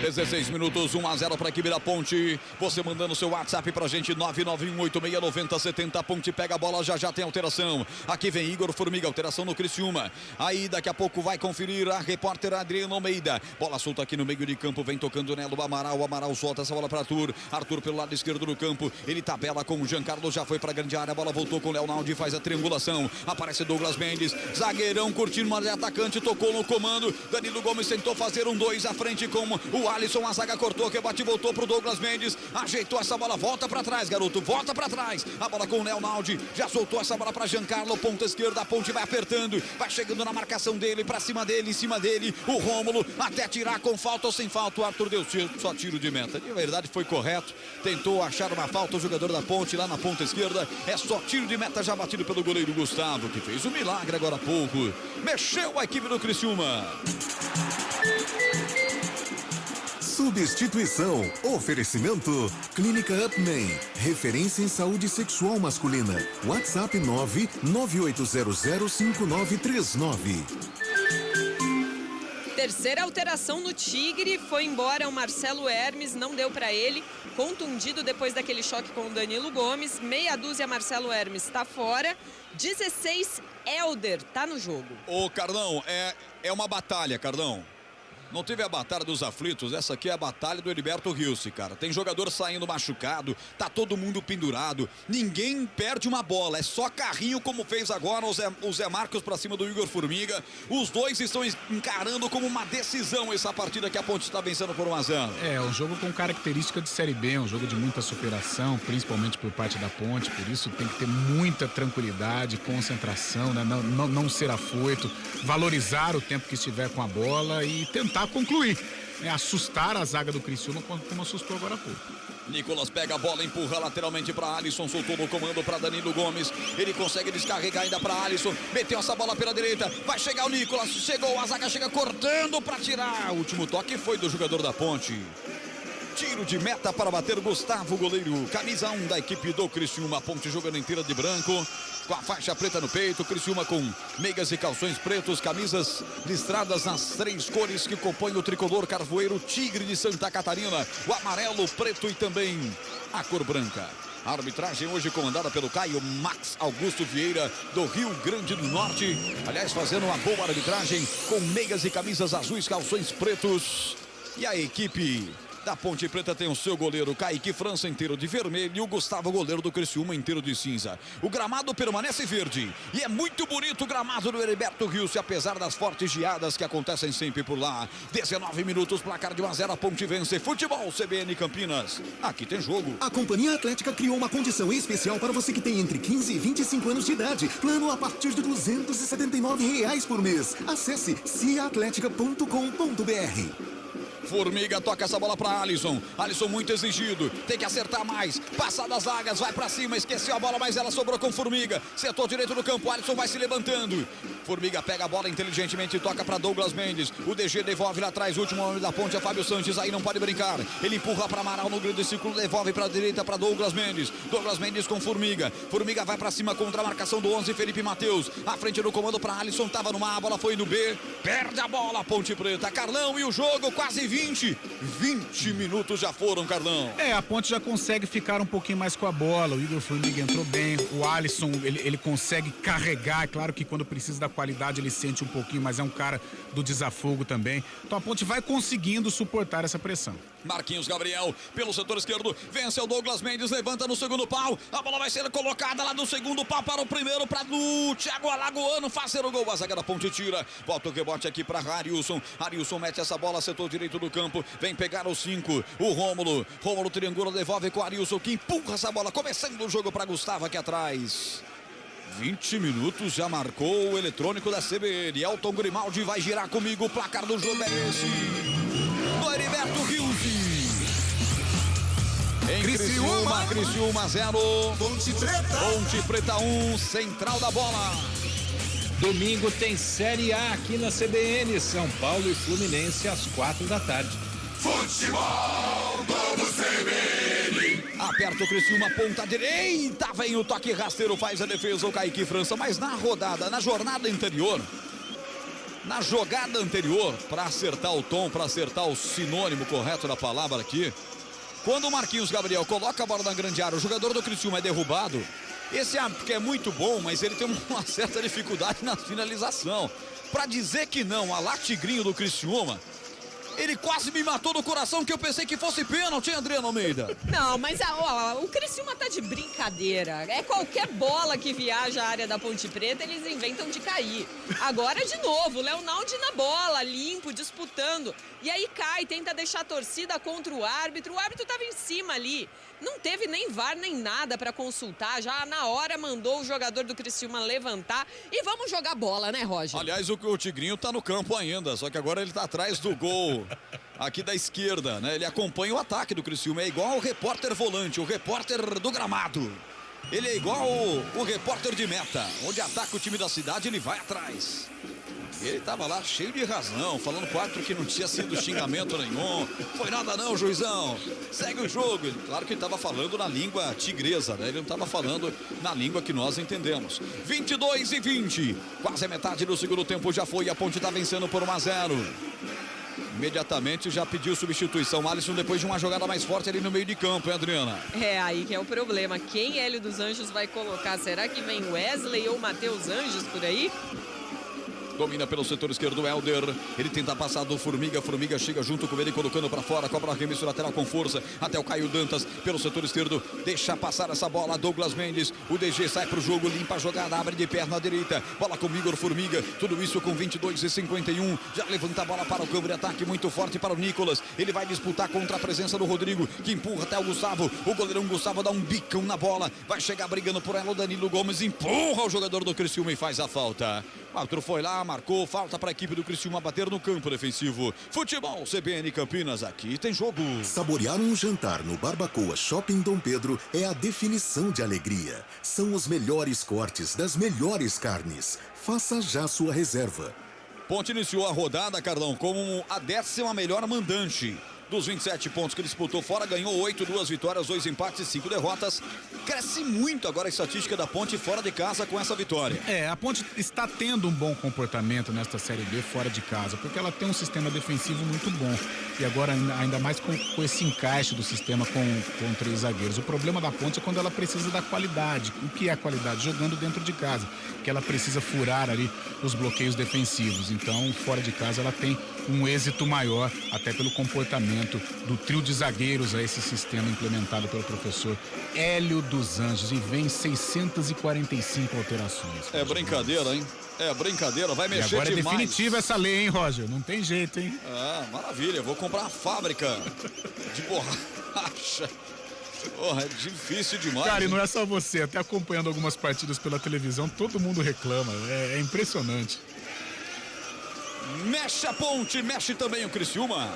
16 minutos, 1-0 para a equipe da Ponte. Você mandando seu WhatsApp pra gente, 991869070. Ponte pega a bola, já tem alteração. Aqui vem Igor Formiga, alteração no Criciúma. Aí daqui a pouco vai conferir a repórter Adriana Almeida. Bola solta aqui no meio de campo, vem tocando nela o Amaral. O Amaral solta essa bola para Arthur. Arthur pelo lado esquerdo do campo. Ele tabela com o Giancarlo, já foi para a grande área. A bola voltou com o Leonaldi, faz a triangulação. Aparece Douglas Mendes, zagueirão curtindo uma de atacante, tocou no comando. Danilo Gomes tentou fazer um 2 à frente com o Alisson, a zaga cortou, que bate, voltou pro Douglas Mendes, ajeitou essa bola, volta pra trás, garoto, volta pra trás, a bola com o Leonaldi, já soltou essa bola pra Giancarlo, ponta esquerda, a Ponte vai apertando, vai chegando na marcação dele, pra cima dele, em cima dele, o Rômulo, até tirar com falta ou sem falta, o Arthur deu só tiro de meta, de verdade foi correto, tentou achar uma falta, o jogador da Ponte lá na ponta esquerda, é só tiro de meta já batido pelo goleiro Gustavo, que fez um milagre agora há pouco, mexeu a equipe do Criciúma. Substituição. Oferecimento. Clínica Upman. Referência em saúde sexual masculina. WhatsApp 998005939. Terceira alteração no Tigre. Foi embora o Marcelo Hermes. Não deu para ele. Contundido depois daquele choque com o Danilo Gomes. Meia dúzia Marcelo Hermes está fora. 16 Elder tá no jogo. Ô Carlão, é uma batalha, Carlão. Não teve a batalha dos aflitos, essa aqui é a batalha do Heriberto Wilson, cara. Tem jogador saindo machucado, tá todo mundo pendurado, ninguém perde uma bola, é só carrinho como fez agora o Zé Marcos pra cima do Igor Formiga. Os dois estão encarando como uma decisão essa partida que a Ponte está vencendo por 1-0. É um jogo com característica de Série B, um jogo de muita superação, principalmente por parte da Ponte, por isso tem que ter muita tranquilidade, concentração, né? Não ser afoito, valorizar o tempo que estiver com a bola e tentar concluir, né? Assustar a zaga do Criciúma como assustou agora há pouco. Nicolas pega a bola, empurra lateralmente para Alisson, soltou no comando para Danilo Gomes, ele consegue descarregar ainda para Alisson, meteu essa bola pela direita, vai chegar o Nicolas, chegou, a zaga chega cortando para tirar, o último toque foi do jogador da Ponte. Tiro de meta para bater Gustavo, goleiro, camisa 1 da equipe do Criciúma. Ponte jogando inteira de branco, com a faixa preta no peito. Criciúma com meias e calções pretos, camisas listradas nas 3 cores que compõem o tricolor carvoeiro Tigre de Santa Catarina. O amarelo, preto e também a cor branca. A arbitragem hoje comandada pelo Caio Max Augusto Vieira, do Rio Grande do Norte. Aliás, fazendo uma boa arbitragem com meias e camisas azuis, calções pretos. E a equipe da Ponte Preta tem o seu goleiro Kaique França inteiro de vermelho e o Gustavo, goleiro do Criciúma, inteiro de cinza. O gramado permanece verde e é muito bonito o gramado do Heriberto Rios, apesar das fortes geadas que acontecem sempre por lá. 19 minutos, placar de 1-0, a Ponte vence. Futebol CBN Campinas. Aqui tem jogo. A Companhia Atlética criou uma condição especial para você que tem entre 15 e 25 anos de idade. Plano a partir de R$ 279 por mês. Acesse ciaatletica.com.br. Formiga toca essa bola para Alisson. Alisson muito exigido, tem que acertar mais. Passa das zagas, vai para cima, esqueceu a bola, mas ela sobrou com Formiga. Setor direito do campo, Alisson vai se levantando. Formiga pega a bola inteligentemente e toca para Douglas Mendes. O DG devolve lá atrás, o último homem da ponte é Fábio Santos, aí não pode brincar. Ele empurra para Amaral no grande círculo, devolve para a direita para Douglas Mendes. Douglas Mendes com Formiga. Formiga vai para cima contra a marcação do 11, Felipe Matheus. À frente do comando para Alisson, tava no A, a bola foi no B. Perde a bola, Ponte Preta. Carlão, e o jogo quase 20 minutos já foram, Carlão. A Ponte já consegue ficar um pouquinho mais com a bola. O Igor Formiga entrou bem. O Alisson, ele consegue carregar. É claro que quando precisa da qualidade ele sente um pouquinho, mas é um cara do desafogo também. Então a Ponte vai conseguindo suportar essa pressão. Marquinhos Gabriel, pelo setor esquerdo, vence o Douglas Mendes, levanta no segundo pau. A bola vai ser colocada lá do segundo pau para o primeiro, para o Thiago Alagoano fazer o gol. A zaga da Ponte tira. Volta o rebote aqui para Arilson. Arilson mete essa bola, setor direito do campo. Vem pegar o 5, o Rômulo. Rômulo triangula, devolve com o Arilson, que empurra essa bola. Começando o jogo para Gustavo aqui atrás. 20 minutos, já marcou o eletrônico da CBN. Elton Grimaldi vai girar comigo. O placar do jogo é esse. Do Heriberto Rios. Em Criciúma 0. Ponte Preta 1, Central da Bola. Domingo tem Série A aqui na CBN. São Paulo e Fluminense às 4 da tarde. Futebol do CBN. Aperta o Criciúma, ponta direita. Vem o toque rasteiro, faz a defesa o Kaique França. Mas na jornada anterior, na jogada anterior, para acertar o tom, para acertar o sinônimo correto da palavra aqui, quando o Marquinhos Gabriel coloca a bola na grande área, o jogador do Criciúma é derrubado. Esse é muito bom, mas ele tem uma certa dificuldade na finalização. Para dizer que não, a lá Tigrinho do Criciúma, ele quase me matou no coração, que eu pensei que fosse pênalti, Adriano Almeida. Não, mas o Criciúma tá de brincadeira. É qualquer bola que viaja à área da Ponte Preta, eles inventam de cair. Agora de novo, o Leonaldi na bola, limpo, disputando. E aí cai, tenta deixar a torcida contra o árbitro. O árbitro tava em cima ali. Não teve nem VAR nem nada para consultar. Já na hora mandou o jogador do Criciúma levantar. E vamos jogar bola, né, Roger? Aliás, o Tigrinho tá no campo ainda, só que agora ele tá atrás do gol aqui da esquerda, né? Ele acompanha o ataque do Criciúma. É igual o repórter volante, o repórter do gramado. Ele é igual o repórter de meta. Onde ataca o time da cidade, ele vai atrás. Ele tava lá cheio de razão, falando pro árbitro que não tinha sido xingamento nenhum. Foi nada não, juizão. Segue o jogo. Claro que ele tava falando na língua tigresa, né? Ele não tava falando na língua que nós entendemos. 22-20. Quase a metade do segundo tempo já foi. A Ponte tá vencendo por 1-0. Imediatamente já pediu substituição. Alisson, depois de uma jogada mais forte ali no meio de campo, hein, Adriana? É aí que é o problema. Quem Hélio dos Anjos vai colocar? Será que vem Wesley ou Matheus Anjos por aí? Domina pelo setor esquerdo, Helder. Ele tenta passar do Formiga. Formiga chega junto com ele, colocando para fora. Cobra o arremesso lateral com força. Até o Caio Dantas pelo setor esquerdo. Deixa passar essa bola. Douglas Mendes. O DG sai pro jogo, limpa a jogada, abre de perna direita. Bola com Igor Formiga. Tudo isso com 22-51. Já levanta a bola para o campo de ataque. Muito forte para o Nicolas. Ele vai disputar contra a presença do Rodrigo, que empurra até o Gustavo. O goleirão Gustavo dá um bicão na bola. Vai chegar brigando por ela. O Danilo Gomes empurra o jogador do Criciúma e faz a falta. O árbitro foi lá, marcou falta para a equipe do Criciúma bater no campo defensivo. Futebol CBN Campinas, aqui tem jogo. Saborear um jantar no Barbacoa Shopping Dom Pedro é a definição de alegria. São os melhores cortes das melhores carnes. Faça já sua reserva. Ponte iniciou a rodada, Carlão, como a 10ª melhor mandante. Dos 27 pontos que ele disputou fora, ganhou 8, 2 vitórias, 2 empates e 5 derrotas. Cresce muito agora a estatística da Ponte fora de casa com essa vitória. A Ponte está tendo um bom comportamento nesta Série B fora de casa, porque ela tem um sistema defensivo muito bom. e agora ainda mais com esse encaixe do sistema com 3 zagueiros. O problema da Ponte é quando ela precisa da qualidade. O que é a qualidade? Jogando dentro de casa, que ela precisa furar ali os bloqueios defensivos. Então, fora de casa, ela tem um êxito maior, até pelo comportamento do trio de zagueiros a esse sistema implementado pelo professor Hélio dos Anjos, e vem 645 alterações. É brincadeira, hein? É brincadeira, vai mexer demais. E agora é definitiva essa lei, hein, Roger? Não tem jeito, hein? Ah, maravilha, vou comprar uma fábrica de borracha. Porra, é difícil demais. Cara, e não é só você, até acompanhando algumas partidas pela televisão, todo mundo reclama, é impressionante. Mexe a Ponte, mexe também o Criciúma.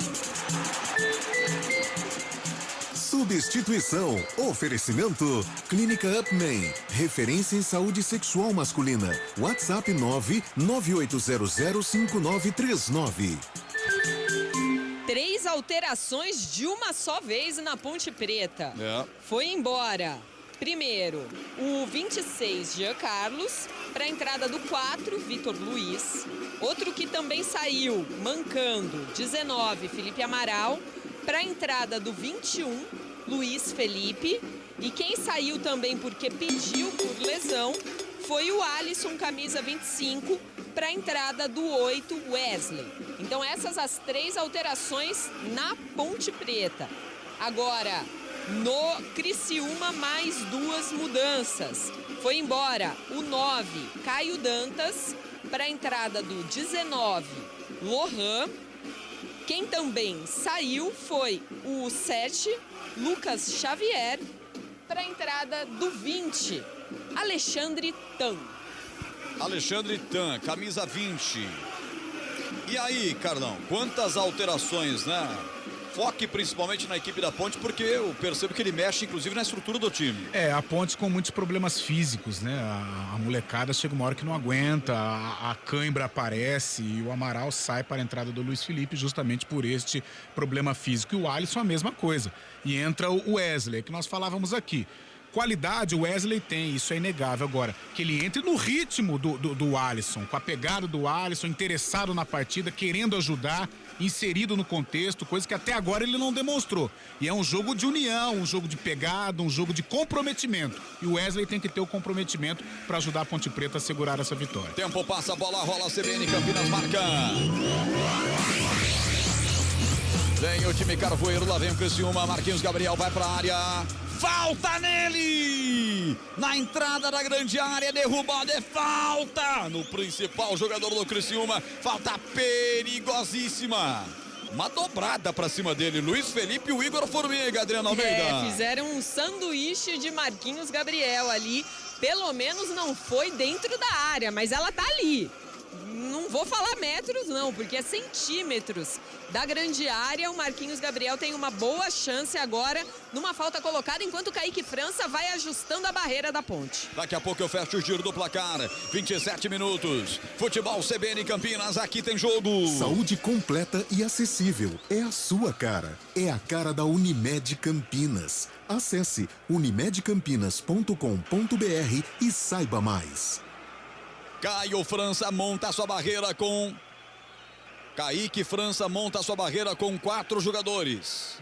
Substituição. Oferecimento. Clínica Upman. Referência em saúde sexual masculina. WhatsApp 998005939. 3 alterações de uma só vez na Ponte Preta. Foi embora. Primeiro, o 26, Jean Carlos, para a entrada do 4, Vitor Luiz. Outro que também saiu, mancando, 19, Felipe Amaral. Para a entrada do 21, Luiz Felipe. E quem saiu também porque pediu por lesão foi o Alisson, camisa 25, para a entrada do 8, Wesley. Então essas as 3 alterações na Ponte Preta. Agora, no Criciúma, mais 2 mudanças. Foi embora o 9, Caio Dantas, para a entrada do 19, Lohan. Quem também saiu foi o 7, Lucas Xavier, para a entrada do 20, Alexandre Tan. Alexandre Tan, camisa 20. E aí, Carlão, quantas alterações, né? Foque principalmente na equipe da Ponte, porque eu percebo que ele mexe, inclusive, na estrutura do time. A Ponte com muitos problemas físicos, né? A molecada chega uma hora que não aguenta, a cãibra aparece e o Amaral sai para a entrada do Luiz Felipe justamente por este problema físico. E o Alisson a mesma coisa. E entra o Wesley, que nós falávamos aqui. Qualidade o Wesley tem, isso é inegável. Agora, que ele entre no ritmo do Alisson, com a pegada do Alisson, interessado na partida, querendo ajudar, inserido no contexto, coisa que até agora ele não demonstrou. E é um jogo de união, um jogo de pegada, um jogo de comprometimento. E o Wesley tem que ter o comprometimento para ajudar a Ponte Preta a segurar essa vitória. Tempo passa, a bola rola, CBN Campinas marca. Vem o time Carvoeiro, lá vem o Criciúma, Marquinhos Gabriel vai pra área. Falta nele! Na entrada da grande área, derrubada, é falta! No principal jogador do Criciúma, falta perigosíssima. Uma dobrada pra cima dele, Luiz Felipe e o Igor Formiga, Adriano Almeida. Fizeram um sanduíche de Marquinhos Gabriel ali. Pelo menos não foi dentro da área, mas ela tá ali. Não vou falar metros não, porque é centímetros da grande área. O Marquinhos Gabriel tem uma boa chance agora numa falta colocada, enquanto o Kaique França vai ajustando a barreira da Ponte. Daqui a pouco eu fecho o giro do placar. 27 minutos. Futebol CBN Campinas, aqui tem jogo. Saúde completa e acessível. É a sua cara. É a cara da Unimed Campinas. Acesse unimedcampinas.com.br e saiba mais. Caio França monta sua barreira com... Kaique França monta sua barreira com 4 jogadores.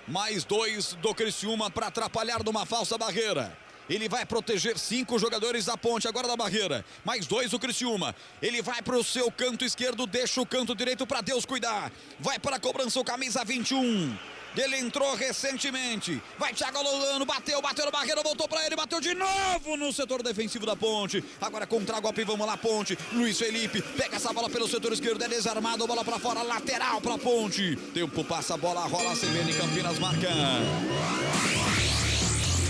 Mais 2 do Criciúma para atrapalhar numa falsa barreira. Ele vai proteger 5 jogadores da Ponte, agora da barreira. Mais 2 do Criciúma. Ele vai para o seu canto esquerdo, deixa o canto direito para Deus cuidar. Vai para a cobrança o camisa 21. Ele entrou recentemente. Vai Thiago Alolano, bateu na barreira, voltou para ele, bateu de novo no setor defensivo da Ponte. Agora contra-golpe, vamos lá, Ponte. Luiz Felipe pega essa bola pelo setor esquerdo, é desarmado, bola para fora, lateral para Ponte. Tempo passa, a bola rola, CBN Campinas marca.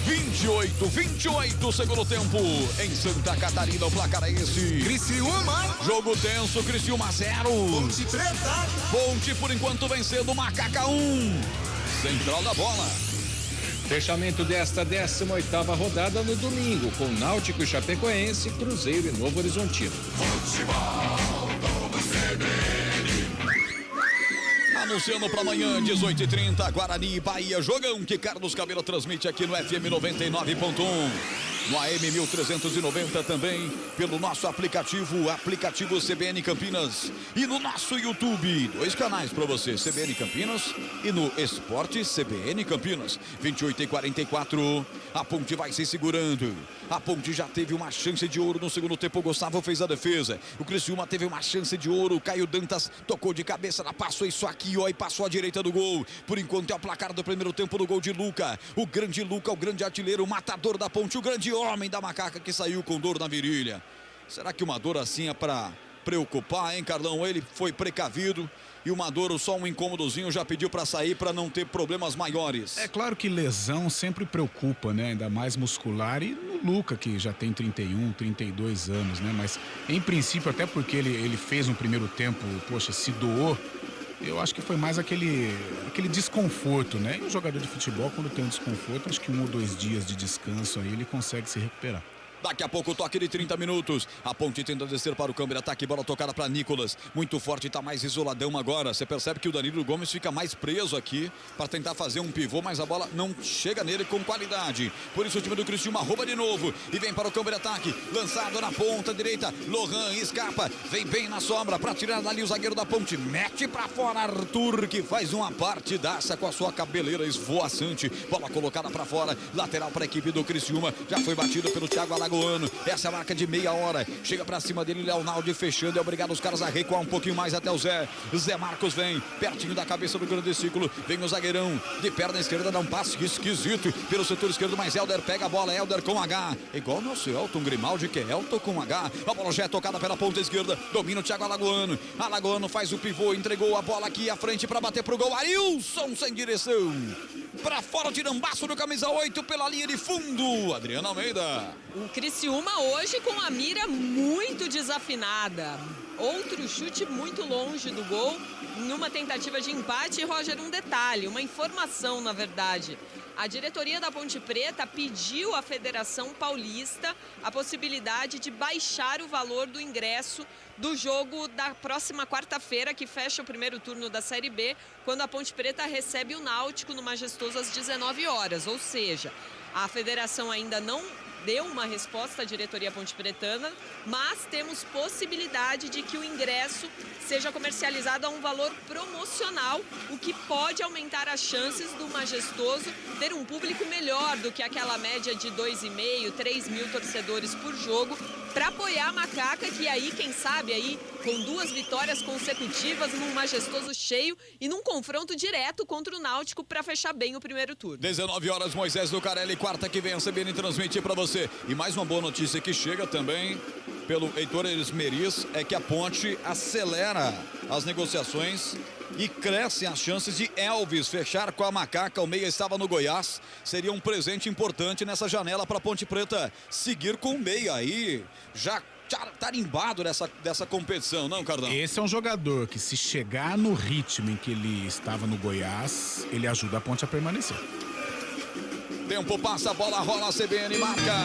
28, segundo tempo. Em Santa Catarina, o placar é esse. Criciúma. Jogo tenso, Criciúma 0. Ponte Preta. Ponte, por enquanto, vencendo, Macaca 1. Central da bola. Fechamento desta 18ª rodada no domingo, com Náutico e Chapecoense, Cruzeiro e Novo Horizontino. Anunciando para amanhã, 18h30, Guarani e Bahia. Jogão que Carlos Cabelo transmite aqui no FM 99.1. no AM 1390 também, pelo nosso aplicativo CBN Campinas e no nosso YouTube. 2 canais para você, CBN Campinas e no Esporte CBN Campinas. 28:44, a Ponte vai se segurando. A Ponte já teve uma chance de ouro no segundo tempo, o Gustavo fez a defesa. O Criciúma teve uma chance de ouro, o Caio Dantas tocou de cabeça, ela passou isso aqui, ó, e passou à direita do gol. Por enquanto é o placar do primeiro tempo no gol de Luca. O grande Luca, o grande artilheiro, o matador da Ponte, o grande homem da Macaca que saiu com dor na virilha. Será que uma dor assim é para preocupar, hein, Carlão? Ele foi precavido e o Maduro, só um incômodozinho, já pediu para sair para não ter problemas maiores. É claro que lesão sempre preocupa, né? Ainda mais muscular, e no Luca, que já tem 31, 32 anos, né? Mas em princípio, até porque ele fez um primeiro tempo, poxa, se doou, eu acho que foi mais aquele desconforto, né? E o jogador de futebol, quando tem um desconforto, acho que 1 ou 2 dias de descanso aí ele consegue se recuperar. Daqui a pouco o toque de 30 minutos. A Ponte tenta descer para o câmbio de ataque. Bola tocada para Nicolas. Muito forte, está mais isoladão agora. Você percebe que o Danilo Gomes fica mais preso aqui para tentar fazer um pivô, mas a bola não chega nele com qualidade. Por isso o time do Criciúma rouba de novo e vem para o câmbio de ataque. Lançado na ponta direita. Lohan escapa. Vem bem na sombra para tirar dali o zagueiro da Ponte. Mete para fora Arthur, que faz uma partidaça com a sua cabeleira esvoaçante. Bola colocada para fora. Lateral para a equipe do Criciúma. Já foi batido pelo Thiago Alagoano. Essa é a marca de meia hora. Chega pra cima dele, Leonardo fechando. É obrigado os caras a recuar um pouquinho mais até o Zé. Zé Marcos vem pertinho da cabeça do grande círculo. Vem o zagueirão de perna esquerda, dá um passe esquisito pelo setor esquerdo, mas Helder pega a bola. Helder com H. Igual o nosso Elton Grimaldi, que é Elton com H. A bola já é tocada pela ponta esquerda. Domina o Thiago Alagoano. Alagoano faz o pivô, entregou a bola aqui à frente pra bater pro gol. Arilson sem direção. Pra fora o tirambaço do camisa 8 pela linha de fundo. Adriana Almeida. O Criciúma hoje com a mira muito desafinada. Outro chute muito longe do gol, numa tentativa de empate. Roger, um detalhe, uma informação na verdade. A diretoria da Ponte Preta pediu à Federação Paulista a possibilidade de baixar o valor do ingresso do jogo da próxima quarta-feira, que fecha o primeiro turno da Série B, quando a Ponte Preta recebe o Náutico no Majestoso às 19 horas. Ou seja, a Federação ainda não deu uma resposta à diretoria pontepretana, mas temos possibilidade de que o ingresso seja comercializado a um valor promocional, o que pode aumentar as chances do Majestoso ter um público melhor do que aquela média de 2.500, 3 mil torcedores por jogo, para apoiar a Macaca, que aí, quem sabe, aí com 2 vitórias consecutivas num Majestoso cheio e num confronto direto contra o Náutico para fechar bem o primeiro turno. 19 horas, Moisés Lucarelli, quarta que vem a CBN transmitir para você. E mais uma boa notícia que chega também pelo Heitor Esmeriz é que a Ponte acelera as negociações e crescem as chances de Elvis fechar com a Macaca. O meia estava no Goiás, seria um presente importante nessa janela para a Ponte Preta seguir com o meia aí, já tarimbado dessa competição, não, Cardão? Esse é um jogador que, se chegar no ritmo em que ele estava no Goiás, ele ajuda a Ponte a permanecer. Tempo passa, a bola rola, a CBN marca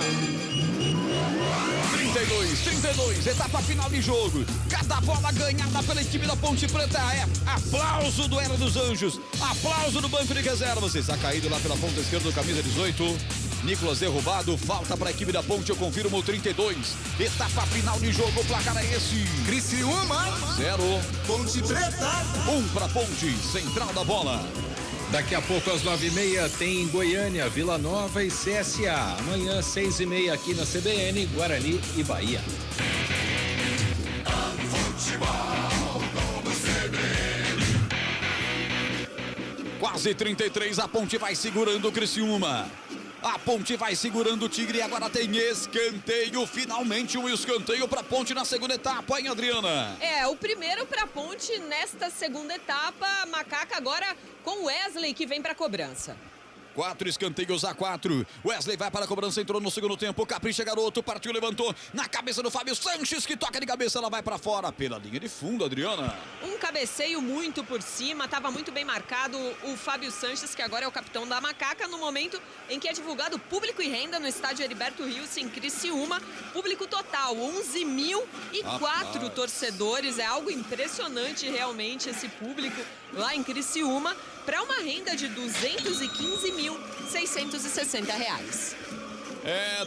32, etapa final de jogo. Cada bola ganhada pela equipe da Ponte Preta é aplauso do Era dos Anjos, aplauso do banco de reservas. Está caído lá pela ponta esquerda do camisa 18. Nicolas derrubado, falta para a equipe da Ponte, eu confirmo 32. Etapa final de jogo, o placar é esse. Criciúma 0. Ponte Preta 1 para Ponte, central da bola. Daqui a pouco às 9h30 tem Goiânia, Vila Nova e CSA. Amanhã 6h30 aqui na CBN, Guarani e Bahia. Quase 33, a Ponte vai segurando o Criciúma. A Ponte vai segurando o Tigre e agora tem escanteio. Finalmente um escanteio para a Ponte na segunda etapa, hein, Adriana? É, o primeiro para a Ponte nesta segunda etapa. Macaca agora com Wesley, que vem para a cobrança. 4 escanteios a 4. Wesley vai para a cobrança, entrou no segundo tempo. Capricha, garoto, partiu, levantou na cabeça do Fábio Sanches, que toca de cabeça, ela vai para fora pela linha de fundo, Adriana. Um cabeceio muito por cima, estava muito bem marcado o Fábio Sanches, que agora é o capitão da Macaca, no momento em que é divulgado público e renda no estádio Heriberto Rios, em Criciúma. Público total, 11.004 torcedores. É algo impressionante realmente esse público lá em Criciúma, para uma renda de R$ 215.660.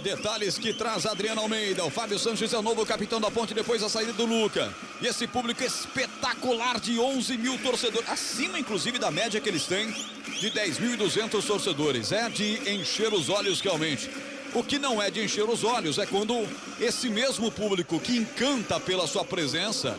Detalhes que traz Adriano Almeida. O Fábio Sanches é o novo capitão da Ponte depois da saída do Luca. E esse público espetacular de 11 mil torcedores, acima inclusive da média que eles têm de 10.200 torcedores. É de encher os olhos realmente. O que não é de encher os olhos é quando esse mesmo público que encanta pela sua presença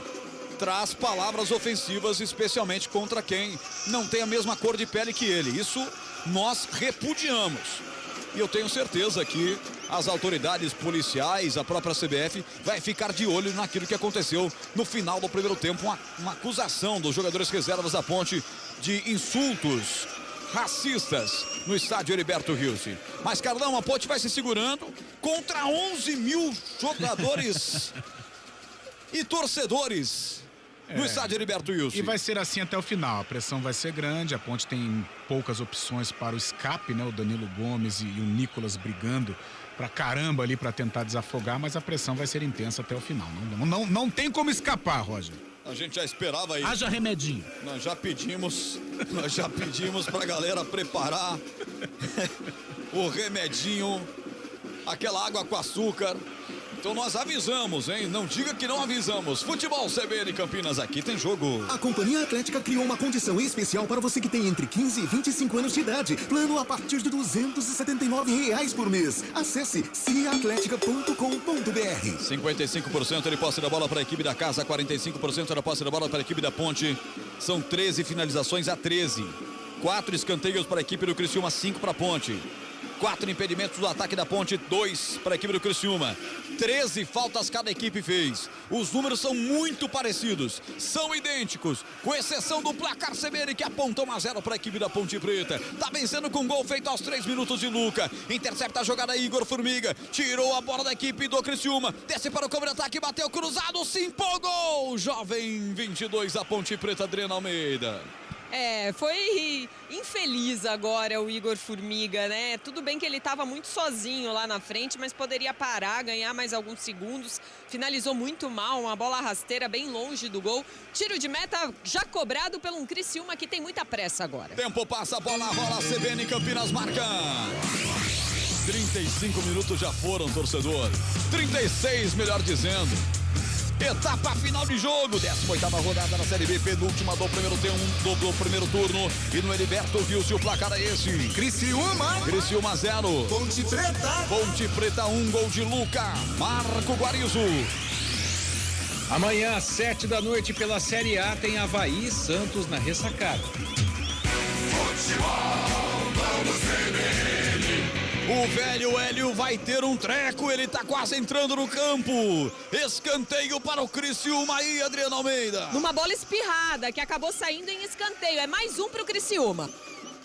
traz palavras ofensivas, especialmente contra quem não tem a mesma cor de pele que ele. Isso nós repudiamos. E eu tenho certeza que as autoridades policiais, a própria CBF, vai ficar de olho naquilo que aconteceu no final do primeiro tempo. Uma acusação dos jogadores reservas da Ponte de insultos racistas no estádio Heriberto Rios. Mas, Carlão, a Ponte vai se segurando contra 11 mil jogadores e torcedores no estádio Heriberto Wilson. E vai ser assim até o final. A pressão vai ser grande. A Ponte tem poucas opções para o escape, né? O Danilo Gomes e o Nicolas brigando pra caramba ali para tentar desafogar, mas a pressão vai ser intensa até o final. Não tem como escapar, Roger. A gente já esperava isso. Haja remedinho. Nós já pedimos pra galera preparar o remedinho, aquela água com açúcar. Então nós avisamos, hein? Não diga que não avisamos. Futebol CBN Campinas, aqui tem jogo. A Companhia Atlética criou uma condição especial para você que tem entre 15 e 25 anos de idade. Plano a partir de R$ 279 por mês. Acesse ciatletica.com.br. 55% de posse da bola para a equipe da casa, 45% da posse da bola para a equipe da Ponte. São 13 finalizações a 13. 4 escanteios para a equipe do Criciúma, 5 para a Ponte. 4 impedimentos do ataque da Ponte, 2 para a equipe do Criciúma. 13 faltas cada equipe fez. Os números são muito parecidos, são idênticos, com exceção do placar CBN que apontou 1-0 para a equipe da Ponte Preta. Tá vencendo com gol feito aos 3 minutos de Luca. Intercepta a jogada Igor Formiga, tirou a bola da equipe do Criciúma, desce para o contra-ataque, bateu cruzado, se empolgou. Jovem 22 da Ponte Preta, Adriano Almeida. Foi infeliz agora o Igor Formiga, né? Tudo bem que ele estava muito sozinho lá na frente, mas poderia parar, ganhar mais alguns segundos. Finalizou muito mal, uma bola rasteira bem longe do gol. Tiro de meta já cobrado pelo um Criciúma que tem muita pressa agora. Tempo passa, bola rola, CBN Campinas marca. 35 minutos já foram, torcedor. 36, melhor dizendo. Etapa final de jogo, 18ª rodada na Série B, penúltima do primeiro turno. E no Heriberto Wilson, o placar é esse: Criciúma 0, Ponte Preta 1, gol de Luca, Marco Guarizo. Amanhã às 7 da noite pela Série A tem Avaí e Santos na ressacada. O velho Hélio vai ter um treco, ele tá quase entrando no campo. Escanteio para o Criciúma aí, Adriano Almeida. Numa bola espirrada, que acabou saindo em escanteio. É mais um pro Criciúma.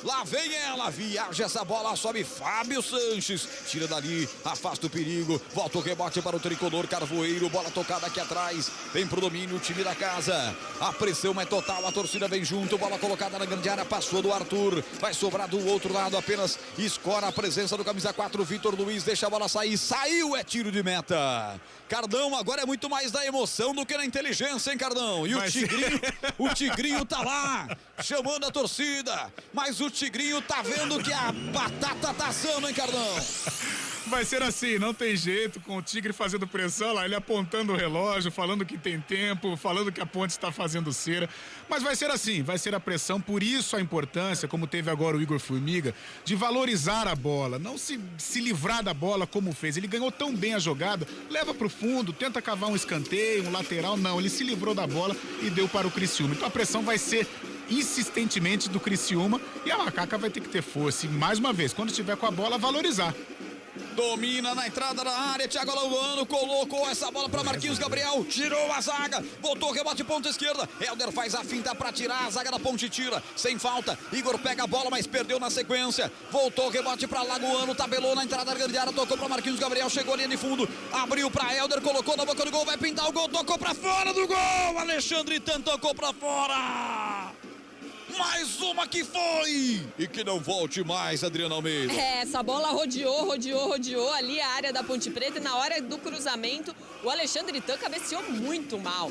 Lá vem ela, viaja essa bola, sobe Fábio Sanches, tira dali, afasta o perigo, volta o rebote para o tricolor Carvoeiro, bola tocada aqui atrás, vem pro domínio o time da casa, a pressão é total, a torcida vem junto, bola colocada na grande área, passou do Arthur, vai sobrar do outro lado, apenas escora a presença do camisa 4, Vitor Luiz, deixa a bola sair, saiu, é tiro de meta. Cardão, agora é muito mais da emoção do que na inteligência, hein, Cardão? E o Tigrinho tá lá, chamando a torcida, mas o Tigrinho tá vendo que a batata tá assando, hein, Cardão? Vai ser assim, não tem jeito, com o Tigre fazendo pressão lá, ele apontando o relógio, falando que tem tempo, falando que a Ponte está fazendo cera. Mas vai ser assim, vai ser a pressão, por isso a importância, como teve agora o Igor Formiga, de valorizar a bola, não se livrar da bola como fez. Ele ganhou tão bem a jogada, leva pro fundo, tenta cavar um escanteio, um lateral, não, ele se livrou da bola e deu para o Criciúma. Então a pressão vai ser insistentemente do Criciúma e a Macaca vai ter que ter força e, mais uma vez, quando estiver com a bola, valorizar. Domina na entrada da área, Thiago Alagoano colocou essa bola para Marquinhos Gabriel, tirou a zaga, voltou, rebote ponta esquerda, Helder faz a finta para tirar, a zaga da Ponte tira, sem falta, Igor pega a bola, mas perdeu na sequência, voltou, rebote para Alagoano, tabelou na entrada da grande área, tocou para Marquinhos Gabriel, chegou linha de fundo, abriu para Helder, colocou na boca do gol, vai pintar o gol, tocou para fora do gol, Alexandre Tan tocou para fora. mais uma que foi e que não volte mais, Adriana Almeida. Essa bola rodeou ali a área da Ponte Preta e na hora do cruzamento o Alexandre Tan cabeceou muito mal.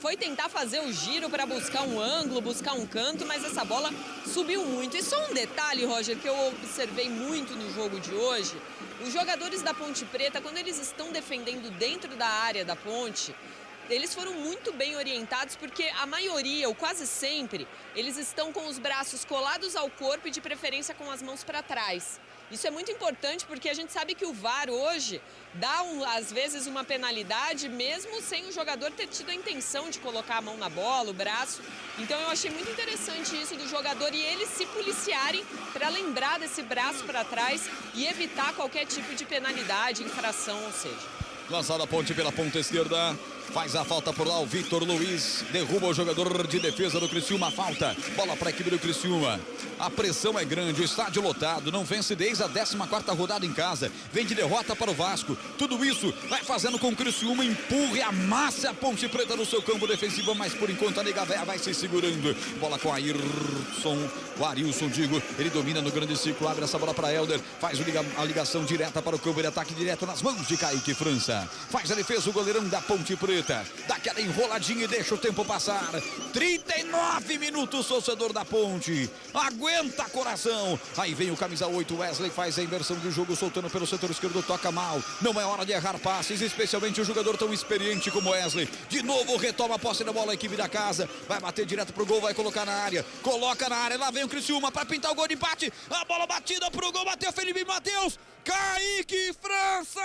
Foi tentar fazer o giro para buscar um ângulo, buscar um canto, mas essa bola subiu muito. E só um detalhe, Roger, que eu observei muito no jogo de hoje, os jogadores da Ponte Preta, quando eles estão defendendo dentro da área da Ponte, eles foram muito bem orientados porque a maioria, ou quase sempre, eles estão com os braços colados ao corpo e de preferência com as mãos para trás. Isso é muito importante porque a gente sabe que o VAR hoje dá, às vezes, uma penalidade mesmo sem o jogador ter tido a intenção de colocar a mão na bola, o braço. Então eu achei muito interessante isso do jogador e eles se policiarem para lembrar desse braço para trás e evitar qualquer tipo de penalidade, infração, ou seja. Lançada a ponte pela ponta esquerda. Faz a falta por lá o Vitor Luiz. Derruba o jogador de defesa do Criciúma. Falta. Bola para a equipe do Criciúma. A pressão é grande. O estádio lotado. Não vence desde a 14ª rodada em casa. Vem de derrota para o Vasco. Tudo isso vai fazendo com que o Criciúma empurre, amasse a Ponte Preta no seu campo defensivo. Mas por enquanto a Liga Véia vai se segurando. Bola com Ayrton. O Arilson, digo. Ele domina no grande ciclo. Abre essa bola para Helder. Faz a ligação direta para o campo de ataque direto nas mãos de Kaique França. Faz a defesa o goleirão da Ponte Preta. Dá aquela enroladinha e deixa o tempo passar. 39 minutos, torcedor da Ponte. Aguenta, coração. Aí vem o camisa 8, Wesley, faz a inversão de jogo, soltando pelo setor esquerdo, toca mal. Não é hora de errar passes, especialmente o jogador tão experiente como Wesley. De novo retoma a posse da bola a equipe da casa. Vai bater direto pro gol, vai colocar na área. Coloca na área, lá vem o Criciúma para pintar o gol de empate. A bola batida pro gol, bateu Felipe Matheus. Kaique França!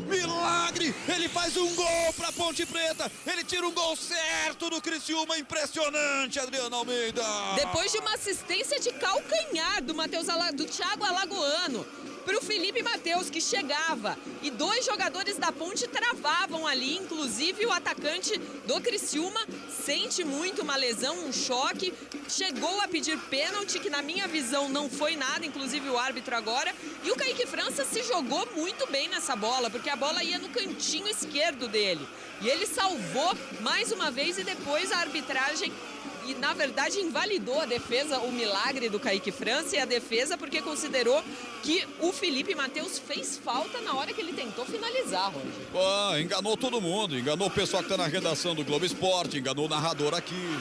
Milagre! Ele faz um gol pra Ponte Preta. Ele tira um gol certo do Criciúma. Impressionante, Adriana Almeida. Depois de uma assistência de calcanhar do Thiago Alagoano pro Felipe Matheus, que chegava e dois jogadores da Ponte travavam ali, inclusive o atacante do Criciúma sente muito uma lesão, um choque, chegou a pedir pênalti, que na minha visão não foi nada, inclusive o árbitro agora, e o Kaique França se jogou muito bem nessa bola, porque a bola ia no cantinho esquerdo dele, e ele salvou mais uma vez e depois a arbitragem e, na verdade, invalidou a defesa, o milagre do Kaique França e a defesa porque considerou que o Felipe Matheus fez falta na hora que ele tentou finalizar, Roger. Enganou todo mundo, enganou o pessoal que está na redação do Globo Esporte, enganou o narrador aqui.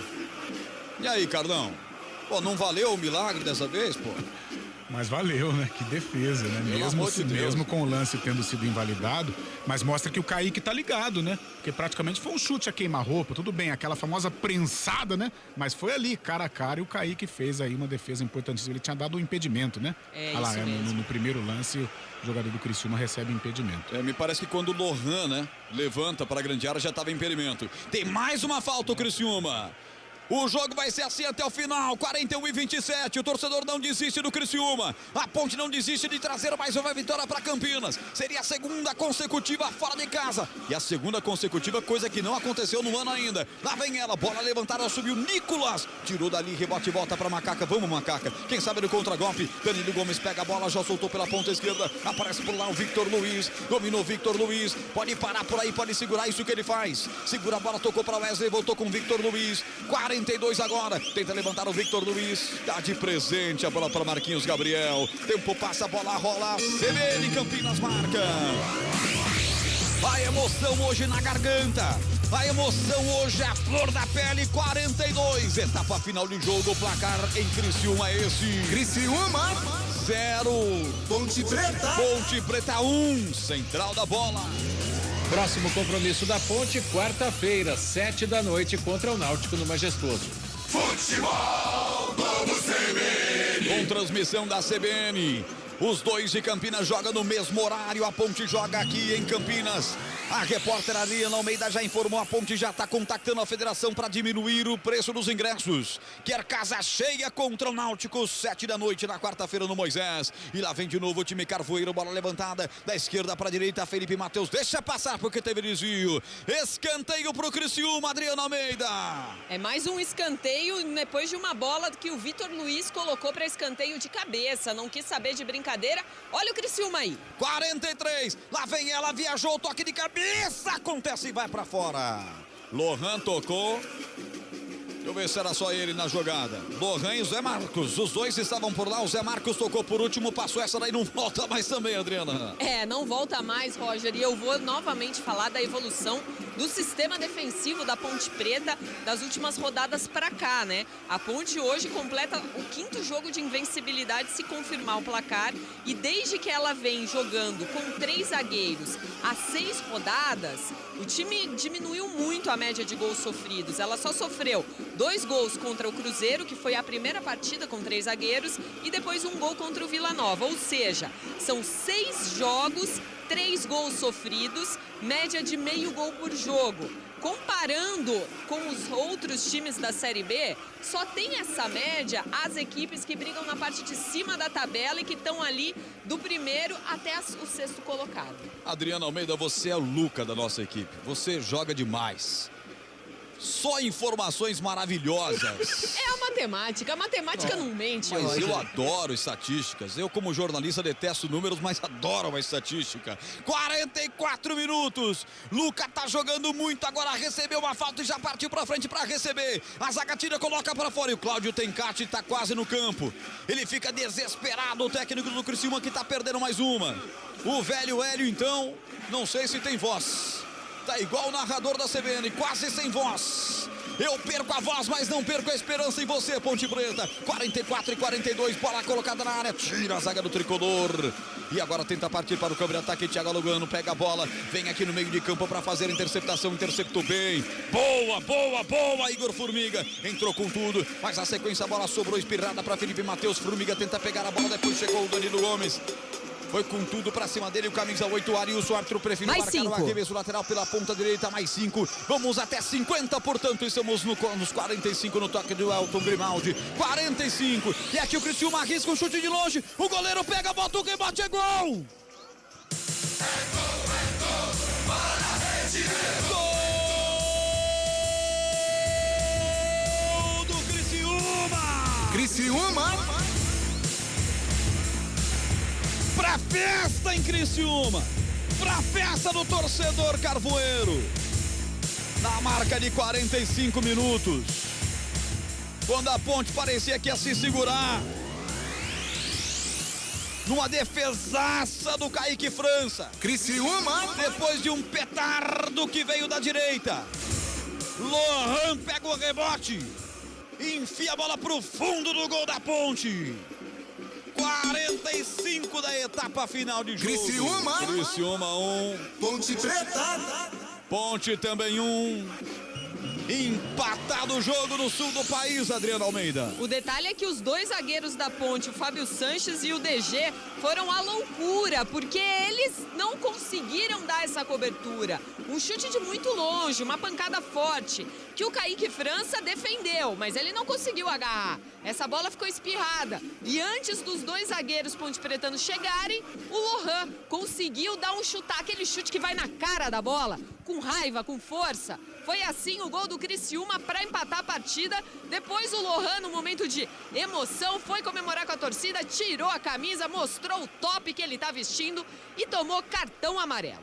E aí, Carlão? Pô, não valeu o milagre dessa vez, pô? Mas valeu, né? Que defesa, né? Mesmo com o lance tendo sido invalidado, mas mostra que o Kaique tá ligado, né? Porque praticamente foi um chute a queima-roupa, tudo bem, aquela famosa prensada, né? Mas foi ali, cara a cara, e o Kaique fez aí uma defesa importantíssima. Ele tinha dado um impedimento, né? No primeiro lance, o jogador do Criciúma recebe impedimento. Me parece que quando o Lohan, né, levanta para a grande área, já estava impedimento. Tem mais uma falta o Criciúma. O jogo vai ser assim até o final, 41-27, o torcedor não desiste do Criciúma, a Ponte não desiste de trazer mais uma vitória para Campinas, seria a segunda consecutiva fora de casa, e a segunda consecutiva, coisa que não aconteceu no ano ainda. Lá vem ela, bola levantada, subiu Nicolas, tirou dali, rebote e volta para Macaca, vamos Macaca, quem sabe no contragolpe, Danilo Gomes pega a bola, já soltou pela ponta esquerda, aparece por lá o Victor Luiz, dominou Victor Luiz, pode parar por aí, pode segurar, isso que ele faz, segura a bola, tocou para Wesley, voltou com Victor Luiz, 42 agora, tenta levantar o Victor Luiz, dá de presente a bola para Marquinhos Gabriel, tempo passa, a bola rola, CBN Campinas marca. A emoção hoje na garganta, a emoção hoje é a flor da pele, 42, etapa final de jogo, placar em Criciúma esse. Criciúma 0, Ponte Preta 1, central da bola. Próximo compromisso da Ponte, quarta-feira, 7 da noite, contra o Náutico no Majestoso. Futebol Globo CBN. Com transmissão da CBN. Os dois de Campinas jogam no mesmo horário. A Ponte joga aqui em Campinas. A repórter Adriana Almeida já informou. A Ponte já está contactando a federação para diminuir o preço dos ingressos. Quer casa cheia contra o Náutico, 7 da noite na quarta-feira no Moisés. E lá vem de novo o time Carvoeiro. Bola levantada da esquerda para a direita. Felipe Matheus deixa passar porque teve desvio. Escanteio para o Criciúma, Adriana Almeida. É mais um escanteio depois de uma bola que o Vitor Luiz colocou para escanteio de cabeça. Não quis saber de brincadeira. Olha o Criciúma aí. 43, lá vem ela, viajou, toque de cabeça, acontece e vai pra fora. Lohan tocou. Deixa eu ver se era só ele na jogada. Lohan e o Zé Marcos, os dois estavam por lá. O Zé Marcos tocou por último, passou essa daí, não volta mais também, Adriana. Não volta mais, Roger. E eu vou novamente falar da evolução do sistema defensivo da Ponte Preta das últimas rodadas para cá, né? A Ponte hoje completa o 5º jogo de invencibilidade se confirmar o placar. E desde que ela vem jogando com 3 zagueiros há 6 rodadas, o time diminuiu muito a média de gols sofridos. Ela só sofreu 2 gols contra o Cruzeiro, que foi a primeira partida com 3 zagueiros, e depois 1 gol contra o Vila Nova. Ou seja, são 6 jogos, 3 gols sofridos, média de meio gol por jogo. Comparando com os outros times da Série B, só tem essa média as equipes que brigam na parte de cima da tabela e que estão ali do primeiro até o 6º colocado. Adriana Almeida, você é o Luca da nossa equipe. Você joga demais. Só informações maravilhosas. É a matemática não mente, Mas Roger. eu adoro estatísticas. Eu, como jornalista, detesto números, mas adoro uma estatística. 44 minutos. Luca tá jogando muito, agora recebeu uma falta e já partiu pra frente pra receber. A zaga tira, coloca pra fora e o Cláudio Tencati tá quase no campo. Ele fica desesperado, o técnico do Criciúma que tá perdendo mais uma. O velho Hélio, então, não sei se tem voz. Tá igual o narrador da CBN, quase sem voz. Eu perco a voz, mas não perco a esperança em você, Ponte Preta. 44 e 42, bola colocada na área, tira a zaga do tricolor. E agora tenta partir para o campo de ataque, Thiago Lugano pega a bola, vem aqui no meio de campo para fazer a interceptação, interceptou bem. Boa, Igor Formiga. Entrou com tudo, mas a sequência a bola sobrou espirrada para Felipe Matheus. Formiga tenta pegar a bola, depois chegou o Danilo Gomes. Foi com tudo pra cima dele, o camisa 8, Arilson, árbitro preferido marcar o arremesso lateral pela ponta direita, mais 5. Vamos até 50, portanto, estamos nos 45 no toque do Elton Grimaldi. 45. E aqui o Criciúma arrisca um chute de longe. O goleiro pega, bota o rebote, é gol! Gol do Criciúma! Criciúma! Pra festa em Criciúma, pra festa do torcedor carvoeiro, na marca de 45 minutos, quando a Ponte parecia que ia se segurar, numa defesaça do Kaique França, Criciúma, depois de um petardo que veio da direita, Lohan pega o rebote, enfia a bola pro fundo do gol da Ponte. 45 da etapa final de jogo. Criciúma 1. Ponte Preta. Ponte também 1. Empatado o jogo no sul do país, Adriana Almeida. O detalhe é que os 2 zagueiros da Ponte, o Fábio Sanches e o DG, foram à loucura, porque eles não conseguiram dar essa cobertura. Um chute de muito longe, uma pancada forte, que o Kaique França defendeu, mas ele não conseguiu agarrar. Essa bola ficou espirrada. E antes dos 2 zagueiros ponte-pretanos chegarem, o Lohan conseguiu dar um chutar, aquele chute que vai na cara da bola, com raiva, com força. Foi assim o gol do Criciúma para empatar a partida. Depois o Lohan, no momento de emoção, foi comemorar com a torcida, tirou a camisa, mostrou o top que ele está vestindo e tomou cartão amarelo.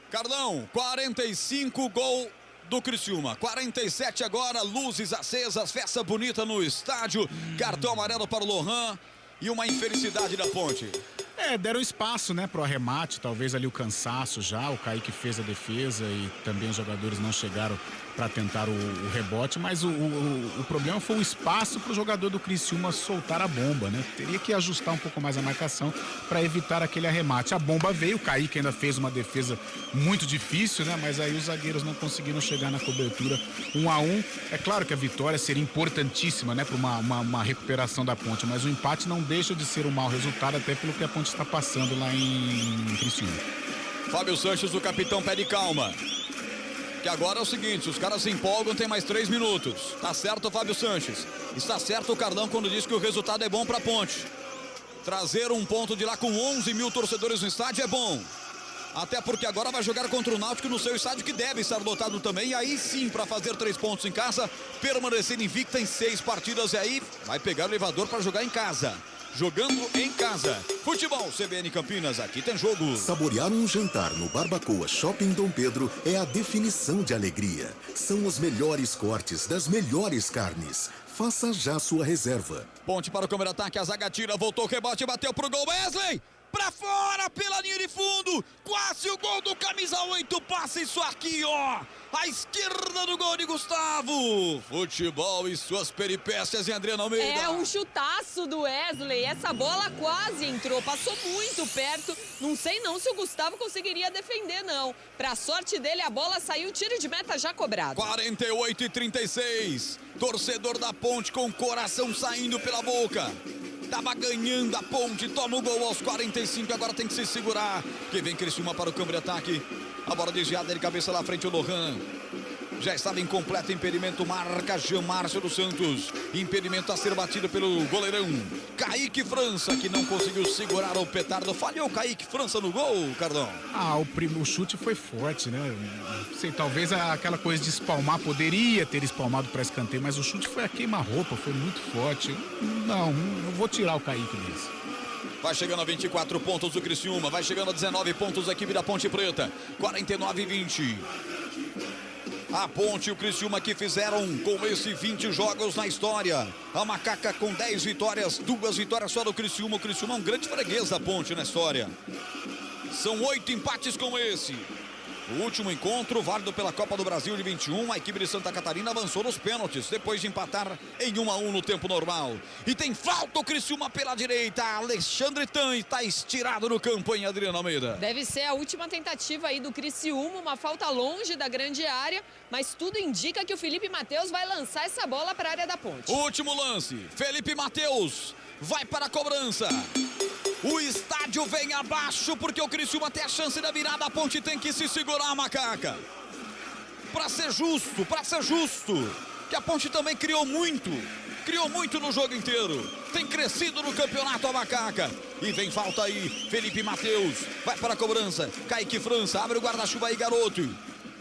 Carlão, 45, gol do Criciúma. 47 agora, luzes acesas, festa bonita no estádio. Cartão amarelo para o Lohan e uma infelicidade da Ponte. Deram espaço, né, pro arremate, talvez ali o cansaço já, o Kaique fez a defesa e também os jogadores não chegaram para tentar o rebote, mas o problema foi o espaço pro jogador do Criciúma soltar a bomba, né? Teria que ajustar um pouco mais a marcação para evitar aquele arremate. A bomba veio, o Kaique ainda fez uma defesa muito difícil, né? Mas aí os zagueiros não conseguiram chegar na cobertura. 1-1. É claro que a vitória seria importantíssima, né, para uma recuperação da Ponte, mas o empate não deixa de ser um mau resultado, até pelo que a Ponte está passando lá em Criciúma. Fábio Sanches, o capitão, pede calma. Que agora é o seguinte, os caras se empolgam, tem mais 3 minutos. Tá certo o Fábio Sanches. Está certo o Carlão quando diz que o resultado é bom pra Ponte. Trazer um ponto de lá com 11 mil torcedores no estádio é bom. Até porque agora vai jogar contra o Náutico no seu estádio, que deve estar lotado também. E aí sim, para fazer 3 pontos em casa, permanecer invicta em 6 partidas. E aí vai pegar o elevador para jogar em casa. jogando em casa. Futebol CBN Campinas, aqui tem jogo. Saborear um jantar no Barbacoa Shopping Dom Pedro é a definição de alegria. São os melhores cortes das melhores carnes. Faça já sua reserva. Ponte para o câmera ataque, a zaga tira, voltou o rebote, bateu pro gol, Wesley! Pra fora, pela linha de fundo, quase o gol do camisa 8, passa isso aqui, ó, à esquerda do gol de Gustavo. Futebol e suas peripécias em Adriana Almeida. É um chutaço do Wesley, essa bola quase entrou, passou muito perto, não sei não se o Gustavo conseguiria defender não. Pra sorte dele, a bola saiu, tiro de meta já cobrado. 48-36, torcedor da Ponte com o coração saindo pela boca. Tava ganhando a Ponte, toma o gol aos 45, agora tem que se segurar. Que vem Criciúma para o campo de ataque. A bola desviada de cabeça lá frente o Lohan. Já estava em completo impedimento, marca Jean Márcio dos Santos. Impedimento a ser batido pelo goleirão Kaique França, que não conseguiu segurar o petardo. Falhou Kaique França no gol, Cardão. O chute foi forte, né? Não sei, talvez aquela coisa de espalmar, poderia ter espalmado para escanteio, mas o chute foi a queima-roupa, foi muito forte. Não vou tirar o Kaique desse. Vai chegando a 24 pontos o Criciúma, vai chegando a 19 pontos a equipe da Ponte Preta. 49-20. A Ponte e o Criciúma que fizeram com esse 20 jogos na história. A Macaca com 10 vitórias, 2 vitórias só do Criciúma. O Criciúma é um grande freguês da Ponte na história. São 8 empates com esse. O último encontro, válido pela Copa do Brasil de 21, a equipe de Santa Catarina avançou nos pênaltis, depois de empatar em 1-1 no tempo normal. E tem falta o Criciúma pela direita, Alexandre Tan está estirado no campo em Adriana Almeida. Deve ser a última tentativa aí do Criciúma, uma falta longe da grande área, mas tudo indica que o Felipe Matheus vai lançar essa bola para a área da Ponte. Último lance, Felipe Matheus vai para a cobrança. O estádio vem abaixo porque o Criciúma tem a chance da virada. A Ponte tem que se segurar, Macaca. Pra ser justo, que a Ponte também criou muito no jogo inteiro. Tem crescido no campeonato a Macaca. E vem falta aí, Felipe Matheus vai para a cobrança. Kaique França, abre o guarda-chuva aí, garoto.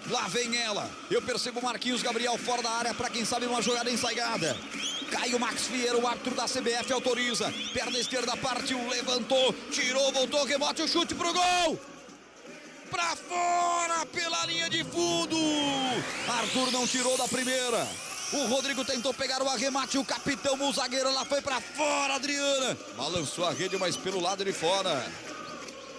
Lá vem ela, eu percebo o Marquinhos Gabriel fora da área para quem sabe uma jogada ensaiada. Cai o Max Vieira, o árbitro da CBF autoriza. Perna esquerda partiu, levantou, tirou, voltou, rebote, o chute pro gol. Pra fora, pela linha de fundo. Arthur não tirou da primeira. O Rodrigo tentou pegar o arremate, o capitão, o zagueiro lá foi pra fora, Adriana. Balançou a rede, mas pelo lado de fora.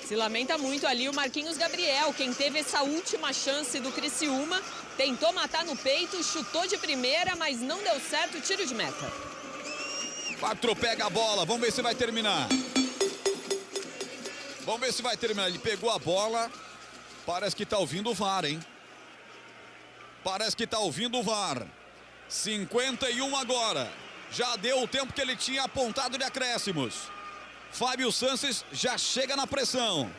Se lamenta muito ali o Marquinhos Gabriel, quem teve essa última chance do Criciúma, tentou matar no peito, chutou de primeira, mas não deu certo, tiro de meta. 4 pega a bola, vamos ver se vai terminar. Ele pegou a bola, parece que tá ouvindo o VAR, hein? 51 agora, já deu o tempo que ele tinha apontado de acréscimos. Fábio Sanches já chega na pressão.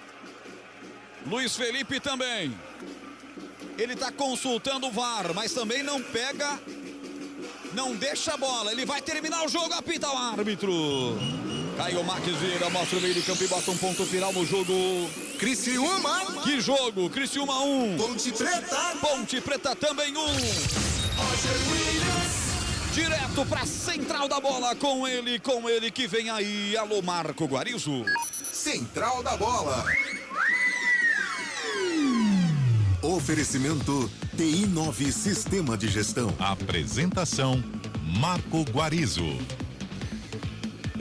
Luiz Felipe também. Ele está consultando o VAR, mas também não pega, não deixa a bola. Ele vai terminar o jogo, apita o árbitro. Caiu o Marques Vieira, mostra o meio de campo e bota um ponto final no jogo. Criciúma! Que jogo? Criciúma 1. Ponte Preta também 1. Direto para central da bola com ele que vem aí, alô Marco Guarizo. Central da bola. Oferecimento TI 9 Sistema de Gestão. Apresentação Marco Guarizo.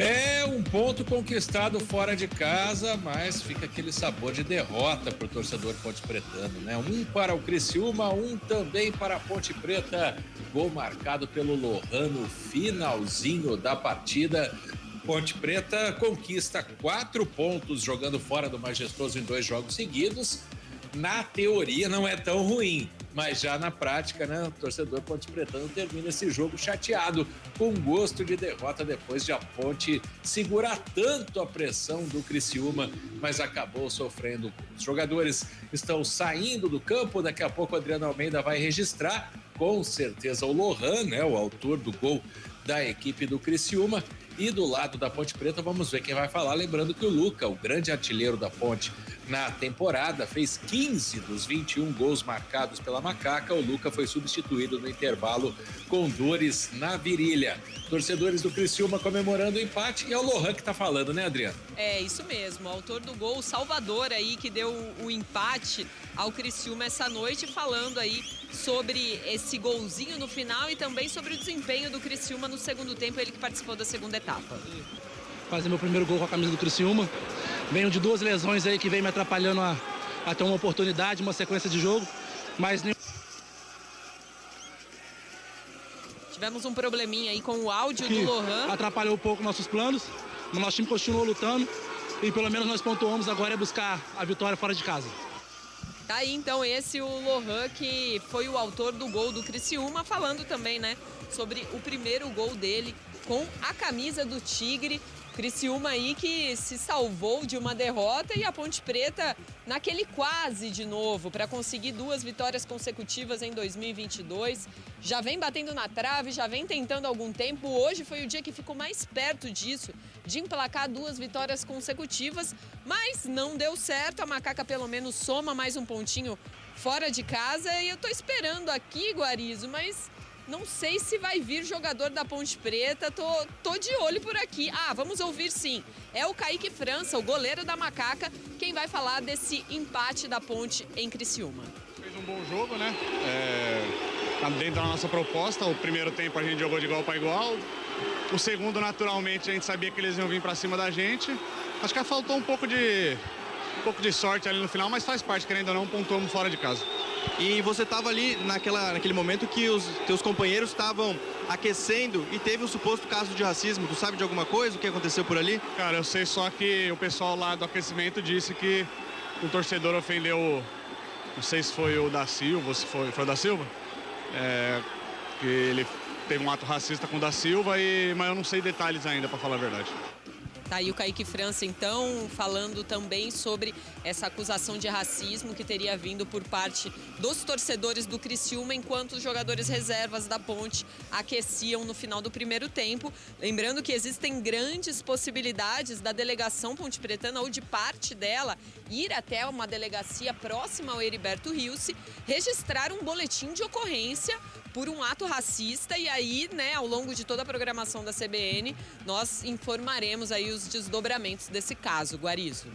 É um ponto conquistado fora de casa, mas fica aquele sabor de derrota para o torcedor ponte-pretano, né? Um para o Criciúma, um também para a Ponte Preta. Gol marcado pelo Lohan no finalzinho da partida. Ponte Preta conquista 4 pontos jogando fora do Majestoso em 2 jogos seguidos. Na teoria não é tão ruim, mas já na prática, né, o torcedor ponte-pretano termina esse jogo chateado, com gosto de derrota depois de a Ponte segurar tanto a pressão do Criciúma, mas acabou sofrendo. Os jogadores estão saindo do campo, daqui a pouco o Adriano Almeida vai registrar, com certeza o Lohan, né, o autor do gol da equipe do Criciúma. E do lado da Ponte Preta, vamos ver quem vai falar. Lembrando que o Luca, o grande artilheiro da Ponte, na temporada, fez 15 dos 21 gols marcados pela Macaca. O Luca foi substituído no intervalo com dores na virilha. Torcedores do Criciúma comemorando o empate, e é o Lohan que tá falando, né, Adriano? É, isso mesmo. O autor do gol, o Salvador aí, que deu o empate ao Criciúma essa noite, falando aí sobre esse golzinho no final e também sobre o desempenho do Criciúma no segundo tempo, ele que participou da segunda etapa. Fazer meu primeiro gol com a camisa do Criciúma. Venho de 2 lesões aí que vem me atrapalhando a ter uma oportunidade, uma sequência de jogo, mas... Tivemos um probleminha aí com o áudio do Lohan. Atrapalhou um pouco nossos planos, mas nosso time continuou lutando e pelo menos nós pontuamos. Agora é buscar a vitória fora de casa. Tá aí então esse o Lohan, que foi o autor do gol do Criciúma, falando também, né, sobre o primeiro gol dele com a camisa do Tigre. Criciúma aí que se salvou de uma derrota, e a Ponte Preta naquele quase de novo para conseguir 2 vitórias consecutivas em 2022. Já vem batendo na trave, já vem tentando há algum tempo. Hoje foi o dia que ficou mais perto disso, de emplacar 2 vitórias consecutivas, mas não deu certo. A Macaca pelo menos soma mais um pontinho fora de casa, e eu tô esperando aqui, Guarizo, mas não sei se vai vir jogador da Ponte Preta, tô de olho por aqui. Ah, vamos ouvir sim. É o Kaique França, o goleiro da Macaca, quem vai falar desse empate da Ponte em Criciúma. Fez um bom jogo, né? Tá dentro da nossa proposta. O primeiro tempo a gente jogou de igual para igual. O segundo, naturalmente, a gente sabia que eles iam vir para cima da gente. Acho que faltou um pouco de sorte ali no final, mas faz parte, querendo ou não, pontuamos fora de casa. E você estava ali naquele momento que os teus companheiros estavam aquecendo e teve um suposto caso de racismo. Tu sabe de alguma coisa? O que aconteceu por ali? Cara, eu sei só que o pessoal lá do aquecimento disse que o torcedor ofendeu, não sei se foi o da Silva, ou se foi o da Silva, que ele teve um ato racista com o da Silva, mas eu não sei detalhes ainda, para falar a verdade. Tá aí o Kaique França, então, falando também sobre essa acusação de racismo que teria vindo por parte dos torcedores do Criciúma, enquanto os jogadores reservas da Ponte aqueciam no final do primeiro tempo. Lembrando que existem grandes possibilidades da delegação pontepretana, ou de parte dela, ir até uma delegacia próxima ao Heriberto Rilse, registrar um boletim de ocorrência por um ato racista, e aí, né, ao longo de toda a programação da CBN, nós informaremos aí os desdobramentos desse caso, Guarizo.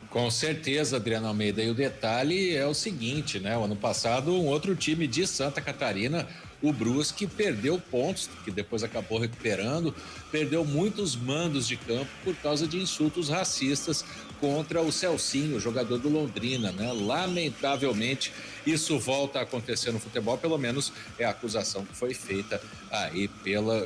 Com certeza, Adriano Almeida. E o detalhe é o seguinte, né? O ano passado, um outro time de Santa Catarina, o Brusque, perdeu pontos, que depois acabou recuperando, perdeu muitos mandos de campo por causa de insultos racistas contra o Celcinho, jogador do Londrina, né? Lamentavelmente, isso volta a acontecer no futebol, pelo menos é a acusação que foi feita aí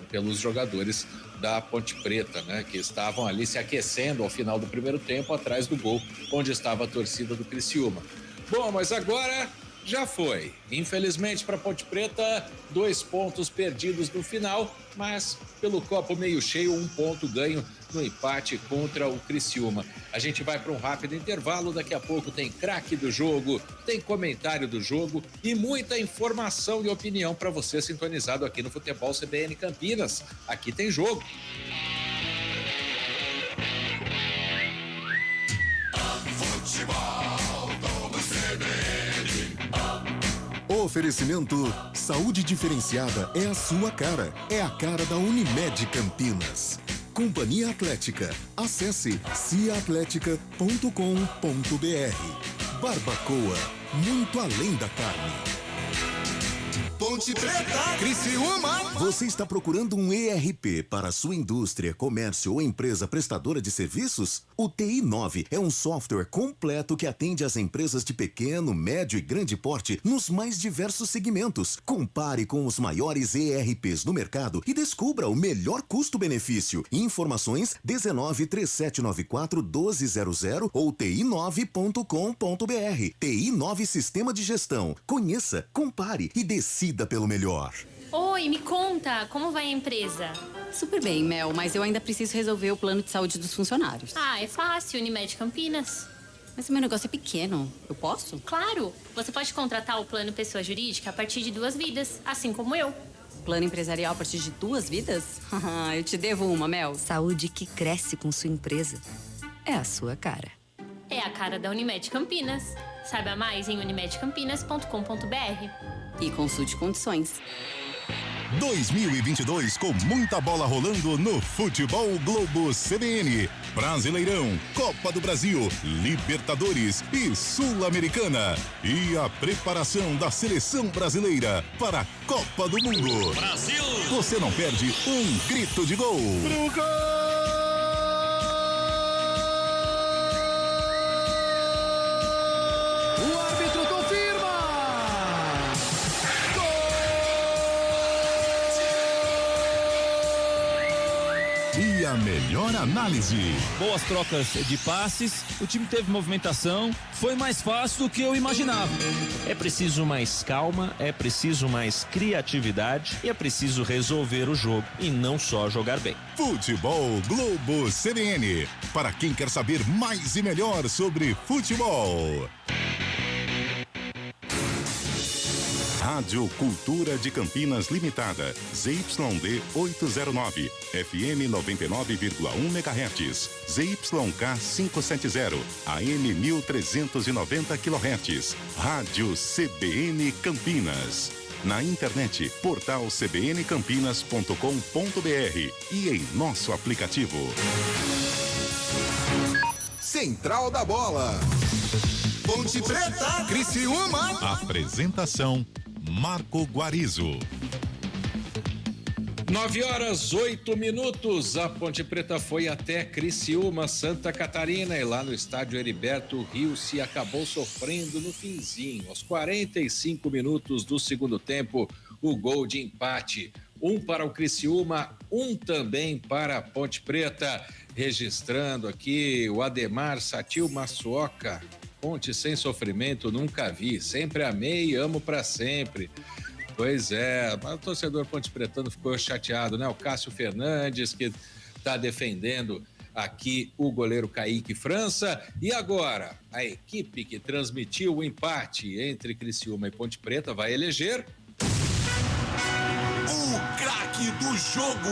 pelos jogadores da Ponte Preta, né? Que estavam ali se aquecendo ao final do primeiro tempo, atrás do gol onde estava a torcida do Criciúma. Bom, mas agora já foi. Infelizmente para a Ponte Preta, 2 pontos perdidos no final, mas pelo copo meio cheio, 1 ponto ganho no empate contra o Criciúma. A gente vai para um rápido intervalo, daqui a pouco tem craque do jogo, tem comentário do jogo e muita informação e opinião para você sintonizado aqui no Futebol CBN Campinas. Aqui tem jogo. Oferecimento Saúde Diferenciada é a sua cara. É a cara da Unimed Campinas. Companhia Atlética. Acesse ciaatletica.com.br. Barbacoa, muito além da carne. Ponte Preta, Criciúma. Você está procurando um ERP para a sua indústria, comércio ou empresa prestadora de serviços? O TI9 é um software completo que atende às empresas de pequeno, médio e grande porte nos mais diversos segmentos. Compare com os maiores ERPs do mercado e descubra o melhor custo-benefício. Informações 193794-1200 ou ti9.com.br. TI9 Sistema de Gestão. Conheça, compare e decida pelo melhor. Oi, me conta, como vai a empresa? Super bem, Mel, mas eu ainda preciso resolver o plano de saúde dos funcionários. Ah, é fácil, Unimed Campinas. Mas o meu negócio é pequeno, eu posso? Claro, você pode contratar o plano pessoa jurídica a partir de 2 vidas, assim como eu. Plano empresarial a partir de 2 vidas? Eu te devo uma, Mel. Saúde que cresce com sua empresa. É a sua cara. É a cara da Unimed Campinas. Saiba mais em unimedcampinas.com.br. E consulte condições. 2022 com muita bola rolando no Futebol Globo CBN. Brasileirão, Copa do Brasil, Libertadores e Sul-Americana. E a preparação da seleção brasileira para a Copa do Mundo. Brasil! Você não perde um grito de gol. Pro gol! O árbitro confirma! E a melhor análise. Boas trocas de passes, o time teve movimentação, foi mais fácil do que eu imaginava. É preciso mais calma, é preciso mais criatividade e é preciso resolver o jogo e não só jogar bem. Futebol Globo CBN. Para quem quer saber mais e melhor sobre futebol. Rádio Cultura de Campinas Limitada, ZYD 809, FM 99,1 MHz, ZYK 570, AM 1390 kHz, Rádio CBN Campinas. Na internet, portal cbncampinas.com.br e em nosso aplicativo. Central da Bola. Ponte Preta, Criciúma. Apresentação Marco Guarizo. 9h08. A Ponte Preta foi até Criciúma, Santa Catarina, e lá no estádio Heriberto Rios se acabou sofrendo no finzinho. Aos 45 minutos do segundo tempo, o gol de empate. Um para o Criciúma, um também para a Ponte Preta. Registrando aqui o Ademar Satil Massuoca. Ponte sem sofrimento nunca vi, sempre amei e amo pra sempre. Pois é, mas o torcedor Ponte Pretano ficou chateado, né? O Cássio Fernandes, que tá defendendo aqui o goleiro Kaique França. E agora, a equipe que transmitiu o empate entre Criciúma e Ponte Preta vai eleger O craque do jogo!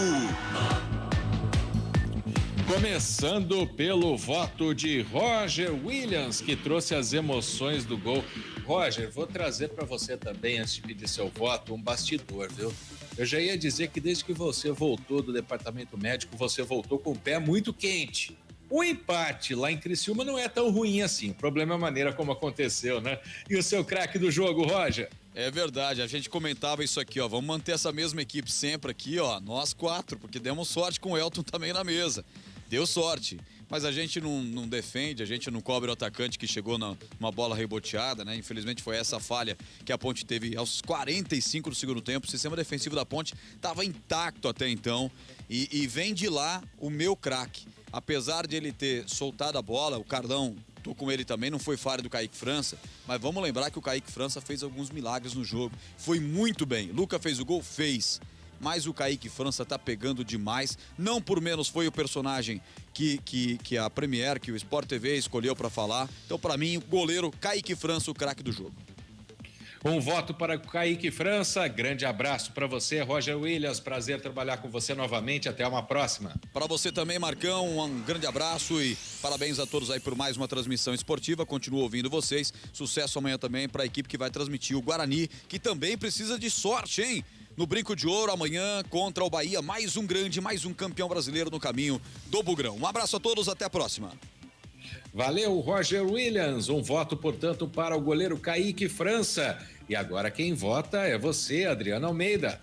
Começando pelo voto de Roger Williams, que trouxe as emoções do gol. Roger, vou trazer para você também, antes de pedir seu voto, um bastidor, viu? Eu já ia dizer que desde que você voltou do departamento médico, você voltou com o pé muito quente. O empate lá em Criciúma não é tão ruim assim. O problema é a maneira como aconteceu, né? E o seu craque do jogo, Roger? É verdade, a gente comentava isso aqui, ó. Vamos manter essa mesma equipe sempre aqui, ó. Nós quatro, porque demos sorte com o Elton também na mesa. Deu sorte, mas a gente não defende, a gente não cobre o atacante que chegou numa bola reboteada, né? Infelizmente foi essa falha que a Ponte teve aos 45 do segundo tempo. O sistema defensivo da Ponte estava intacto até então e vem de lá o meu craque. Apesar de ele ter soltado a bola, o Carlão, tô com ele também, não foi falha do Kaique França, mas vamos lembrar que o Kaique França fez alguns milagres no jogo. Foi muito bem. Luca fez o gol? Fez. Mas o Kaique França tá pegando demais. Não por menos foi o personagem que a Premier, que o Sport TV escolheu para falar. Então, para mim, o goleiro Kaique França, o craque do jogo. Um voto para o Kaique França. Grande abraço para você, Roger Williams. Prazer trabalhar com você novamente. Até uma próxima. Para você também, Marcão, um grande abraço e parabéns a todos aí por mais uma transmissão esportiva. Continuo ouvindo vocês. Sucesso amanhã também para a equipe que vai transmitir o Guarani, que também precisa de sorte, hein? No Brinco de Ouro, amanhã, contra o Bahia. Mais um grande, mais um campeão brasileiro no caminho do Bugrão. Um abraço a todos, até a próxima. Valeu, Roger Williams. Um voto, portanto, para o goleiro Kaique França. E agora quem vota é você, Adriana Almeida.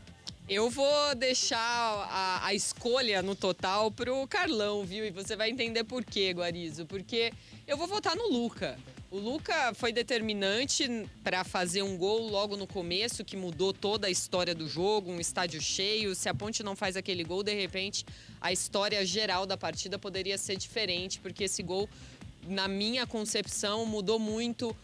Eu vou deixar a escolha no total pro Carlão, viu? E você vai entender por quê, Guarizo. Porque eu vou votar no Luca. O Luca foi determinante para fazer um gol logo no começo, que mudou toda a história do jogo, um estádio cheio. Se a Ponte não faz aquele gol, de repente, a história geral da partida poderia ser diferente, porque esse gol, na minha concepção, mudou muito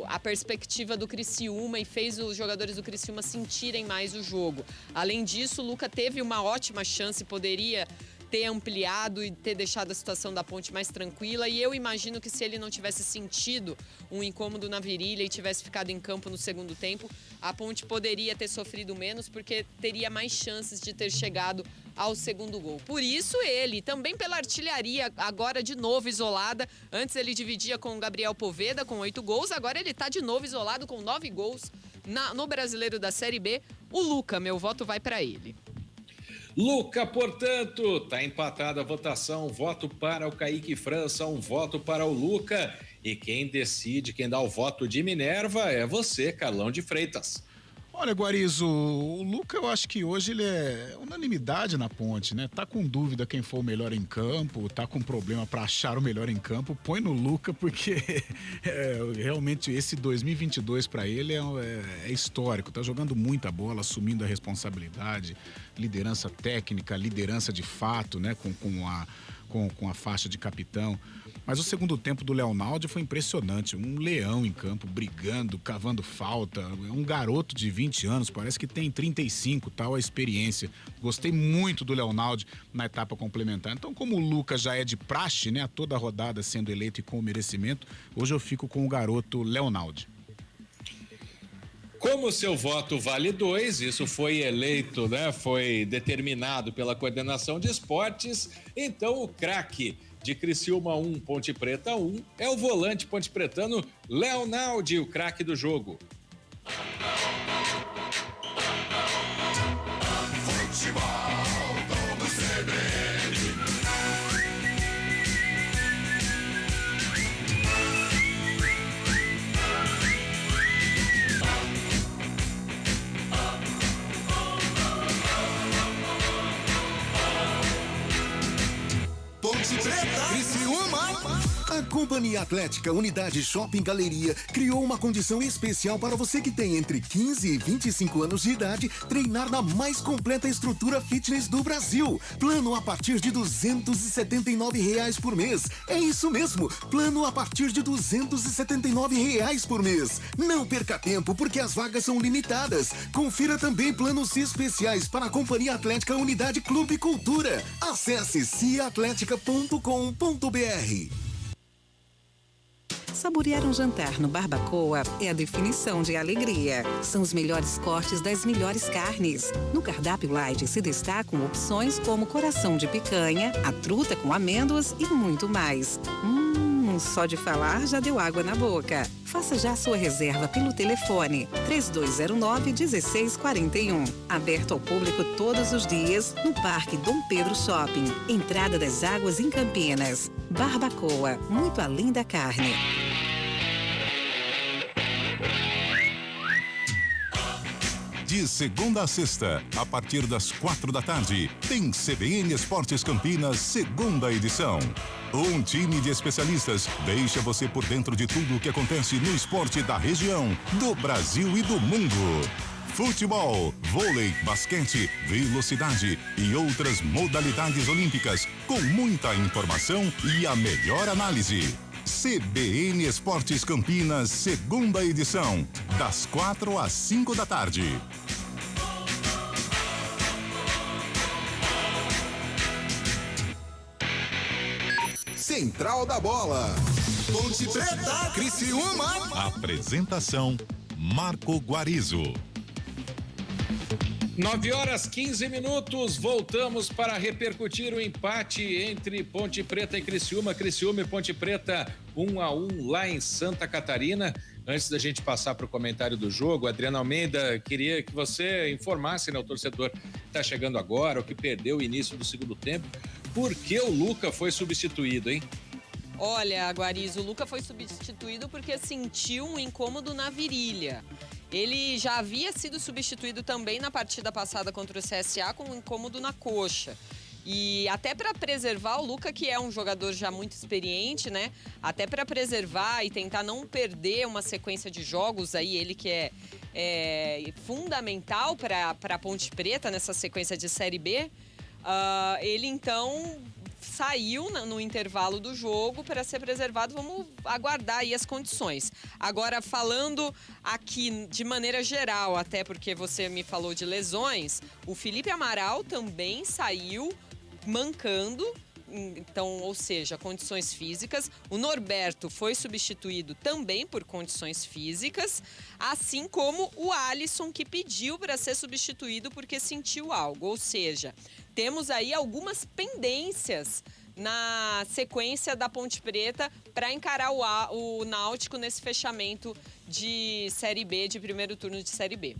a perspectiva do Criciúma e fez os jogadores do Criciúma sentirem mais o jogo. Além disso, o Luca teve uma ótima chance, poderia ter ampliado e ter deixado a situação da Ponte mais tranquila. E eu imagino que se ele não tivesse sentido um incômodo na virilha e tivesse ficado em campo no segundo tempo, a Ponte poderia ter sofrido menos, porque teria mais chances de ter chegado ao segundo gol. Por isso ele, também pela artilharia, agora de novo isolada. Antes ele dividia com o Gabriel Poveda com 8 gols, agora ele tá de novo isolado com 9 gols no Brasileiro da Série B. O Luca, meu voto vai para ele. Luca, portanto, tá empatada a votação, voto para o Kaique França, um voto para o Luca. E quem decide, quem dá o voto de Minerva é você, Carlão de Freitas. Olha, Guarizo, o Luca, eu acho que hoje ele é unanimidade na Ponte, né? Tá com dúvida quem for o melhor em campo, tá com problema para achar o melhor em campo, põe no Luca, porque realmente esse 2022 para ele é histórico. Tá jogando muita bola, assumindo a responsabilidade, liderança técnica, liderança de fato, né? Com a faixa de capitão. Mas o segundo tempo do Leonaldo foi impressionante, um leão em campo, brigando, cavando falta, um garoto de 20 anos, parece que tem 35, tal a experiência. Gostei muito do Leonaldo na etapa complementar. Então, como o Lucas já é de praxe, né, toda a rodada sendo eleito e com merecimento, hoje eu fico com o garoto Leonaldo. Como seu voto vale 2, isso foi eleito, né? Foi determinado pela coordenação de esportes. Então o craque de Criciúma 1, Ponte Preta 1 é o volante pontepretano Leonaldo, o craque do jogo. A Companhia Atlética Unidade Shopping Galeria criou uma condição especial para você que tem entre 15 e 25 anos de idade treinar na mais completa estrutura fitness do Brasil. Plano a partir de R$ 279 por mês. É isso mesmo, plano a partir de R$ 279 por mês. Não perca tempo, porque as vagas são limitadas. Confira também planos especiais para a Companhia Atlética Unidade Clube Cultura. Acesse ciaatletica.com.br. Saborear um jantar no Barbacoa é a definição de alegria. São os melhores cortes das melhores carnes. No cardápio light se destacam opções como coração de picanha, a truta com amêndoas e muito mais. Só de falar já deu água na boca. Faça já sua reserva pelo telefone 3209-1641. Aberto ao público todos os dias no Parque Dom Pedro Shopping. Entrada das Águas em Campinas. Barbacoa, muito além da carne. De segunda a sexta, a partir das 4 da tarde, tem CBN Esportes Campinas, segunda edição. Um time de especialistas deixa você por dentro de tudo o que acontece no esporte da região, do Brasil e do mundo. Futebol, vôlei, basquete, velocidade e outras modalidades olímpicas, com muita informação e a melhor análise. CBN Esportes Campinas, segunda edição, das 4 às 5 da tarde. Central da Bola. Ponte Preta, Criciúma. Apresentação, Marco Guarizo. 9h15, voltamos para repercutir o empate entre Ponte Preta e Criciúma. Criciúma e Ponte Preta 1-1 lá em Santa Catarina. Antes da gente passar para o comentário do jogo, Adriana Almeida, queria que você informasse, né, o torcedor que está chegando agora, ou que perdeu o início do segundo tempo, por que o Luca foi substituído, hein? Olha, Guarizo, o Luca foi substituído porque sentiu um incômodo na virilha. Ele já havia sido substituído também na partida passada contra o CSA com um incômodo na coxa. E até para preservar o Luca, que é um jogador já muito experiente, né? Até para preservar e tentar não perder uma sequência de jogos aí, ele que é fundamental para a Ponte Preta nessa sequência de Série B, ele então saiu no intervalo do jogo para ser preservado. Vamos aguardar aí as condições. Agora, falando aqui de maneira geral, até porque você me falou de lesões, o Felipe Amaral também saiu mancando. Então, ou seja, condições físicas. O Norberto foi substituído também por condições físicas, assim como o Alisson, que pediu para ser substituído porque sentiu algo. Ou seja, temos aí algumas pendências na sequência da Ponte Preta para encarar o Náutico nesse fechamento de Série B, de primeiro turno de Série B.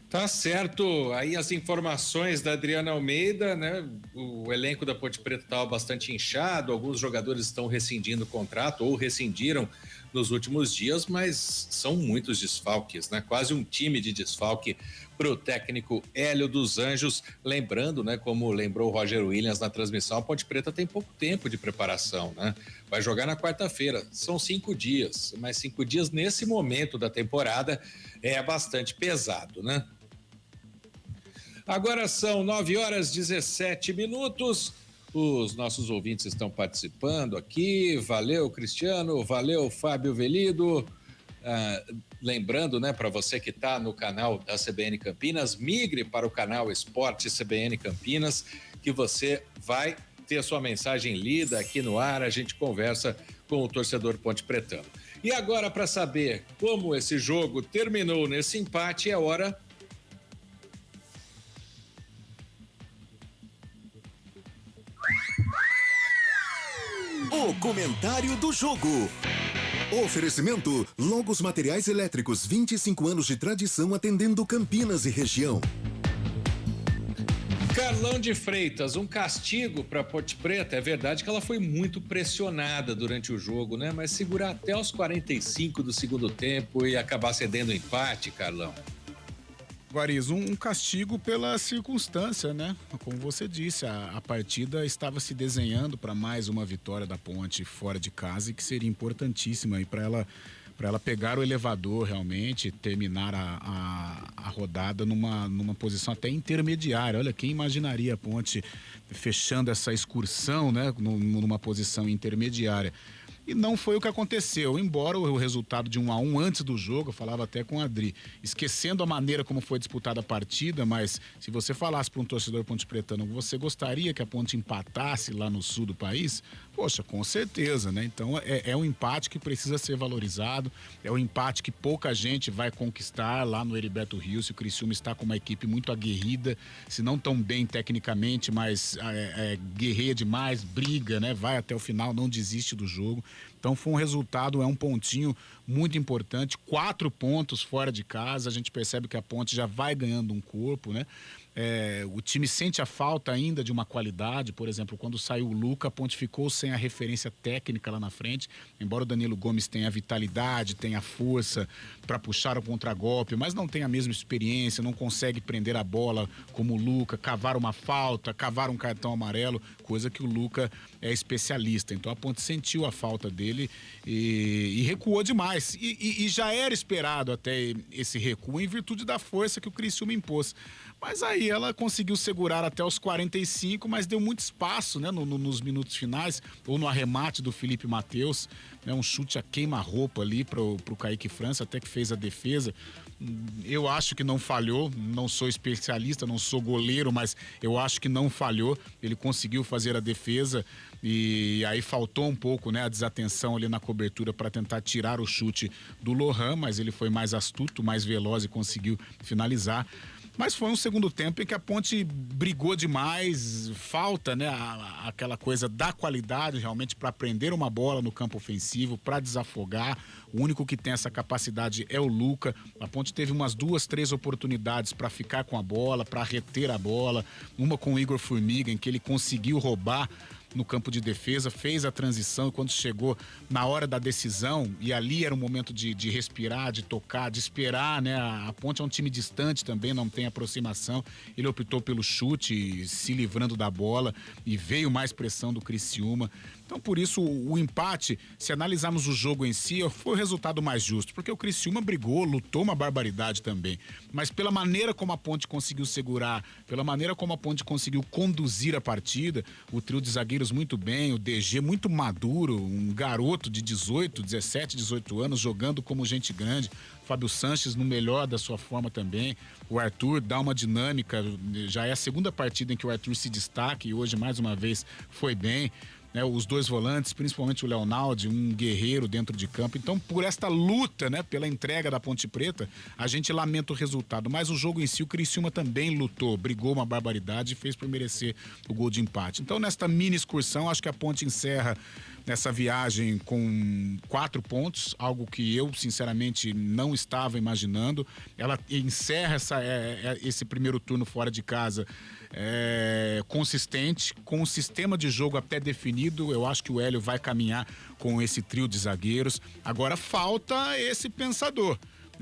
Tá certo, aí as informações da Adriana Almeida, né? O elenco da Ponte Preta estava bastante inchado, alguns jogadores estão rescindindo o contrato ou rescindiram nos últimos dias, mas são muitos desfalques, né? Quase um time de desfalque para o técnico Hélio dos Anjos. Lembrando, né? Como lembrou o Roger Williams na transmissão, a Ponte Preta tem pouco tempo de preparação, né? Vai jogar na quarta-feira, são 5 dias, mas 5 dias nesse momento da temporada é bastante pesado, né? Agora são 9h17. Os nossos ouvintes estão participando aqui. Valeu, Cristiano. Valeu, Fábio Velido. Lembrando, né, para você que está no canal da CBN Campinas, migre para o canal Esporte CBN Campinas, que você vai ter a sua mensagem lida aqui no ar. A gente conversa com o torcedor Ponte Pretano. E agora, para saber como esse jogo terminou nesse empate, é hora... O comentário do jogo. Oferecimento Logos Materiais Elétricos, 25 anos de tradição atendendo Campinas e região. Carlão de Freitas, um castigo para Ponte Preta. É verdade que ela foi muito pressionada durante o jogo, né? Mas segurar até os 45 do segundo tempo e acabar cedendo o empate, Carlão. Guarizo, um castigo pela circunstância, né? Como você disse, a partida estava se desenhando para mais uma vitória da Ponte fora de casa e que seria importantíssima aí para ela pegar o elevador realmente, terminar a rodada numa posição até intermediária. Olha, quem imaginaria a Ponte fechando essa excursão, né? Numa posição intermediária. E não foi o que aconteceu, embora o resultado de 1-1 antes do jogo, eu falava até com o Adri, esquecendo a maneira como foi disputada a partida, mas se você falasse para um torcedor pontepretano, você gostaria que a Ponte empatasse lá no sul do país? Poxa, com certeza, né? Então é um empate que precisa ser valorizado, é um empate que pouca gente vai conquistar lá no Heriberto Rios. O Criciúma está com uma equipe muito aguerrida, se não tão bem tecnicamente, mas guerreia demais, briga, né? Vai até o final, não desiste do jogo. Então foi um resultado, um pontinho muito importante, 4 pontos fora de casa. A gente percebe que a Ponte já vai ganhando um corpo, né? O time sente a falta ainda de uma qualidade. Por exemplo, quando saiu o Luca, a Ponte ficou sem a referência técnica lá na frente, embora o Danilo Gomes tenha a vitalidade, tenha a força para puxar o contragolpe, mas não tem a mesma experiência, não consegue prender a bola como o Luca, cavar uma falta, cavar um cartão amarelo, coisa que o Luca é especialista. Então a Ponte sentiu a falta dele e recuou demais, e já era esperado até esse recuo em virtude da força que o Criciúma impôs. Mas aí ela conseguiu segurar até os 45, mas deu muito espaço, né, nos minutos finais, ou no arremate do Felipe Matheus, né, um chute a queima-roupa ali pro Kaique França, até que fez a defesa. Eu acho que não falhou, não sou especialista, não sou goleiro, mas eu acho que não falhou. Ele conseguiu fazer a defesa e aí faltou um pouco, né, a desatenção ali na cobertura para tentar tirar o chute do Lohan, mas ele foi mais astuto, mais veloz e conseguiu finalizar. Mas foi um segundo tempo em que a Ponte brigou demais, falta, né, aquela coisa da qualidade realmente para prender uma bola no campo ofensivo, para desafogar. O único que tem essa capacidade é o Luca. A Ponte teve umas 2, 3 oportunidades para ficar com a bola, para reter a bola. Uma com o Igor Formiga, em que ele conseguiu roubar no campo de defesa, fez a transição e quando chegou na hora da decisão, e ali era o momento de respirar, de tocar, de esperar, né? A Ponte é um time distante também, não tem aproximação. Ele optou pelo chute, se livrando da bola, e veio mais pressão do Criciúma. Então, por isso, o empate, se analisarmos o jogo em si, foi o resultado mais justo, porque o Criciúma brigou, lutou uma barbaridade também. Mas pela maneira como a Ponte conseguiu segurar, pela maneira como a Ponte conseguiu conduzir a partida, o trio de zagueiros zagueiros muito bem, o DG muito maduro, um garoto de 17, 18 anos, jogando como gente grande. Fábio Sanches no melhor da sua forma também. O Arthur dá uma dinâmica, já é a segunda partida em que o Arthur se destaca e hoje mais uma vez foi bem. Né, os dois volantes, principalmente o Leonaldi, um guerreiro dentro de campo. Então, por esta luta, né, pela entrega da Ponte Preta, a gente lamenta o resultado. Mas o jogo em si, o Criciúma também lutou, brigou uma barbaridade e fez por merecer o gol de empate. Então, nesta mini excursão, acho que a Ponte encerra nessa viagem com 4 pontos, algo que eu, sinceramente, não estava imaginando. Ela encerra esse primeiro turno fora de casa consistente, com um sistema de jogo até definido. Eu acho que o Hélio vai caminhar com esse trio de zagueiros. Agora falta esse pensador.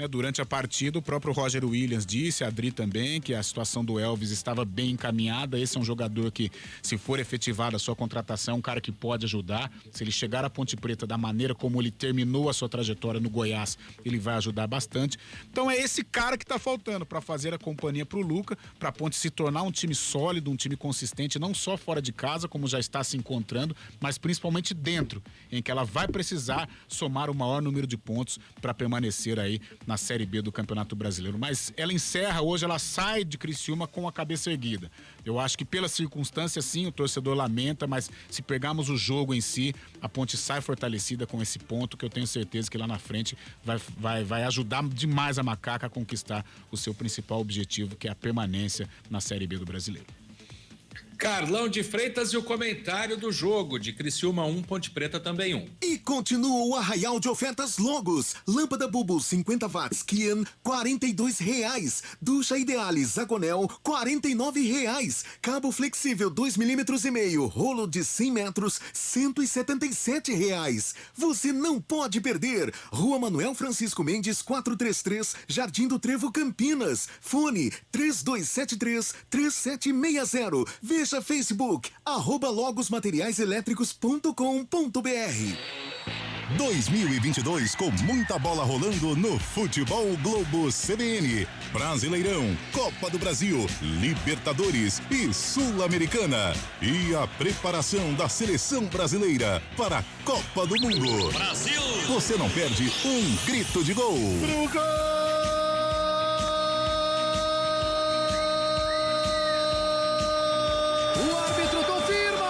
Durante a partida, o próprio Roger Williams disse, a Adri também, que a situação do Elvis estava bem encaminhada. Esse é um jogador que, se for efetivada a sua contratação, é um cara que pode ajudar. Se ele chegar à Ponte Preta da maneira como ele terminou a sua trajetória no Goiás, ele vai ajudar bastante. Então é esse cara que está faltando para fazer a companhia para o Luca, para a Ponte se tornar um time sólido, um time consistente, não só fora de casa, como já está se encontrando, mas principalmente dentro, em que ela vai precisar somar o maior número de pontos para permanecer aí na Série B do Campeonato Brasileiro. Mas ela encerra hoje, ela sai de Criciúma com a cabeça erguida. Eu acho que pela circunstância, sim, o torcedor lamenta, mas se pegarmos o jogo em si, a Ponte sai fortalecida com esse ponto, que eu tenho certeza que lá na frente vai ajudar demais a Macaca a conquistar o seu principal objetivo, que é a permanência na Série B do Brasileiro. Carlão de Freitas e o comentário do jogo de Criciúma 1, Ponte Preta também 1. E continua o arraial de ofertas Logos. Lâmpada Bulbo 50 watts Kian, R$42. Ducha Idealis Zagonel, R$49. Cabo flexível 2,5 mm, rolo de 100 metros, R$177. Você não pode perder. Rua Manuel Francisco Mendes, 433, Jardim do Trevo, Campinas. Fone 3273-3760. Veja Facebook, @logosmateriaiselétricos.com.br. 2022 com muita bola rolando no Futebol Globo CBN. Brasileirão, Copa do Brasil, Libertadores e Sul-Americana. E a preparação da seleção brasileira para a Copa do Mundo. Brasil! Você não perde um grito de gol. Pro gol! O árbitro confirma!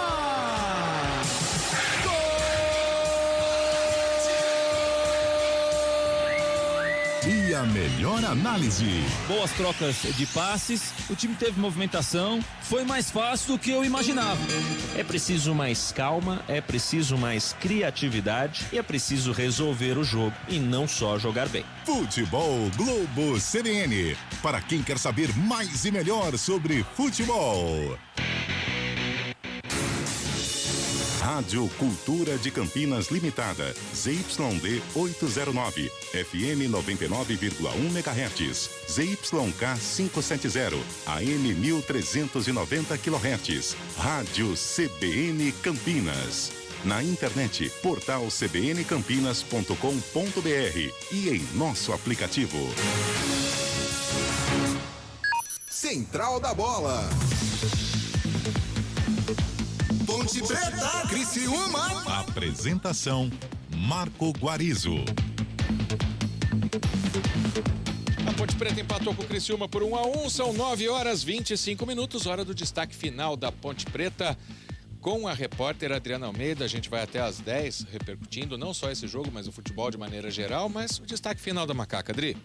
E a melhor análise. Boas trocas de passes, o time teve movimentação, foi mais fácil do que eu imaginava. É preciso mais calma, é preciso mais criatividade e é preciso resolver o jogo e não só jogar bem. Futebol Globo CBN. Para quem quer saber mais e melhor sobre futebol. Rádio Cultura de Campinas Limitada, ZYD 809, FM 99,1 MHz, ZYK 570, AM 1390 kHz, Rádio CBN Campinas. Na internet, portal cbncampinas.com.br e em nosso aplicativo. Central da Bola. Ponte Preta, Criciúma. Apresentação, Marco Guarizo. A Ponte Preta empatou com o Criciúma por 1-1, são 9h25, hora do destaque final da Ponte Preta. Com a repórter Adriana Almeida, a gente vai até às 10 repercutindo não só esse jogo, mas o futebol de maneira geral, mas o destaque final da Macaca, Adri.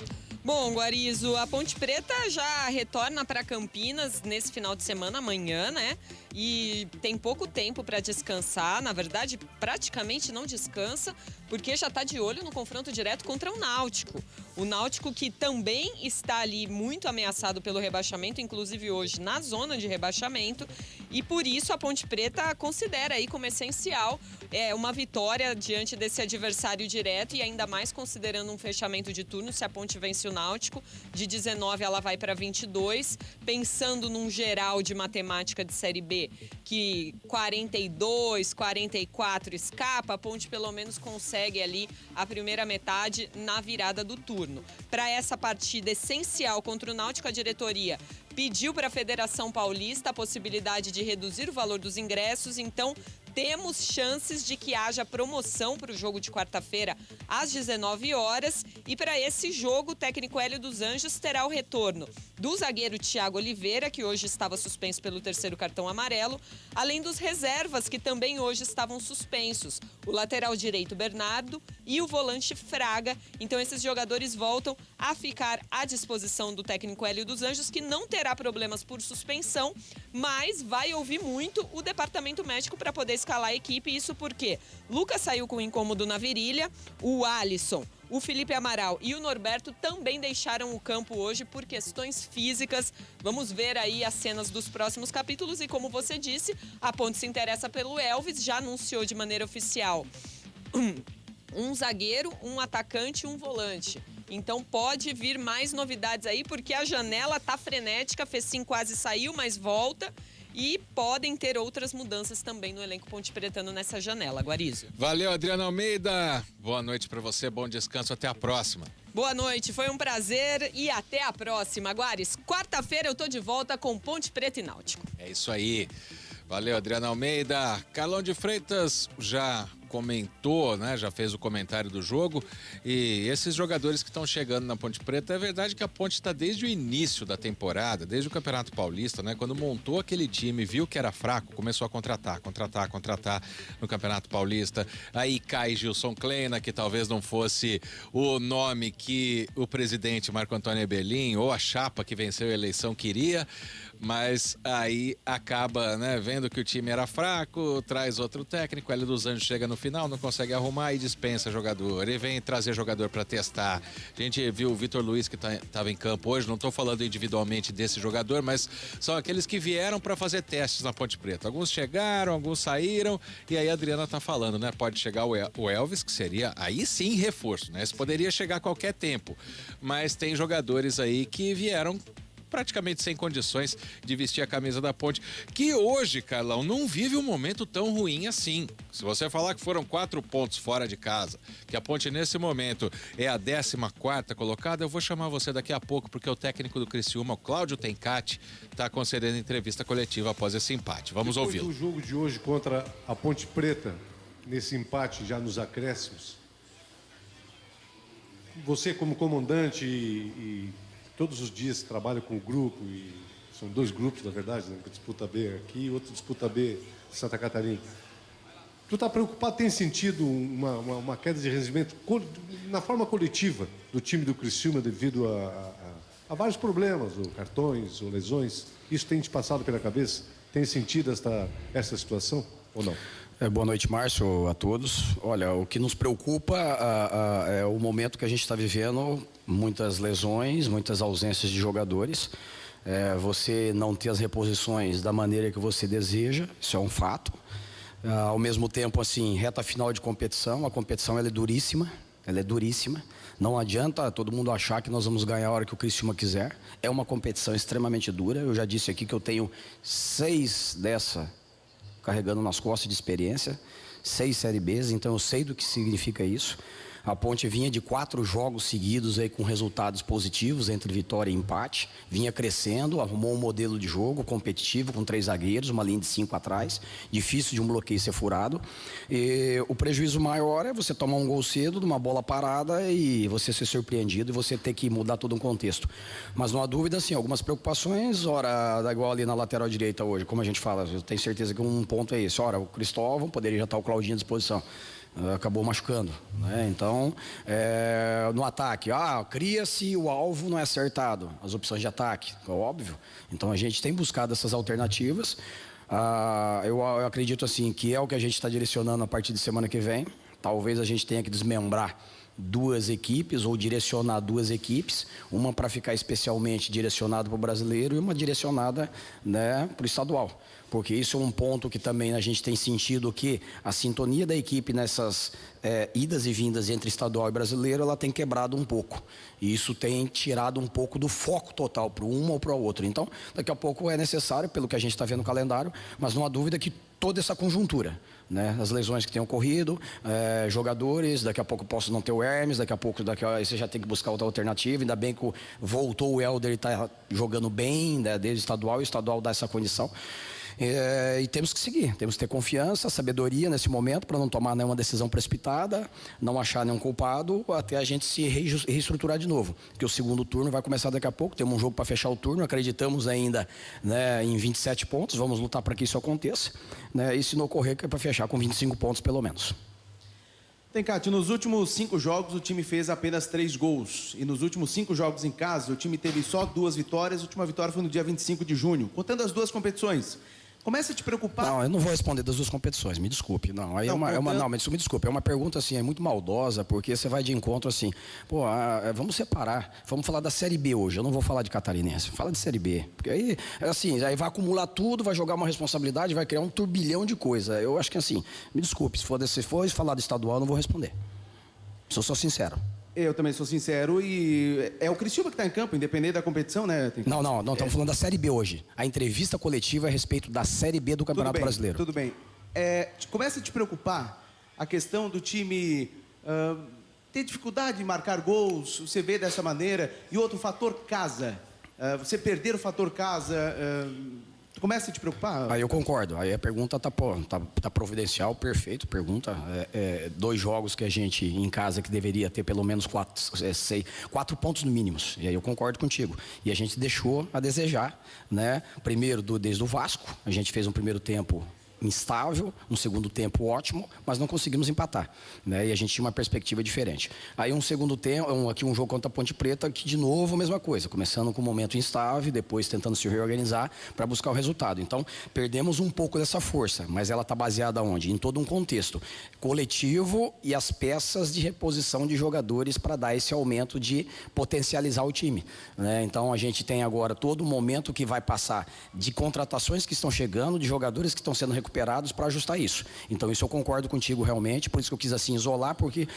Bom, Guarizo, a Ponte Preta já retorna para Campinas nesse final de semana, amanhã, né? E tem pouco tempo para descansar, na verdade, praticamente não descansa, porque já está de olho no confronto direto contra o Náutico. O Náutico que também está ali muito ameaçado pelo rebaixamento, inclusive hoje na zona de rebaixamento, e por isso a Ponte Preta considera aí como essencial uma vitória diante desse adversário direto e ainda mais considerando um fechamento de turno, se a Ponte vence o Náutico, de 19 ela vai para 22, pensando num geral de matemática de Série B, que 42, 44 escapa, a Ponte pelo menos consegue segue ali a primeira metade na virada do turno. Para essa partida essencial contra o Náutico, a diretoria pediu para a Federação Paulista a possibilidade de reduzir o valor dos ingressos, então temos chances de que haja promoção para o jogo de quarta-feira às 19 horas. E para esse jogo, o técnico Hélio dos Anjos terá o retorno do zagueiro Thiago Oliveira, que hoje estava suspenso pelo 3º cartão amarelo, além dos reservas, que também hoje estavam suspensos, o lateral direito Bernardo e o volante Fraga. Então esses jogadores voltam a ficar à disposição do técnico Hélio dos Anjos, que não terá problemas por suspensão, mas vai ouvir muito o departamento médico para poder escalar a equipe. Isso porque Lucas saiu com incômodo na virilha, o Alisson, o Felipe Amaral e o Norberto também deixaram o campo hoje por questões físicas. Vamos ver aí as cenas dos próximos capítulos e, como você disse, a Ponte se interessa pelo Elvis, já anunciou de maneira oficial um zagueiro, um atacante e um volante. Então pode vir mais novidades aí, porque a janela tá frenética, Fecim quase saiu, mas volta. E podem ter outras mudanças também no elenco pontepretano nessa janela. Guarizo. Valeu, Adriano Almeida. Boa noite para você, bom descanso, até a próxima. Boa noite, foi um prazer e até a próxima. Guares, quarta-feira eu tô de volta com Ponte Preta e Náutico. É isso aí. Valeu, Adriano Almeida. Carlão de Freitas já comentou, né? Já fez o comentário do jogo. E esses jogadores que estão chegando na Ponte Preta, é verdade que a Ponte está desde o início da temporada, desde o Campeonato Paulista, né? Quando montou aquele time, viu que era fraco, começou a contratar no Campeonato Paulista. Aí cai Gilson Kleina, que talvez não fosse o nome que o presidente Marco Antônio Eberlin ou a chapa que venceu a eleição queria. Mas aí acaba, né, vendo que o time era fraco, traz outro técnico, Hélio dos Anjos chega no final, não consegue arrumar e dispensa jogador. E vem trazer jogador para testar. A gente viu o Vitor Luiz, que estava em campo hoje, não estou falando individualmente desse jogador, mas são aqueles que vieram para fazer testes na Ponte Preta. Alguns chegaram, alguns saíram, e aí a Adriana está falando, né, pode chegar o Elvis, que seria aí sim reforço, né, esse poderia chegar a qualquer tempo, mas tem jogadores aí que vieram praticamente sem condições de vestir a camisa da Ponte, que hoje, Carlão, não vive um momento tão ruim assim. Se você falar que foram 4 pontos fora de casa, que a Ponte nesse momento é a 14ª colocada, eu vou chamar você daqui a pouco, porque o técnico do Criciúma, o Cláudio Tencati, está concedendo entrevista coletiva após esse empate. Vamos ouvi-lo. Depois do jogo de hoje contra a Ponte Preta, nesse empate já nos acréscimos, você como comandante e todos os dias trabalha com o grupo, e são 2 grupos, na verdade, né? Disputa B aqui e outro disputa B de Santa Catarina. Tu está preocupado, tem sentido uma queda de rendimento na forma coletiva do time do Criciúma devido a vários problemas, ou cartões, ou lesões? Isso tem te passado pela cabeça? Tem sentido essa situação ou não? Boa noite, Márcio, a todos. Olha, o que nos preocupa é o momento que a gente está vivendo, muitas lesões, muitas ausências de jogadores, você não ter as reposições da maneira que você deseja, isso é um fato. Ao mesmo tempo, assim, reta final de competição, a competição ela é duríssima, não adianta todo mundo achar que nós vamos ganhar a hora que o Criciúma quiser, é uma competição extremamente dura, eu já disse aqui que eu tenho 6 dessa carregando nas costas de experiência, 6 Série Bs, então eu sei do que significa isso. A Ponte vinha de 4 jogos seguidos aí com resultados positivos entre vitória e empate, vinha crescendo, arrumou um modelo de jogo competitivo com 3 zagueiros, uma linha de 5 atrás, difícil de um bloqueio ser furado. E o prejuízo maior é você tomar um gol cedo, de uma bola parada e você ser surpreendido e você ter que mudar todo um contexto. Mas não há dúvida, assim, algumas preocupações, ora, igual ali na lateral direita hoje, como a gente fala, eu tenho certeza que um ponto é esse, ora, o Cristóvão poderia já estar o Claudinho à disposição. Acabou machucando, né? Então, no ataque, cria-se, o alvo não é acertado, as opções de ataque, é óbvio. Então a gente tem buscado essas alternativas. Eu acredito assim que é o que a gente está direcionando a partir de semana que vem. Talvez a gente tenha que desmembrar 2 equipes ou direcionar 2 equipes, uma para ficar especialmente direcionada para o brasileiro e uma direcionada, né, para o estadual. Porque isso é um ponto que também a gente tem sentido que a sintonia da equipe nessas idas e vindas entre estadual e brasileiro, ela tem quebrado um pouco. E isso tem tirado um pouco do foco total para um ou para o outro. Então, daqui a pouco é necessário, pelo que a gente está vendo no calendário, mas não há dúvida que toda essa conjuntura, né? As lesões que têm ocorrido, jogadores, daqui a pouco posso não ter o Hermes, daqui a pouco aí você já tem que buscar outra alternativa. Ainda bem que voltou o Helder e está jogando bem, né? Desde o estadual dá essa condição. E temos que seguir, temos que ter confiança, sabedoria nesse momento para não tomar nenhuma decisão precipitada, não achar nenhum culpado, até a gente se reestruturar de novo. Porque o segundo turno vai começar daqui a pouco, temos um jogo para fechar o turno, acreditamos ainda, né, em 27 pontos, vamos lutar para que isso aconteça, né, e se não ocorrer, que é para fechar com 25 pontos pelo menos. Tencati, nos últimos 5 jogos o time fez apenas 3 gols. E nos últimos 5 jogos em casa o time teve só 2 vitórias. A última vitória foi no dia 25 de junho. Contando as 2 competições, começa a te preocupar? Não, eu não vou responder das 2 competições, me desculpe. Não, aí mas me desculpe, é uma pergunta assim, é muito maldosa, porque você vai de encontro assim, vamos separar, vamos falar da Série B hoje, eu não vou falar de Catarinense, fala de Série B, porque aí, assim, aí vai acumular tudo, vai jogar uma responsabilidade, vai criar um turbilhão de coisa. Eu acho que assim, me desculpe, se for falar do estadual, eu não vou responder. Sou sincero. Eu também sou sincero e é o Criciúma que está em campo, independente da competição, né? Não, estamos falando da Série B hoje. A entrevista coletiva é a respeito da Série B do Campeonato Brasileiro. Tudo bem. Começa a te preocupar a questão do time ter dificuldade de marcar gols, você vê dessa maneira, e outro fator casa. Você perder o fator casa, começa a te preocupar? Aí eu concordo. Aí a pergunta tá providencial, perfeito, pergunta. 2 jogos que a gente, em casa, que deveria ter pelo menos 4 pontos no mínimo. E aí eu concordo contigo. E a gente deixou a desejar, né? Primeiro, desde o Vasco, a gente fez um primeiro tempo instável, um segundo tempo ótimo, mas não conseguimos empatar, né? E a gente tinha uma perspectiva diferente. Aí um segundo tempo, aqui um jogo contra a Ponte Preta, que de novo a mesma coisa, começando com um momento instável, depois tentando se reorganizar para buscar o resultado. Então, perdemos um pouco dessa força, mas ela está baseada onde? Em todo um contexto coletivo e as peças de reposição de jogadores para dar esse aumento de potencializar o time, né? Então, a gente tem agora todo um momento que vai passar de contratações que estão chegando, de jogadores que estão sendo recuperados para ajustar isso. Então, isso eu concordo contigo realmente, por isso que eu quis assim isolar, porque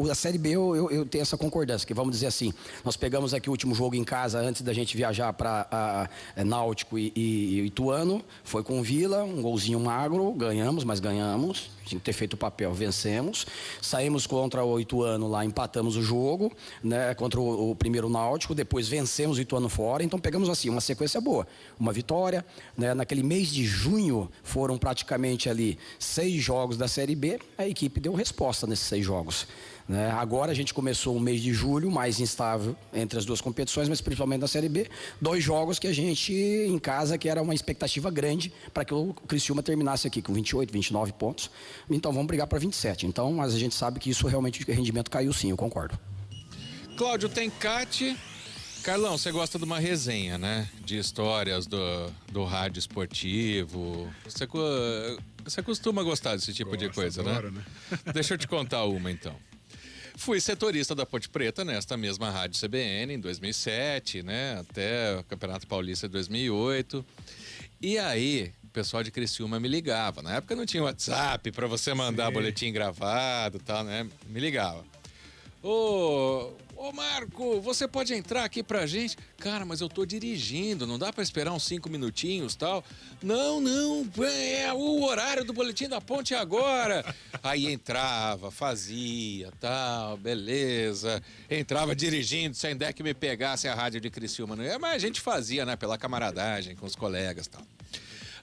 a Série B eu tenho essa concordância, que vamos dizer assim, nós pegamos aqui o último jogo em casa antes da gente viajar para Náutico e Ituano, foi com o Vila, um golzinho magro, ganhamos, mas ganhamos, tinha que ter feito o papel, vencemos, saímos contra o Ituano lá, empatamos o jogo, né, contra o primeiro Náutico, depois vencemos o Ituano fora, então pegamos assim, uma sequência boa, uma vitória, né, naquele mês de junho foram praticamente ali 6 jogos da Série B, a equipe deu resposta nesses 6 jogos, né? Agora a gente começou o mês de julho mais instável entre as 2 competições, mas principalmente na Série B, 2 jogos que a gente em casa, que era uma expectativa grande para que o Criciúma terminasse aqui com 28, 29 pontos, então vamos brigar para 27, então, mas a gente sabe que isso realmente, o rendimento caiu sim, eu concordo. Cláudio Tencati. Carlão, você gosta de uma resenha, né? De histórias do rádio esportivo. Você costuma gostar desse tipo de coisa, adoro, né? Deixa eu te contar uma, então. Fui setorista da Ponte Preta nesta mesma rádio CBN em 2007, né? Até o Campeonato Paulista de 2008. E aí, o pessoal de Criciúma me ligava. Na época não tinha WhatsApp para você mandar boletim gravado e tal, né? Me ligava. Ô Marco, você pode entrar aqui pra gente? Cara, mas eu tô dirigindo, não dá pra esperar uns 5 minutinhos e tal? Não, é o horário do boletim da Ponte agora. Aí entrava, fazia, tal, beleza. Entrava dirigindo, sem ideia que me pegasse a rádio de Criciúma. Não é? Mas a gente fazia, né, pela camaradagem com os colegas e tal.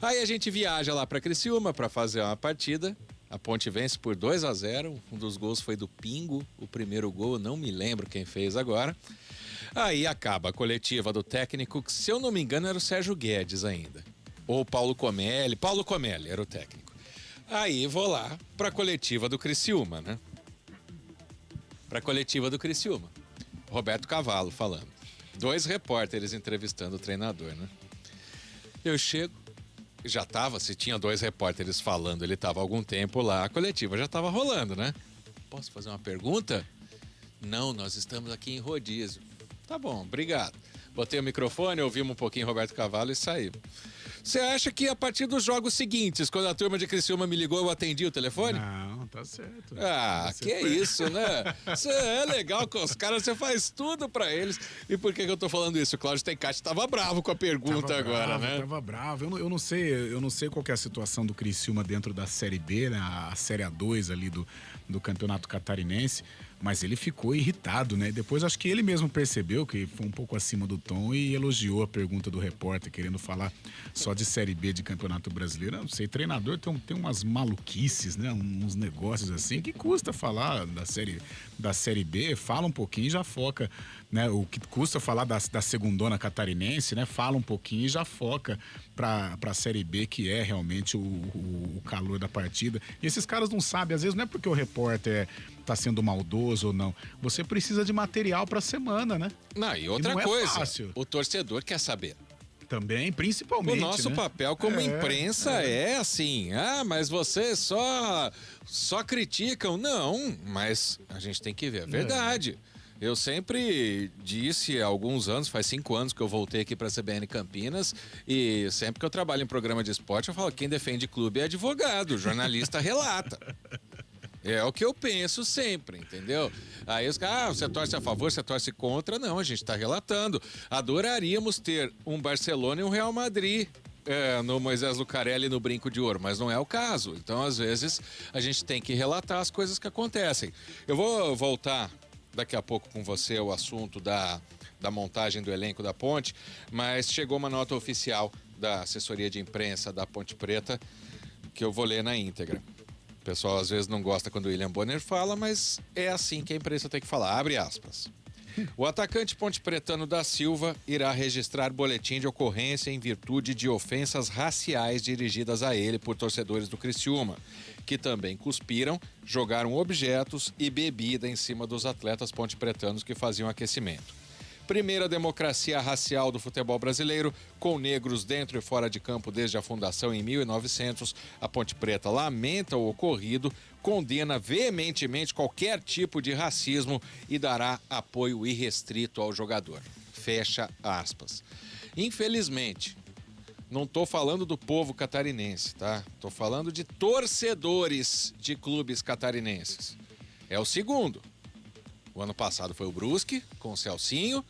Aí a gente viaja lá pra Criciúma pra fazer uma partida. A Ponte vence por 2-0, um dos gols foi do Pingo, o primeiro gol, eu não me lembro quem fez agora. Aí acaba a coletiva do técnico, que se eu não me engano era o Sérgio Guedes ainda, ou Paulo Comelli era o técnico. Aí vou lá pra coletiva do Criciúma, né? Pra coletiva do Criciúma, Roberto Cavalo falando, 2 repórteres entrevistando o treinador, né? Eu chego, se tinha 2 repórteres falando, ele estava há algum tempo lá, a coletiva já estava rolando, né? Posso fazer uma pergunta? Não, nós estamos aqui em rodízio. Tá bom, obrigado. Botei o microfone, ouvimos um pouquinho Roberto Cavalo e saímos. Você acha que a partir dos jogos seguintes, quando a turma de Criciúma me ligou, eu atendi o telefone? Não, tá certo. Ah, que é isso, né? Você é legal com os caras, você faz tudo pra eles. E por que eu tô falando isso? O Cláudio Tencati tava bravo com a pergunta agora, né? Tava bravo. Eu não sei qual que é a situação do Criciúma dentro da Série B, né? A Série A2 ali do Campeonato Catarinense. Mas ele ficou irritado, né? Depois acho que ele mesmo percebeu que foi um pouco acima do tom e elogiou a pergunta do repórter, querendo falar só de Série B de Campeonato Brasileiro. Eu não sei, treinador tem umas maluquices, né? Uns negócios assim que custa falar da série B, fala um pouquinho e já foca, né? O que custa falar da segundona catarinense, né? Fala um pouquinho e já foca para a Série B, que é realmente o calor da partida. E esses caras não sabem, às vezes não é porque o repórter tá sendo maldoso ou não. Você precisa de material para a semana, né? Não, e outra coisa, o torcedor quer saber. Também, principalmente. O nosso papel como imprensa é assim, mas vocês só criticam. Não, mas a gente tem que ver a verdade. Eu sempre disse há alguns anos, faz 5 anos que eu voltei aqui para a CBN Campinas, e sempre que eu trabalho em programa de esporte, eu falo que quem defende clube é advogado, jornalista relata. É o que eu penso sempre, entendeu? Aí os caras, você torce a favor, você torce contra. Não, a gente está relatando. Adoraríamos ter um Barcelona e um Real Madrid no Moisés Lucarelli no Brinco de Ouro, mas não é o caso. Então, às vezes, a gente tem que relatar as coisas que acontecem. Eu vou voltar daqui a pouco com você o assunto da montagem do elenco da Ponte, mas chegou uma nota oficial da assessoria de imprensa da Ponte Preta que eu vou ler na íntegra. O pessoal às vezes não gosta quando o William Bonner fala, mas é assim que a imprensa tem que falar. Abre aspas. O atacante pontepretano da Silva irá registrar boletim de ocorrência em virtude de ofensas raciais dirigidas a ele por torcedores do Criciúma, que também cuspiram, jogaram objetos e bebida em cima dos atletas pontepretanos que faziam aquecimento. Primeira democracia racial do futebol brasileiro, com negros dentro e fora de campo desde a fundação em 1900, a Ponte Preta lamenta o ocorrido, condena veementemente qualquer tipo de racismo e dará apoio irrestrito ao jogador. Fecha aspas. Infelizmente, não estou falando do povo catarinense, tá? Estou falando de torcedores de clubes catarinenses. É o segundo. O ano passado foi o Brusque, com o Celcinho.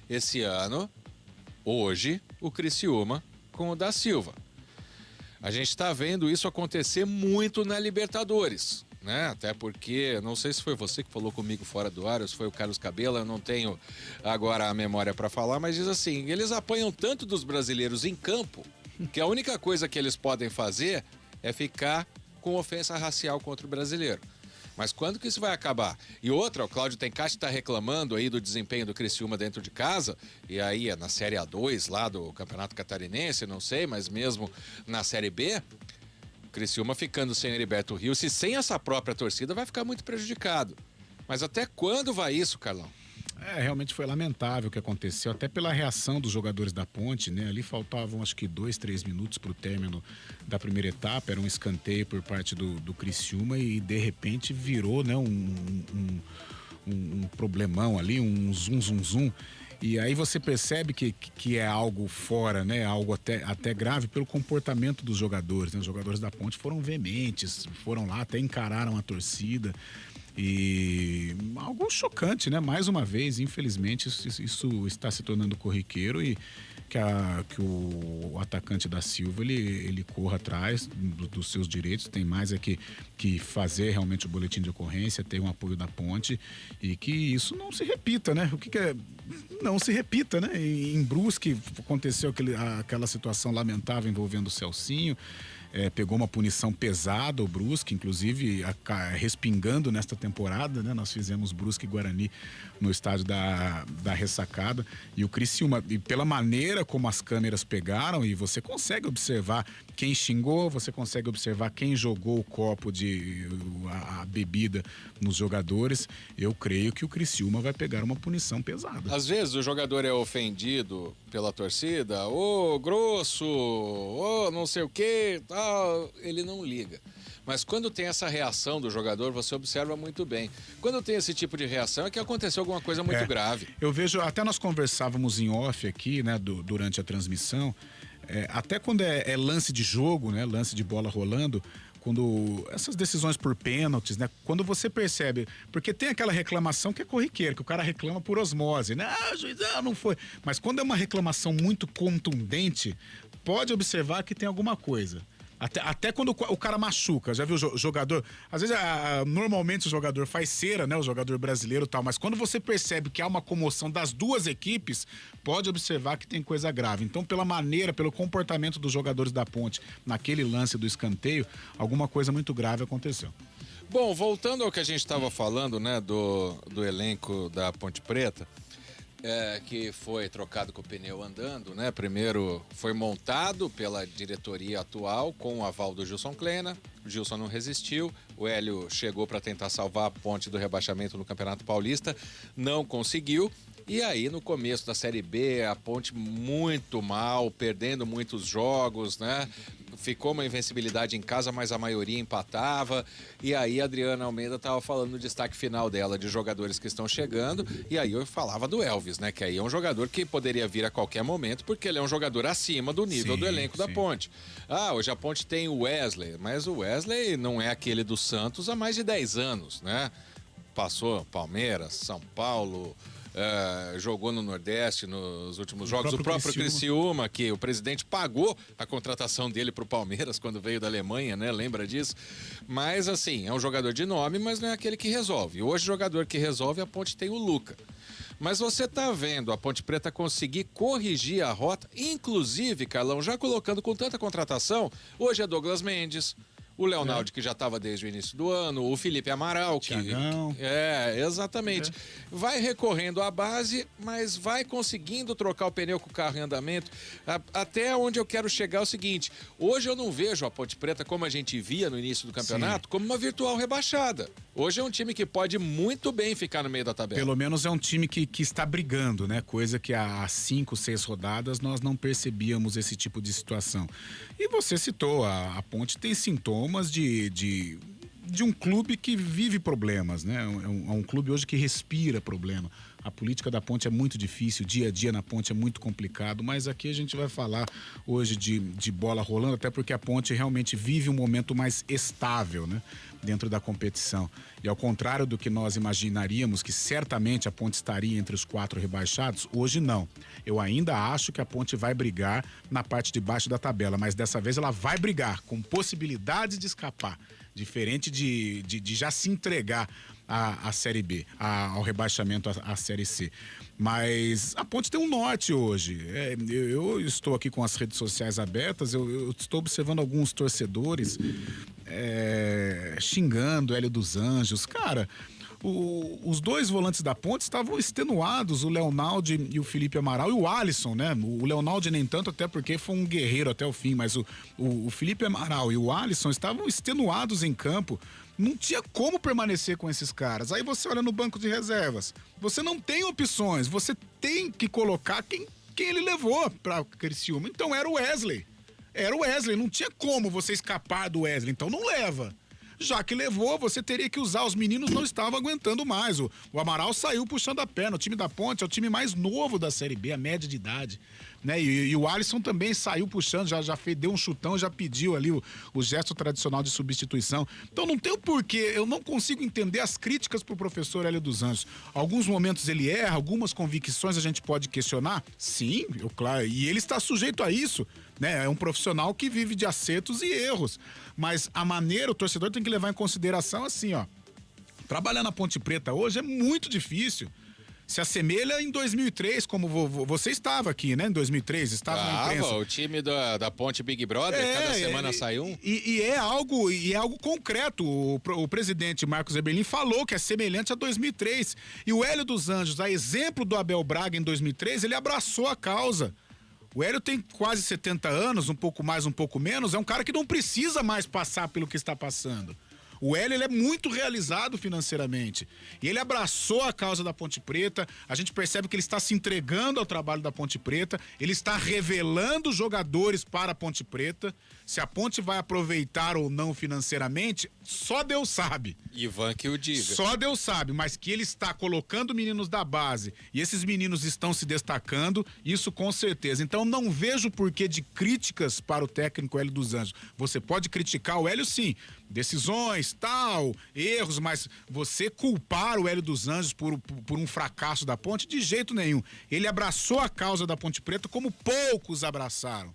Esse ano, hoje, o Criciúma com o da Silva. A gente está vendo isso acontecer muito na Libertadores, né? Até porque, não sei se foi você que falou comigo fora do ar, ou se foi o Carlos Cabela, eu não tenho agora a memória para falar, mas diz assim, eles apanham tanto dos brasileiros em campo, que a única coisa que eles podem fazer é ficar com ofensa racial contra o brasileiro. Mas quando que isso vai acabar? E outra, o Cláudio Tencati está reclamando aí do desempenho do Criciúma dentro de casa, e aí é na Série A2 lá do Campeonato Catarinense, não sei, mas mesmo na Série B, o Criciúma ficando sem Heriberto Rios e sem essa própria torcida vai ficar muito prejudicado. Mas até quando vai isso, Carlão? Realmente foi lamentável o que aconteceu, até pela reação dos jogadores da Ponte, né? Ali faltavam acho que 2-3 minutos para o término da primeira etapa, era um escanteio por parte do Criciúma e de repente virou, né, um problemão ali, um zum. E aí você percebe que é algo fora, né? Algo até grave pelo comportamento dos jogadores, né? Os jogadores da Ponte foram veementes, foram lá, até encararam a torcida. E algo chocante, né? Mais uma vez, infelizmente, isso está se tornando corriqueiro e que o atacante da Silva, ele corra atrás dos seus direitos, tem mais que fazer realmente o boletim de ocorrência, ter um apoio da Ponte e que isso não se repita, né? O que é? Não se repita, né? Em Brusque aconteceu aquela situação lamentável envolvendo o Celcinho, pegou uma punição pesada o Brusque, inclusive respingando nesta temporada, né? Nós fizemos Brusque e Guarani no estádio da Ressacada e o Criciúma, e pela maneira maneira como as câmeras pegaram, e você consegue observar quem xingou, você consegue observar quem jogou o copo a bebida nos jogadores, eu creio que o Criciúma vai pegar uma punição pesada. Às vezes o jogador é ofendido pela torcida, ô grosso, ô não sei o que, tal, ele não liga. Mas quando tem essa reação do jogador, você observa muito bem. Quando tem esse tipo de reação é que aconteceu alguma coisa muito grave. Eu vejo, até nós conversávamos em off aqui, né, durante a transmissão, até quando é lance de jogo, né, lance de bola rolando, quando essas decisões por pênaltis, né, quando você percebe, porque tem aquela reclamação que é corriqueira, que o cara reclama por osmose, né, juiz, não foi. Mas quando é uma reclamação muito contundente, pode observar que tem alguma coisa. Até quando o cara machuca, já viu o jogador? Às vezes, normalmente o jogador faz cera, né? O jogador brasileiro e tal, mas quando você percebe que há uma comoção das duas equipes, pode observar que tem coisa grave. Então, pela maneira, pelo comportamento dos jogadores da Ponte naquele lance do escanteio, alguma coisa muito grave aconteceu. Bom, voltando ao que a gente estava falando, né? Do elenco da Ponte Preta. Que foi trocado com o pneu andando, né? Primeiro foi montado pela diretoria atual com o aval do Gilson Klena. O Gilson não resistiu. O Hélio chegou para tentar salvar a Ponte do rebaixamento no Campeonato Paulista, não conseguiu. E aí, no começo da Série B, a Ponte muito mal, perdendo muitos jogos, né? Ficou uma invencibilidade em casa, mas a maioria empatava. E aí, a Adriana Almeida estava falando no destaque final dela, de jogadores que estão chegando. E aí, eu falava do Elvis, né? Que aí é um jogador que poderia vir a qualquer momento, porque ele é um jogador acima do nível do elenco da Ponte. Hoje a Ponte tem o Wesley, mas o Wesley não é aquele do Santos há mais de 10 anos, né? Passou Palmeiras, São Paulo... jogou no Nordeste nos últimos jogos. O próprio Criciúma, que o presidente pagou a contratação dele para o Palmeiras quando veio da Alemanha, né? Lembra disso? Mas assim, é um jogador de nome, mas não é aquele que resolve. Hoje o jogador que resolve, a Ponte tem o Luca. Mas você tá vendo a Ponte Preta conseguir corrigir a rota, inclusive, Carlão, já colocando com tanta contratação, hoje é Douglas Mendes, o Leonardo, que já estava desde o início do ano, o Felipe Amaral, que... exatamente. Vai recorrendo à base, mas vai conseguindo trocar o pneu com o carro em andamento. Até onde eu quero chegar é o seguinte, hoje eu não vejo a Ponte Preta, como a gente via no início do campeonato, como uma virtual rebaixada. Hoje é um time que pode muito bem ficar no meio da tabela. Pelo menos é um time que está brigando, né? Coisa que há 5, 6 rodadas nós não percebíamos esse tipo de situação. E você citou, a Ponte tem sintomas de um clube que vive problemas, né? É um clube hoje que respira problema. A política da Ponte é muito difícil, o dia a dia na Ponte é muito complicado, mas aqui a gente vai falar hoje de bola rolando, até porque a Ponte realmente vive um momento mais estável, né? Dentro da competição. E ao contrário do que nós imaginaríamos, que certamente a Ponte estaria entre os 4 rebaixados, hoje não. Eu ainda acho que a Ponte vai brigar na parte de baixo da tabela, mas dessa vez ela vai brigar com possibilidade de escapar, diferente de já se entregar à Série B, ao rebaixamento à Série C. Mas a Ponte tem um norte hoje. Eu estou aqui com as redes sociais abertas, eu estou observando alguns torcedores xingando o Hélio dos Anjos. Cara, os 2 volantes da Ponte estavam extenuados, o Leonardo e o Felipe Amaral e o Alisson, né? O Leonardo nem tanto, até porque foi um guerreiro até o fim, mas o Felipe Amaral e o Alisson estavam extenuados em campo. Não tinha como permanecer com esses caras. Aí você olha no banco de reservas, você não tem opções, você tem que colocar quem ele levou para Criciúma. Então era o Wesley. Não tinha como você escapar do Wesley, então não leva. Já que levou, você teria que usar. Os meninos não estavam aguentando mais. O Amaral saiu puxando a perna. O time da Ponte é o time mais novo da Série B, a média de idade. Né? E o Alisson também saiu puxando, já deu um chutão, já pediu ali o gesto tradicional de substituição. Então não tem o porquê, eu não consigo entender as críticas pro professor Hélio dos Anjos. Alguns momentos ele erra, algumas convicções a gente pode questionar. Sim, claro, e ele está sujeito a isso. Né? É um profissional que vive de acertos e erros. Mas a maneira, o torcedor tem que levar em consideração assim, ó. Trabalhar na Ponte Preta hoje é muito difícil. Se assemelha em 2003, como você estava aqui, né? Em 2003, estava na imprensa. O time da Ponte Big Brother, cada semana sai um. E é algo concreto. O presidente Marcos Eberlin falou que é semelhante a 2003. E o Hélio dos Anjos, a exemplo do Abel Braga em 2003, ele abraçou a causa. O Hélio tem quase 70 anos, um pouco mais, um pouco menos, é um cara que não precisa mais passar pelo que está passando. O Hélio, ele é muito realizado financeiramente. E ele abraçou a causa da Ponte Preta. A gente percebe que ele está se entregando ao trabalho da Ponte Preta. Ele está revelando jogadores para a Ponte Preta. Se a Ponte vai aproveitar ou não financeiramente, só Deus sabe. Ivan que o diga. Só Deus sabe, mas que ele está colocando meninos da base e esses meninos estão se destacando, isso com certeza. Então não vejo porquê de críticas para o técnico Hélio dos Anjos. Você pode criticar o Hélio, sim, decisões, tal, erros, mas você culpar o Hélio dos Anjos por um fracasso da Ponte, de jeito nenhum. Ele abraçou a causa da Ponte Preta como poucos abraçaram.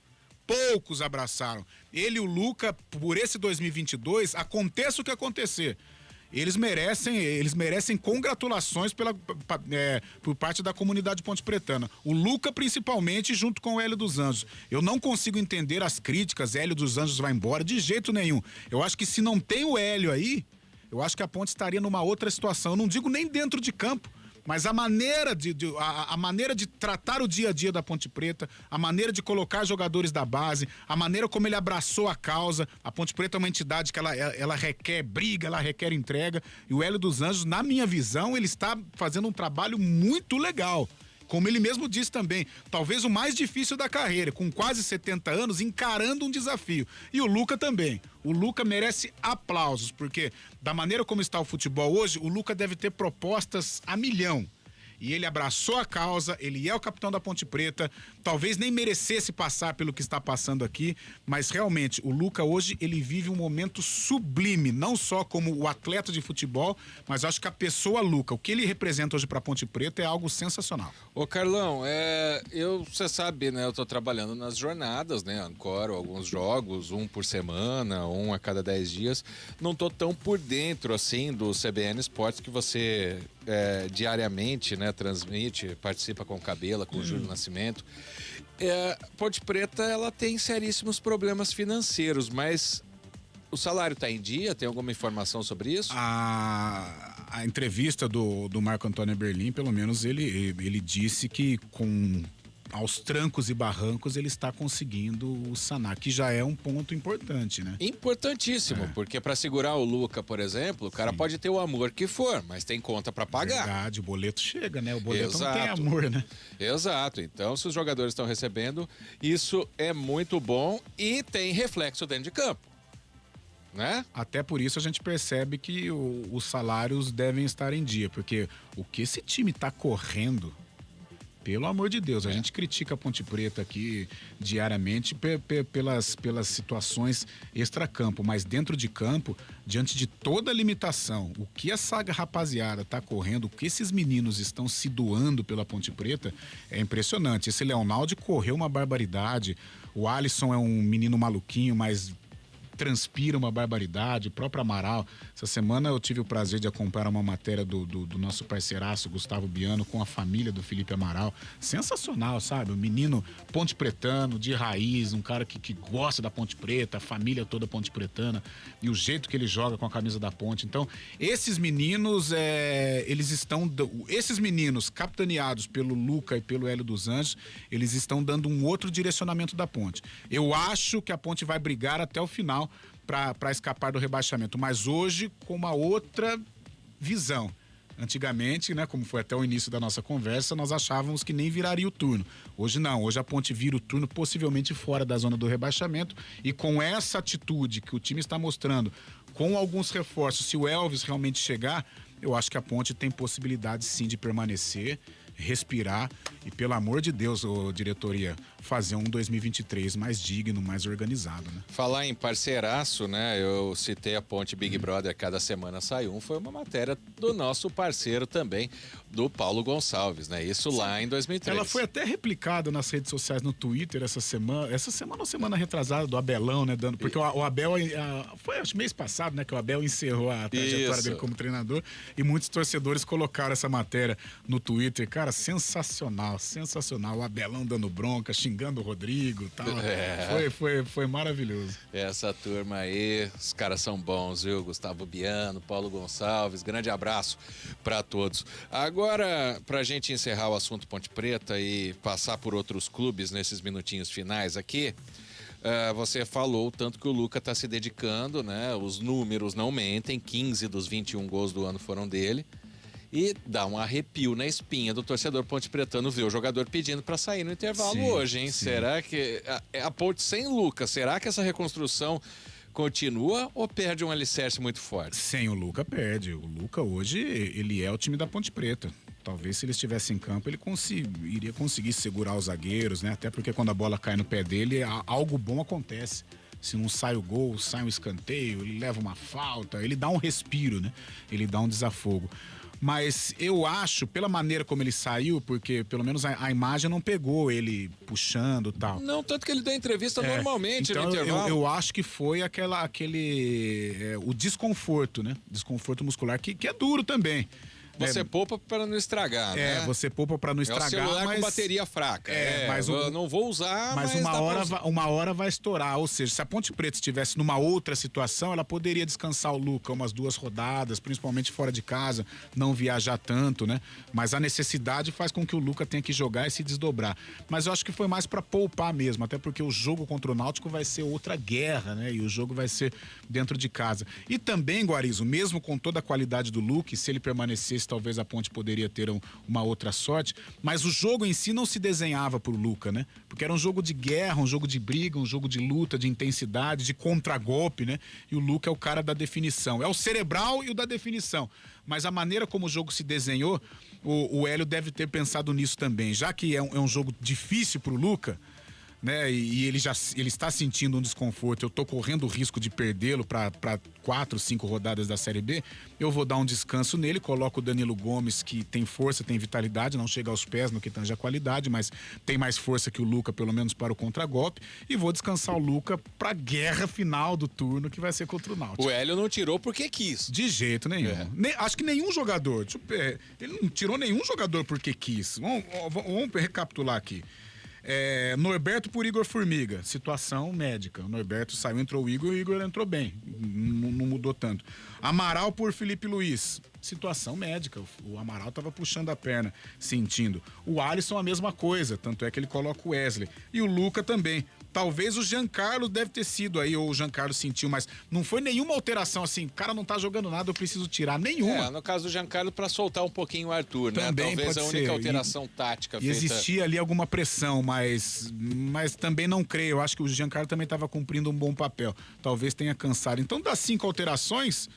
Poucos abraçaram. Ele e o Luca, por esse 2022, aconteça o que acontecer, eles merecem congratulações por parte da comunidade ponte-pretana. O Luca, principalmente, junto com o Hélio dos Anjos. Eu não consigo entender as críticas, Hélio dos Anjos vai embora, de jeito nenhum. Eu acho que se não tem o Hélio aí, eu acho que a Ponte estaria numa outra situação. Eu não digo nem dentro de campo, mas a maneira de tratar o dia a dia da Ponte Preta, a maneira de colocar jogadores da base, a maneira como ele abraçou a causa. A Ponte Preta é uma entidade que ela requer briga, ela requer entrega. E o Hélio dos Anjos, na minha visão, ele está fazendo um trabalho muito legal. Como ele mesmo disse também, talvez o mais difícil da carreira, com quase 70 anos, encarando um desafio. E o Luca também. O Luca merece aplausos, porque da maneira como está o futebol hoje, o Luca deve ter propostas a milhão. E ele abraçou a causa, ele é o capitão da Ponte Preta, talvez nem merecesse passar pelo que está passando aqui, mas realmente o Luca hoje, ele vive um momento sublime, não só como o atleta de futebol, mas acho que a pessoa Luca, o que ele representa hoje para a Ponte Preta é algo sensacional. Ô Carlão, você sabe, né, eu tô trabalhando nas jornadas, né, ancoro alguns jogos, um por semana, um a cada 10 dias, não tô tão por dentro, assim, do CBN Esportes que você diariamente, né, transmite, participa com o Cabela, com o Júlio Nascimento. Ponte Preta, ela tem seríssimos problemas financeiros, mas o salário tá em dia? Tem alguma informação sobre isso? A entrevista do Marco Antônio Berlim, pelo menos ele disse que aos trancos e barrancos ele está conseguindo sanar, que já é um ponto importante, né? Importantíssimo, porque para segurar o Luca, por exemplo, o cara pode ter o amor que for, mas tem conta para pagar. Verdade, o boleto chega, né? O boleto não tem amor, né? Exato, então se os jogadores estão recebendo, isso é muito bom e tem reflexo dentro de campo, né? Até por isso a gente percebe que os salários devem estar em dia, porque o que esse time tá correndo, pelo amor de Deus, a gente critica a Ponte Preta aqui diariamente pelas situações extracampo, mas dentro de campo, diante de toda a limitação, o que essa rapaziada tá correndo, o que esses meninos estão se doando pela Ponte Preta, é impressionante. Esse Leonaldo correu uma barbaridade, o Alisson é um menino maluquinho, mas transpira uma barbaridade, o próprio Amaral. Essa semana eu tive o prazer de acompanhar uma matéria do nosso parceiraço Gustavo Biano com a família do Felipe Amaral. Sensacional, sabe? Um menino ponte pretano, de raiz, um cara que gosta da Ponte Preta, a família toda ponte pretana, e o jeito que ele joga com a camisa da Ponte. Então, esses meninos, esses meninos capitaneados pelo Luca e pelo Hélio dos Anjos, eles estão dando um outro direcionamento da Ponte. Eu acho que a Ponte vai brigar até o final para escapar do rebaixamento, mas hoje com uma outra visão. Antigamente, né, como foi até o início da nossa conversa, nós achávamos que nem viraria o turno. Hoje não, hoje a Ponte vira o turno possivelmente fora da zona do rebaixamento, e com essa atitude que o time está mostrando, com alguns reforços, se o Elvis realmente chegar, eu acho que a Ponte tem possibilidade sim de permanecer, respirar e, pelo amor de Deus, diretoria, fazer um 2023 mais digno, mais organizado, né? Falar em parceiraço, né? Eu citei a Ponte Big Brother, cada semana sai um, foi uma matéria do nosso parceiro também, do Paulo Gonçalves, né? Isso lá em 2003. Ela foi até replicada nas redes sociais, no Twitter, essa semana ou semana retrasada, do Abelão, né? Porque o Abel, foi acho mês passado, né? Que o Abel encerrou a trajetória dele como treinador, e muitos torcedores colocaram essa matéria no Twitter. Cara, sensacional. sensacional. O Abelão dando bronca, xingando o Rodrigo e tal. Foi maravilhoso. Essa turma aí, os caras são bons, viu? Gustavo Biano, Paulo Gonçalves, grande abraço para todos. Agora, pra gente encerrar o assunto Ponte Preta e passar por outros clubes nesses minutinhos finais aqui, você falou tanto que o Luca tá se dedicando, né? Os números não mentem, 15 dos 21 gols do ano foram dele. E dá um arrepio na espinha do torcedor pontepretano ver o jogador pedindo para sair no intervalo hoje, hein? Sim. Será que a Ponte sem Luca, será que essa reconstrução continua ou perde um alicerce muito forte? Sem o Luca, perde. O Luca hoje, ele é o time da Ponte Preta. Talvez se ele estivesse em campo, ele iria conseguir segurar os zagueiros, né? Até porque quando a bola cai no pé dele, algo bom acontece. Se não sai o gol, sai um escanteio, ele leva uma falta, ele dá um respiro, né? Ele dá um desafogo. Mas eu acho, pela maneira como ele saiu, porque pelo menos a imagem não pegou ele puxando e tal. Não, tanto que ele deu entrevista normalmente então no intervalo. Eu acho que foi o desconforto, né? Desconforto muscular, que é duro também. Você poupa para não estragar, né? Você poupa para não estragar. É o celular com bateria fraca. Mas eu não vou usar, mas uma hora vai estourar. Ou seja, se a Ponte Preta estivesse numa outra situação, ela poderia descansar o Luca umas 2 rodadas, principalmente fora de casa, não viajar tanto, né? Mas a necessidade faz com que o Luca tenha que jogar e se desdobrar. Mas eu acho que foi mais para poupar mesmo, até porque o jogo contra o Náutico vai ser outra guerra, né? E o jogo vai ser dentro de casa. E também, Guarizo, mesmo com toda a qualidade do Luca, se ele permanecesse, talvez a Ponte poderia ter uma outra sorte, mas o jogo em si não se desenhava pro Luca, né? Porque era um jogo de guerra, um jogo de briga, um jogo de luta, de intensidade, de contragolpe, né? E o Luca é o cara da definição, é o cerebral e o da definição. Mas a maneira como o jogo se desenhou, o Hélio deve ter pensado nisso também, já que é um jogo difícil pro Luca, né? E ele está sentindo um desconforto, eu tô correndo o risco de perdê-lo para 4, 5 rodadas da Série B, eu vou dar um descanso nele, coloco o Danilo Gomes, que tem força, tem vitalidade, não chega aos pés no que tange a qualidade, mas tem mais força que o Luca, pelo menos para o contragolpe, e vou descansar o Luca pra guerra final do turno, que vai ser contra o Náutico. O Hélio não tirou porque quis. De jeito nenhum. Acho que nenhum jogador, ele não tirou nenhum jogador porque quis. Vamos recapitular aqui. Norberto por Igor Formiga, situação médica. O Norberto saiu, entrou o Igor entrou bem, não mudou tanto. Amaral por Felipe Luiz, situação médica. O Amaral estava puxando a perna, sentindo. O Alisson a mesma coisa, tanto é que ele coloca o Wesley. E o Luca também. Talvez o Giancarlo deve ter sido aí, ou o Giancarlo sentiu, mas não foi nenhuma alteração assim, o cara não tá jogando nada, eu preciso tirar nenhuma. No caso do Giancarlo, para soltar um pouquinho o Arthur, também, né? Talvez pode a única ser. alteração tática feita. Existia ali alguma pressão, mas também não creio. Eu acho que o Giancarlo também estava cumprindo um bom papel. Talvez tenha cansado. Então, das 5 alterações,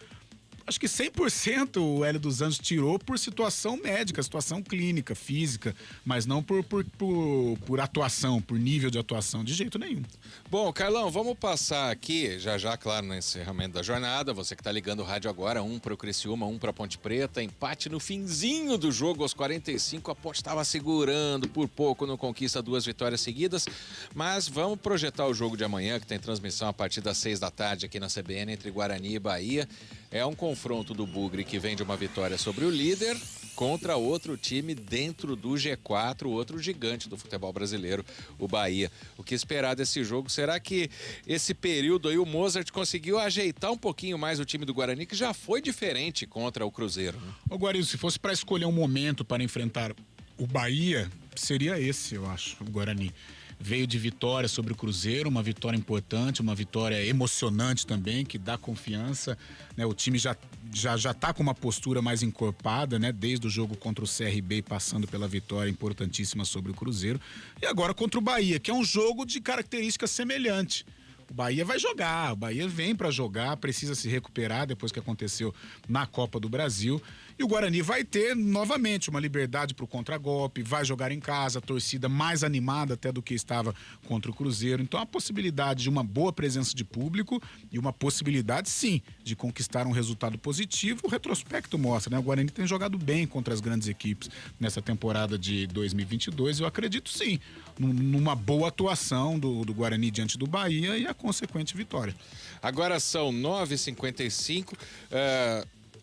acho que 100% o Hélio dos Anjos tirou por situação médica, situação clínica, física, mas não por atuação, por nível de atuação, de jeito nenhum. Bom, Carlão, vamos passar aqui, já, claro, no encerramento da jornada. Você que tá ligando o rádio agora, 1 pro Criciúma, 1 pra Ponte Preta, empate no finzinho do jogo, aos 45, a Ponte estava segurando, por pouco não conquista 2 vitórias seguidas, mas vamos projetar o jogo de amanhã, que tem transmissão a partir das 6 da tarde aqui na CBN, entre Guarani e Bahia. É um confronto do Bugre que vem de uma vitória sobre o líder contra outro time dentro do G4, outro gigante do futebol brasileiro, o Bahia. O que esperar desse jogo? Será que esse período aí o Mozart conseguiu ajeitar um pouquinho mais o time do Guarani, que já foi diferente contra o Cruzeiro? Né? Ô Guarizo, se fosse para escolher um momento para enfrentar o Bahia, seria esse, eu acho, o Guarani. Veio de vitória sobre o Cruzeiro, uma vitória importante, uma vitória emocionante também, que dá confiança, né? O time já tá com uma postura mais encorpada, né? Desde o jogo contra o CRB, passando pela vitória importantíssima sobre o Cruzeiro. E agora contra o Bahia, que é um jogo de característica semelhante. O Bahia vai jogar, o Bahia vem para jogar, precisa se recuperar depois que aconteceu na Copa do Brasil. E o Guarani vai ter novamente uma liberdade para o contragolpe, vai jogar em casa, a torcida mais animada até do que estava contra o Cruzeiro. Então a possibilidade de uma boa presença de público e uma possibilidade sim de conquistar um resultado positivo, o retrospecto mostra, né? O Guarani tem jogado bem contra as grandes equipes nessa temporada de 2022, eu acredito sim, numa boa atuação do Guarani diante do Bahia e a consequente vitória. Agora são 9h55,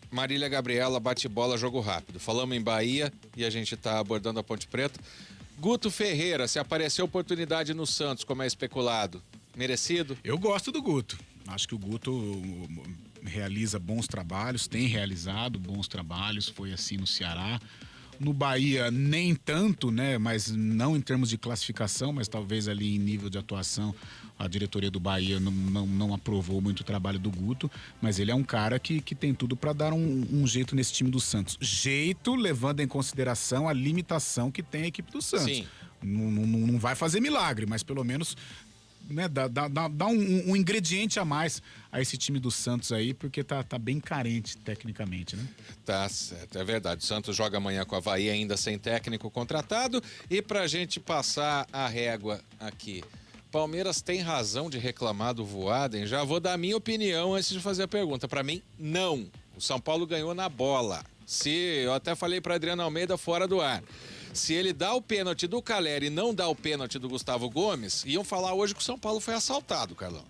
Marília Gabriela, bate bola, jogo rápido. Falamos em Bahia e a gente está abordando a Ponte Preta. Guto Ferreira, se aparecer oportunidade no Santos, como é especulado, merecido? Eu gosto do Guto. Acho que o Guto realiza bons trabalhos, tem realizado bons trabalhos, foi assim no Ceará. No Bahia, nem tanto, né? Mas não em termos de classificação, mas talvez ali em nível de atuação, a diretoria do Bahia não aprovou muito o trabalho do Guto, mas ele é um cara que tem tudo para dar um jeito nesse time do Santos. Jeito levando em consideração a limitação que tem a equipe do Santos. Sim. Não vai fazer milagre, mas pelo menos, né, dá um ingrediente a mais a esse time do Santos aí, porque tá bem carente tecnicamente, né? Tá certo, é verdade. O Santos joga amanhã com a Avaí ainda sem técnico contratado. E pra gente passar a régua aqui, Palmeiras tem razão de reclamar do Voaden? Já vou dar a minha opinião antes de fazer a pergunta. Pra mim, não. O São Paulo ganhou na bola. Eu até falei pra Adriano Almeida fora do ar. Se ele dá o pênalti do Calleri e não dá o pênalti do Gustavo Gomes, iam falar hoje que o São Paulo foi assaltado, Carlão.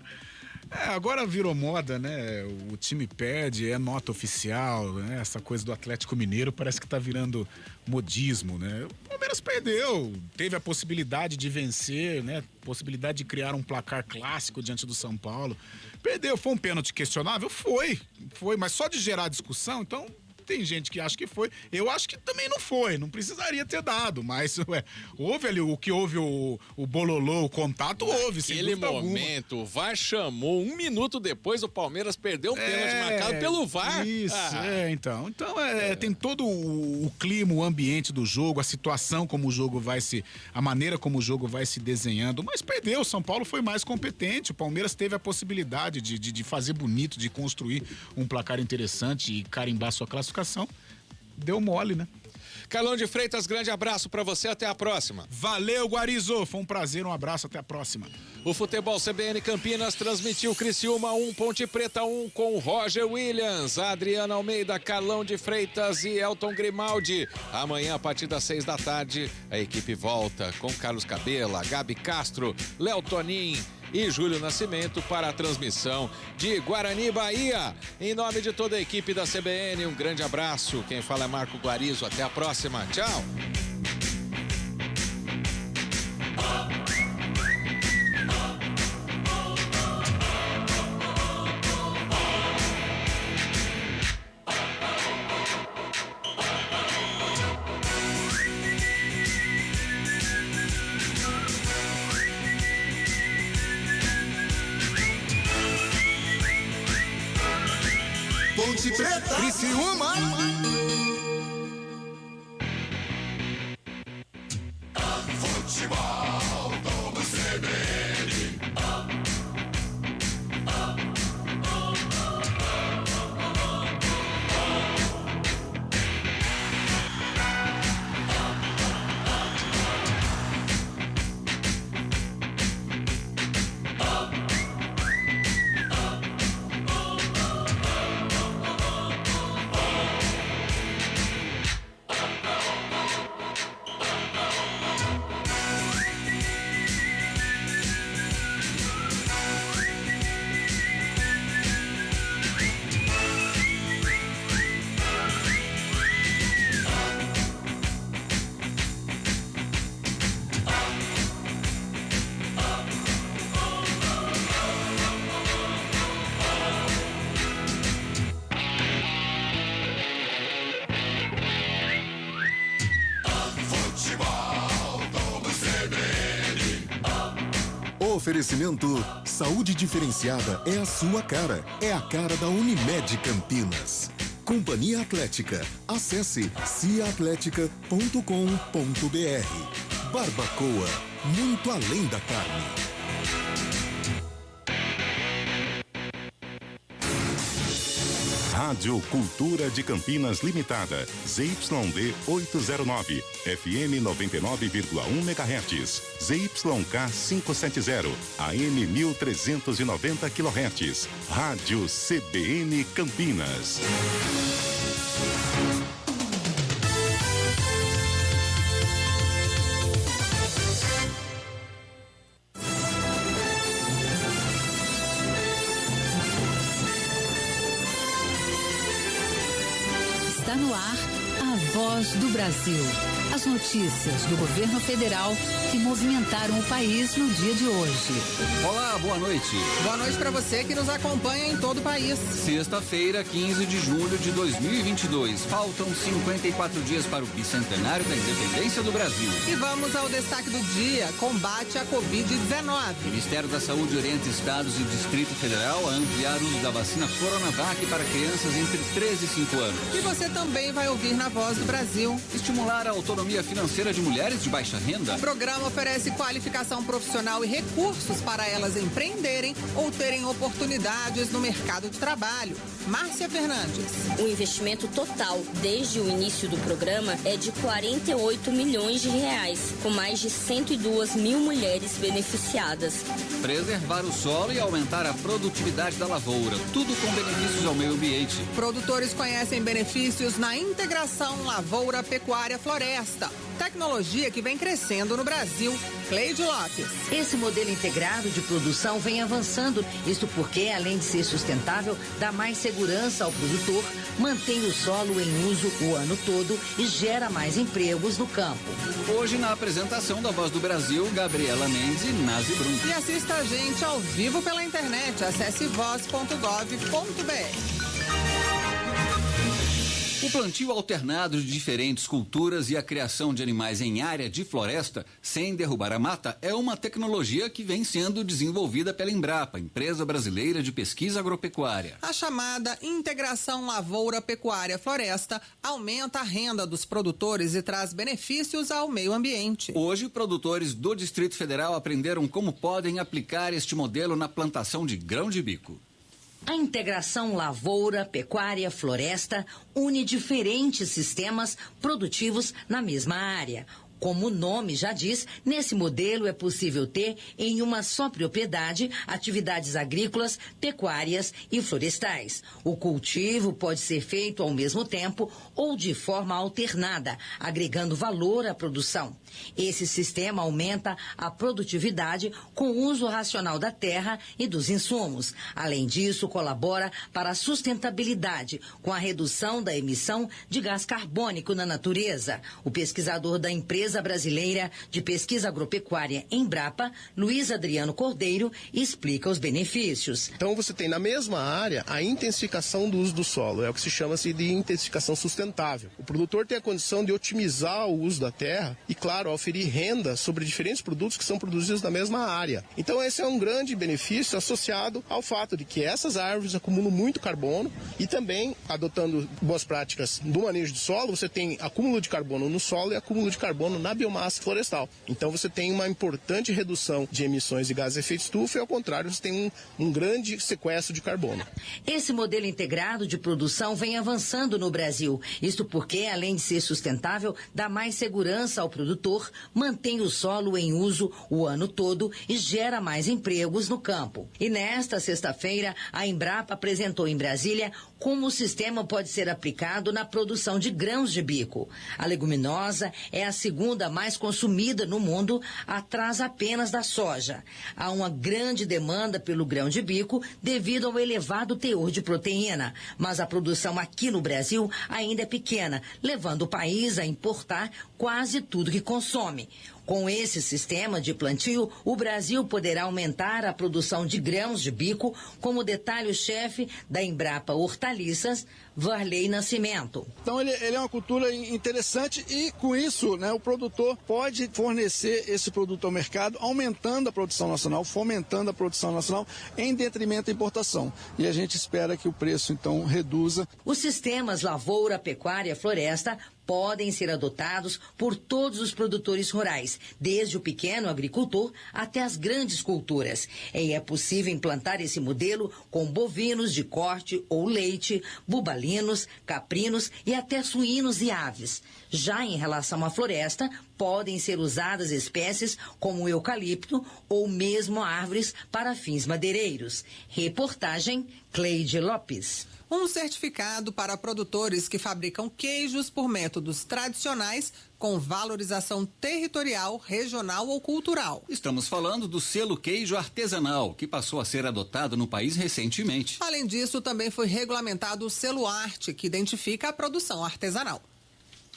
Agora virou moda, né? O time perde, é nota oficial, né? Essa coisa do Atlético Mineiro parece que tá virando modismo, né? O Palmeiras perdeu, teve a possibilidade de vencer, né? Possibilidade de criar um placar clássico diante do São Paulo. Perdeu, foi um pênalti questionável? Foi, mas só de gerar discussão, então... Tem gente que acha que foi, eu acho que também não foi, não precisaria ter dado, mas houve ali o que houve o bololô, o contato, houve, sem dúvida alguma. Naquele momento, o VAR chamou, 1 minuto depois o Palmeiras perdeu um pênalti marcado pelo VAR. Isso, então tem todo o clima, o ambiente do jogo, a situação como o jogo a maneira como o jogo vai se desenhando, mas perdeu, o São Paulo foi mais competente, o Palmeiras teve a possibilidade de fazer bonito, de construir um placar interessante e carimbar sua classificação. Deu mole, né? Carlão de Freitas, grande abraço pra você, até a próxima. Valeu, Guarizo, foi um prazer, um abraço, até a próxima. O Futebol CBN Campinas transmitiu Criciúma 1, Ponte Preta 1 com Roger Williams, Adriano Almeida, Carlão de Freitas e Elton Grimaldi. Amanhã, a partir das 6 da tarde, a equipe volta com Carlos Cabela, Gabi Castro, Léo Tonin e Júlio Nascimento para a transmissão de Guarani, Bahia. Em nome de toda a equipe da CBN, um grande abraço. Quem fala é Marco Guarizo. Até a próxima. Tchau. Ponte Preta, Criciúma. Futebol do CBN. Oferecimento Saúde Diferenciada é a sua cara. É a cara da Unimed Campinas. Companhia Atlética. Acesse ciaatletica.com.br. Barbacoa. Muito além da carne. Rádio Cultura de Campinas Limitada, ZYD 809, FM 99,1 MHz, ZYK 570, AM 1390 kHz. Rádio CBN Campinas. Está no ar, a voz do Brasil. As notícias do governo federal que movimentaram o país no dia de hoje. Olá, boa noite. Boa noite para você que nos acompanha em todo o país. Sexta-feira, 15 de julho de 2022. Faltam 54 dias para o bicentenário da independência do Brasil. E vamos ao destaque do dia: combate à Covid-19. O Ministério da Saúde orienta estados e Distrito Federal a ampliar o uso da vacina Coronavac para crianças entre 13 e 5 anos. E você também vai ouvir na Voz do Brasil. Estimular a autonomia financeira de mulheres de baixa renda. O programa oferece qualificação profissional e recursos para elas empreenderem ou terem oportunidades no mercado de trabalho. Márcia Fernandes. O investimento total desde o início do programa é de 48 milhões de reais, com mais de 102 mil mulheres beneficiadas. Preservar o solo e aumentar a produtividade da lavoura, tudo com benefícios ao meio ambiente. Produtores conhecem benefícios na integração lavoura-pecuária-floresta. Tecnologia que vem crescendo no Brasil. Cleide Lopes. Esse modelo integrado de produção vem avançando, isto porque, além de ser sustentável, dá mais segurança ao produtor, mantém o solo em uso o ano todo e gera mais empregos no campo. Hoje, na apresentação da Voz do Brasil, Gabriela Mendes e Nazi Brum. E assista a gente ao vivo pela internet. Acesse voz.gov.br. O plantio alternado de diferentes culturas e a criação de animais em área de floresta, sem derrubar a mata, é uma tecnologia que vem sendo desenvolvida pela Embrapa, Empresa Brasileira de Pesquisa Agropecuária. A chamada integração lavoura-pecuária-floresta aumenta a renda dos produtores e traz benefícios ao meio ambiente. Hoje, produtores do Distrito Federal aprenderam como podem aplicar este modelo na plantação de grão de bico. A integração lavoura, pecuária, floresta une diferentes sistemas produtivos na mesma área. Como o nome já diz, nesse modelo é possível ter em uma só propriedade atividades agrícolas, pecuárias e florestais. O cultivo pode ser feito ao mesmo tempo ou de forma alternada, agregando valor à produção. Esse sistema aumenta a produtividade com o uso racional da terra e dos insumos. Além disso, colabora para a sustentabilidade, com a redução da emissão de gás carbônico na natureza. O pesquisador da Empresa Brasileira de Pesquisa Agropecuária, Embrapa, Luiz Adriano Cordeiro, explica os benefícios. Então você tem na mesma área a intensificação do uso do solo, é o que se chama-se de intensificação sustentável. O produtor tem a condição de otimizar o uso da terra e, claro, oferir renda sobre diferentes produtos que são produzidos na mesma área. Então esse é um grande benefício associado ao fato de que essas árvores acumulam muito carbono e também, adotando boas práticas do manejo de solo, você tem acúmulo de carbono no solo e acúmulo de carbono na biomassa florestal. Então você tem uma importante redução de emissões de gases de efeito estufa e, ao contrário, você tem um grande sequestro de carbono. Esse modelo integrado de produção vem avançando no Brasil. Isto porque, além de ser sustentável, dá mais segurança ao produtor, mantém o solo em uso o ano todo e gera mais empregos no campo. E nesta sexta-feira, a Embrapa apresentou em Brasília como o sistema pode ser aplicado na produção de grãos de bico. A leguminosa é a segunda mais consumida no mundo, atrás apenas da soja. Há uma grande demanda pelo grão de bico devido ao elevado teor de proteína, mas a produção aqui no Brasil ainda é pequena, levando o país a importar quase tudo que consome. Com esse sistema de plantio, o Brasil poderá aumentar a produção de grãos de bico, como detalhe o chefe da Embrapa Hortaliças, Varley Nascimento. Então ele é uma cultura interessante e, com isso, né, o produtor pode fornecer esse produto ao mercado, aumentando a produção nacional, fomentando a produção nacional, em detrimento da importação. E a gente espera que o preço, então, reduza. Os sistemas lavoura, pecuária, floresta podem ser adotados por todos os produtores rurais, desde o pequeno agricultor até as grandes culturas. E é possível implantar esse modelo com bovinos de corte ou leite, bubalinos, caprinos e até suínos e aves. Já em relação à floresta, podem ser usadas espécies como o eucalipto ou mesmo árvores para fins madeireiros. Reportagem Cleide Lopes. Um certificado para produtores que fabricam queijos por métodos tradicionais com valorização territorial, regional ou cultural. Estamos falando do selo queijo artesanal, que passou a ser adotado no país recentemente. Além disso, também foi regulamentado o selo arte, que identifica a produção artesanal.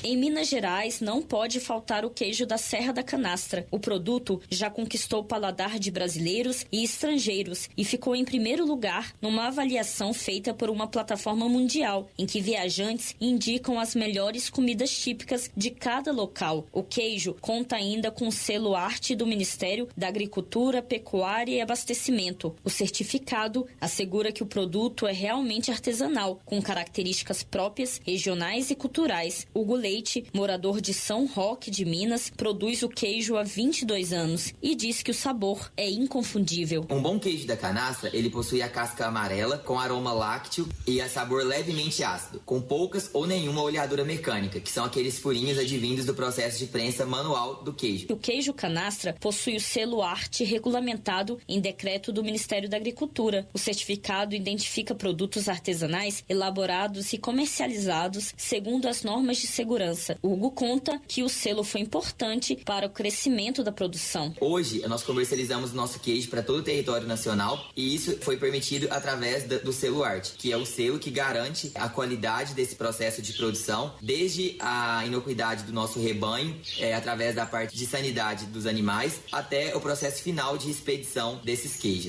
Em Minas Gerais, não pode faltar o queijo da Serra da Canastra. O produto já conquistou o paladar de brasileiros e estrangeiros e ficou em primeiro lugar numa avaliação feita por uma plataforma mundial, em que viajantes indicam as melhores comidas típicas de cada local. O queijo conta ainda com o selo Arte do Ministério da Agricultura, Pecuária e Abastecimento. O certificado assegura que o produto é realmente artesanal, com características próprias, regionais e culturais. Hugo Leite, morador de São Roque de Minas, produz o queijo há 22 anos e diz que o sabor é inconfundível. Um bom queijo da canastra, ele possui a casca amarela com aroma lácteo e a sabor levemente ácido, com poucas ou nenhuma oleadura mecânica, que são aqueles furinhos advindos do processo de prensa manual do queijo. O queijo canastra possui o selo Arte regulamentado em decreto do Ministério da Agricultura. O certificado identifica produtos artesanais elaborados e comercializados segundo as normas de segurança. Hugo conta que o selo foi importante para o crescimento da produção. Hoje, nós comercializamos o nosso queijo para todo o território nacional e isso foi permitido através do selo Arte, que é o selo que garante a qualidade desse processo de produção, desde a inocuidade do nosso rebanho, através da parte de sanidade dos animais, até o processo final de expedição desses queijos.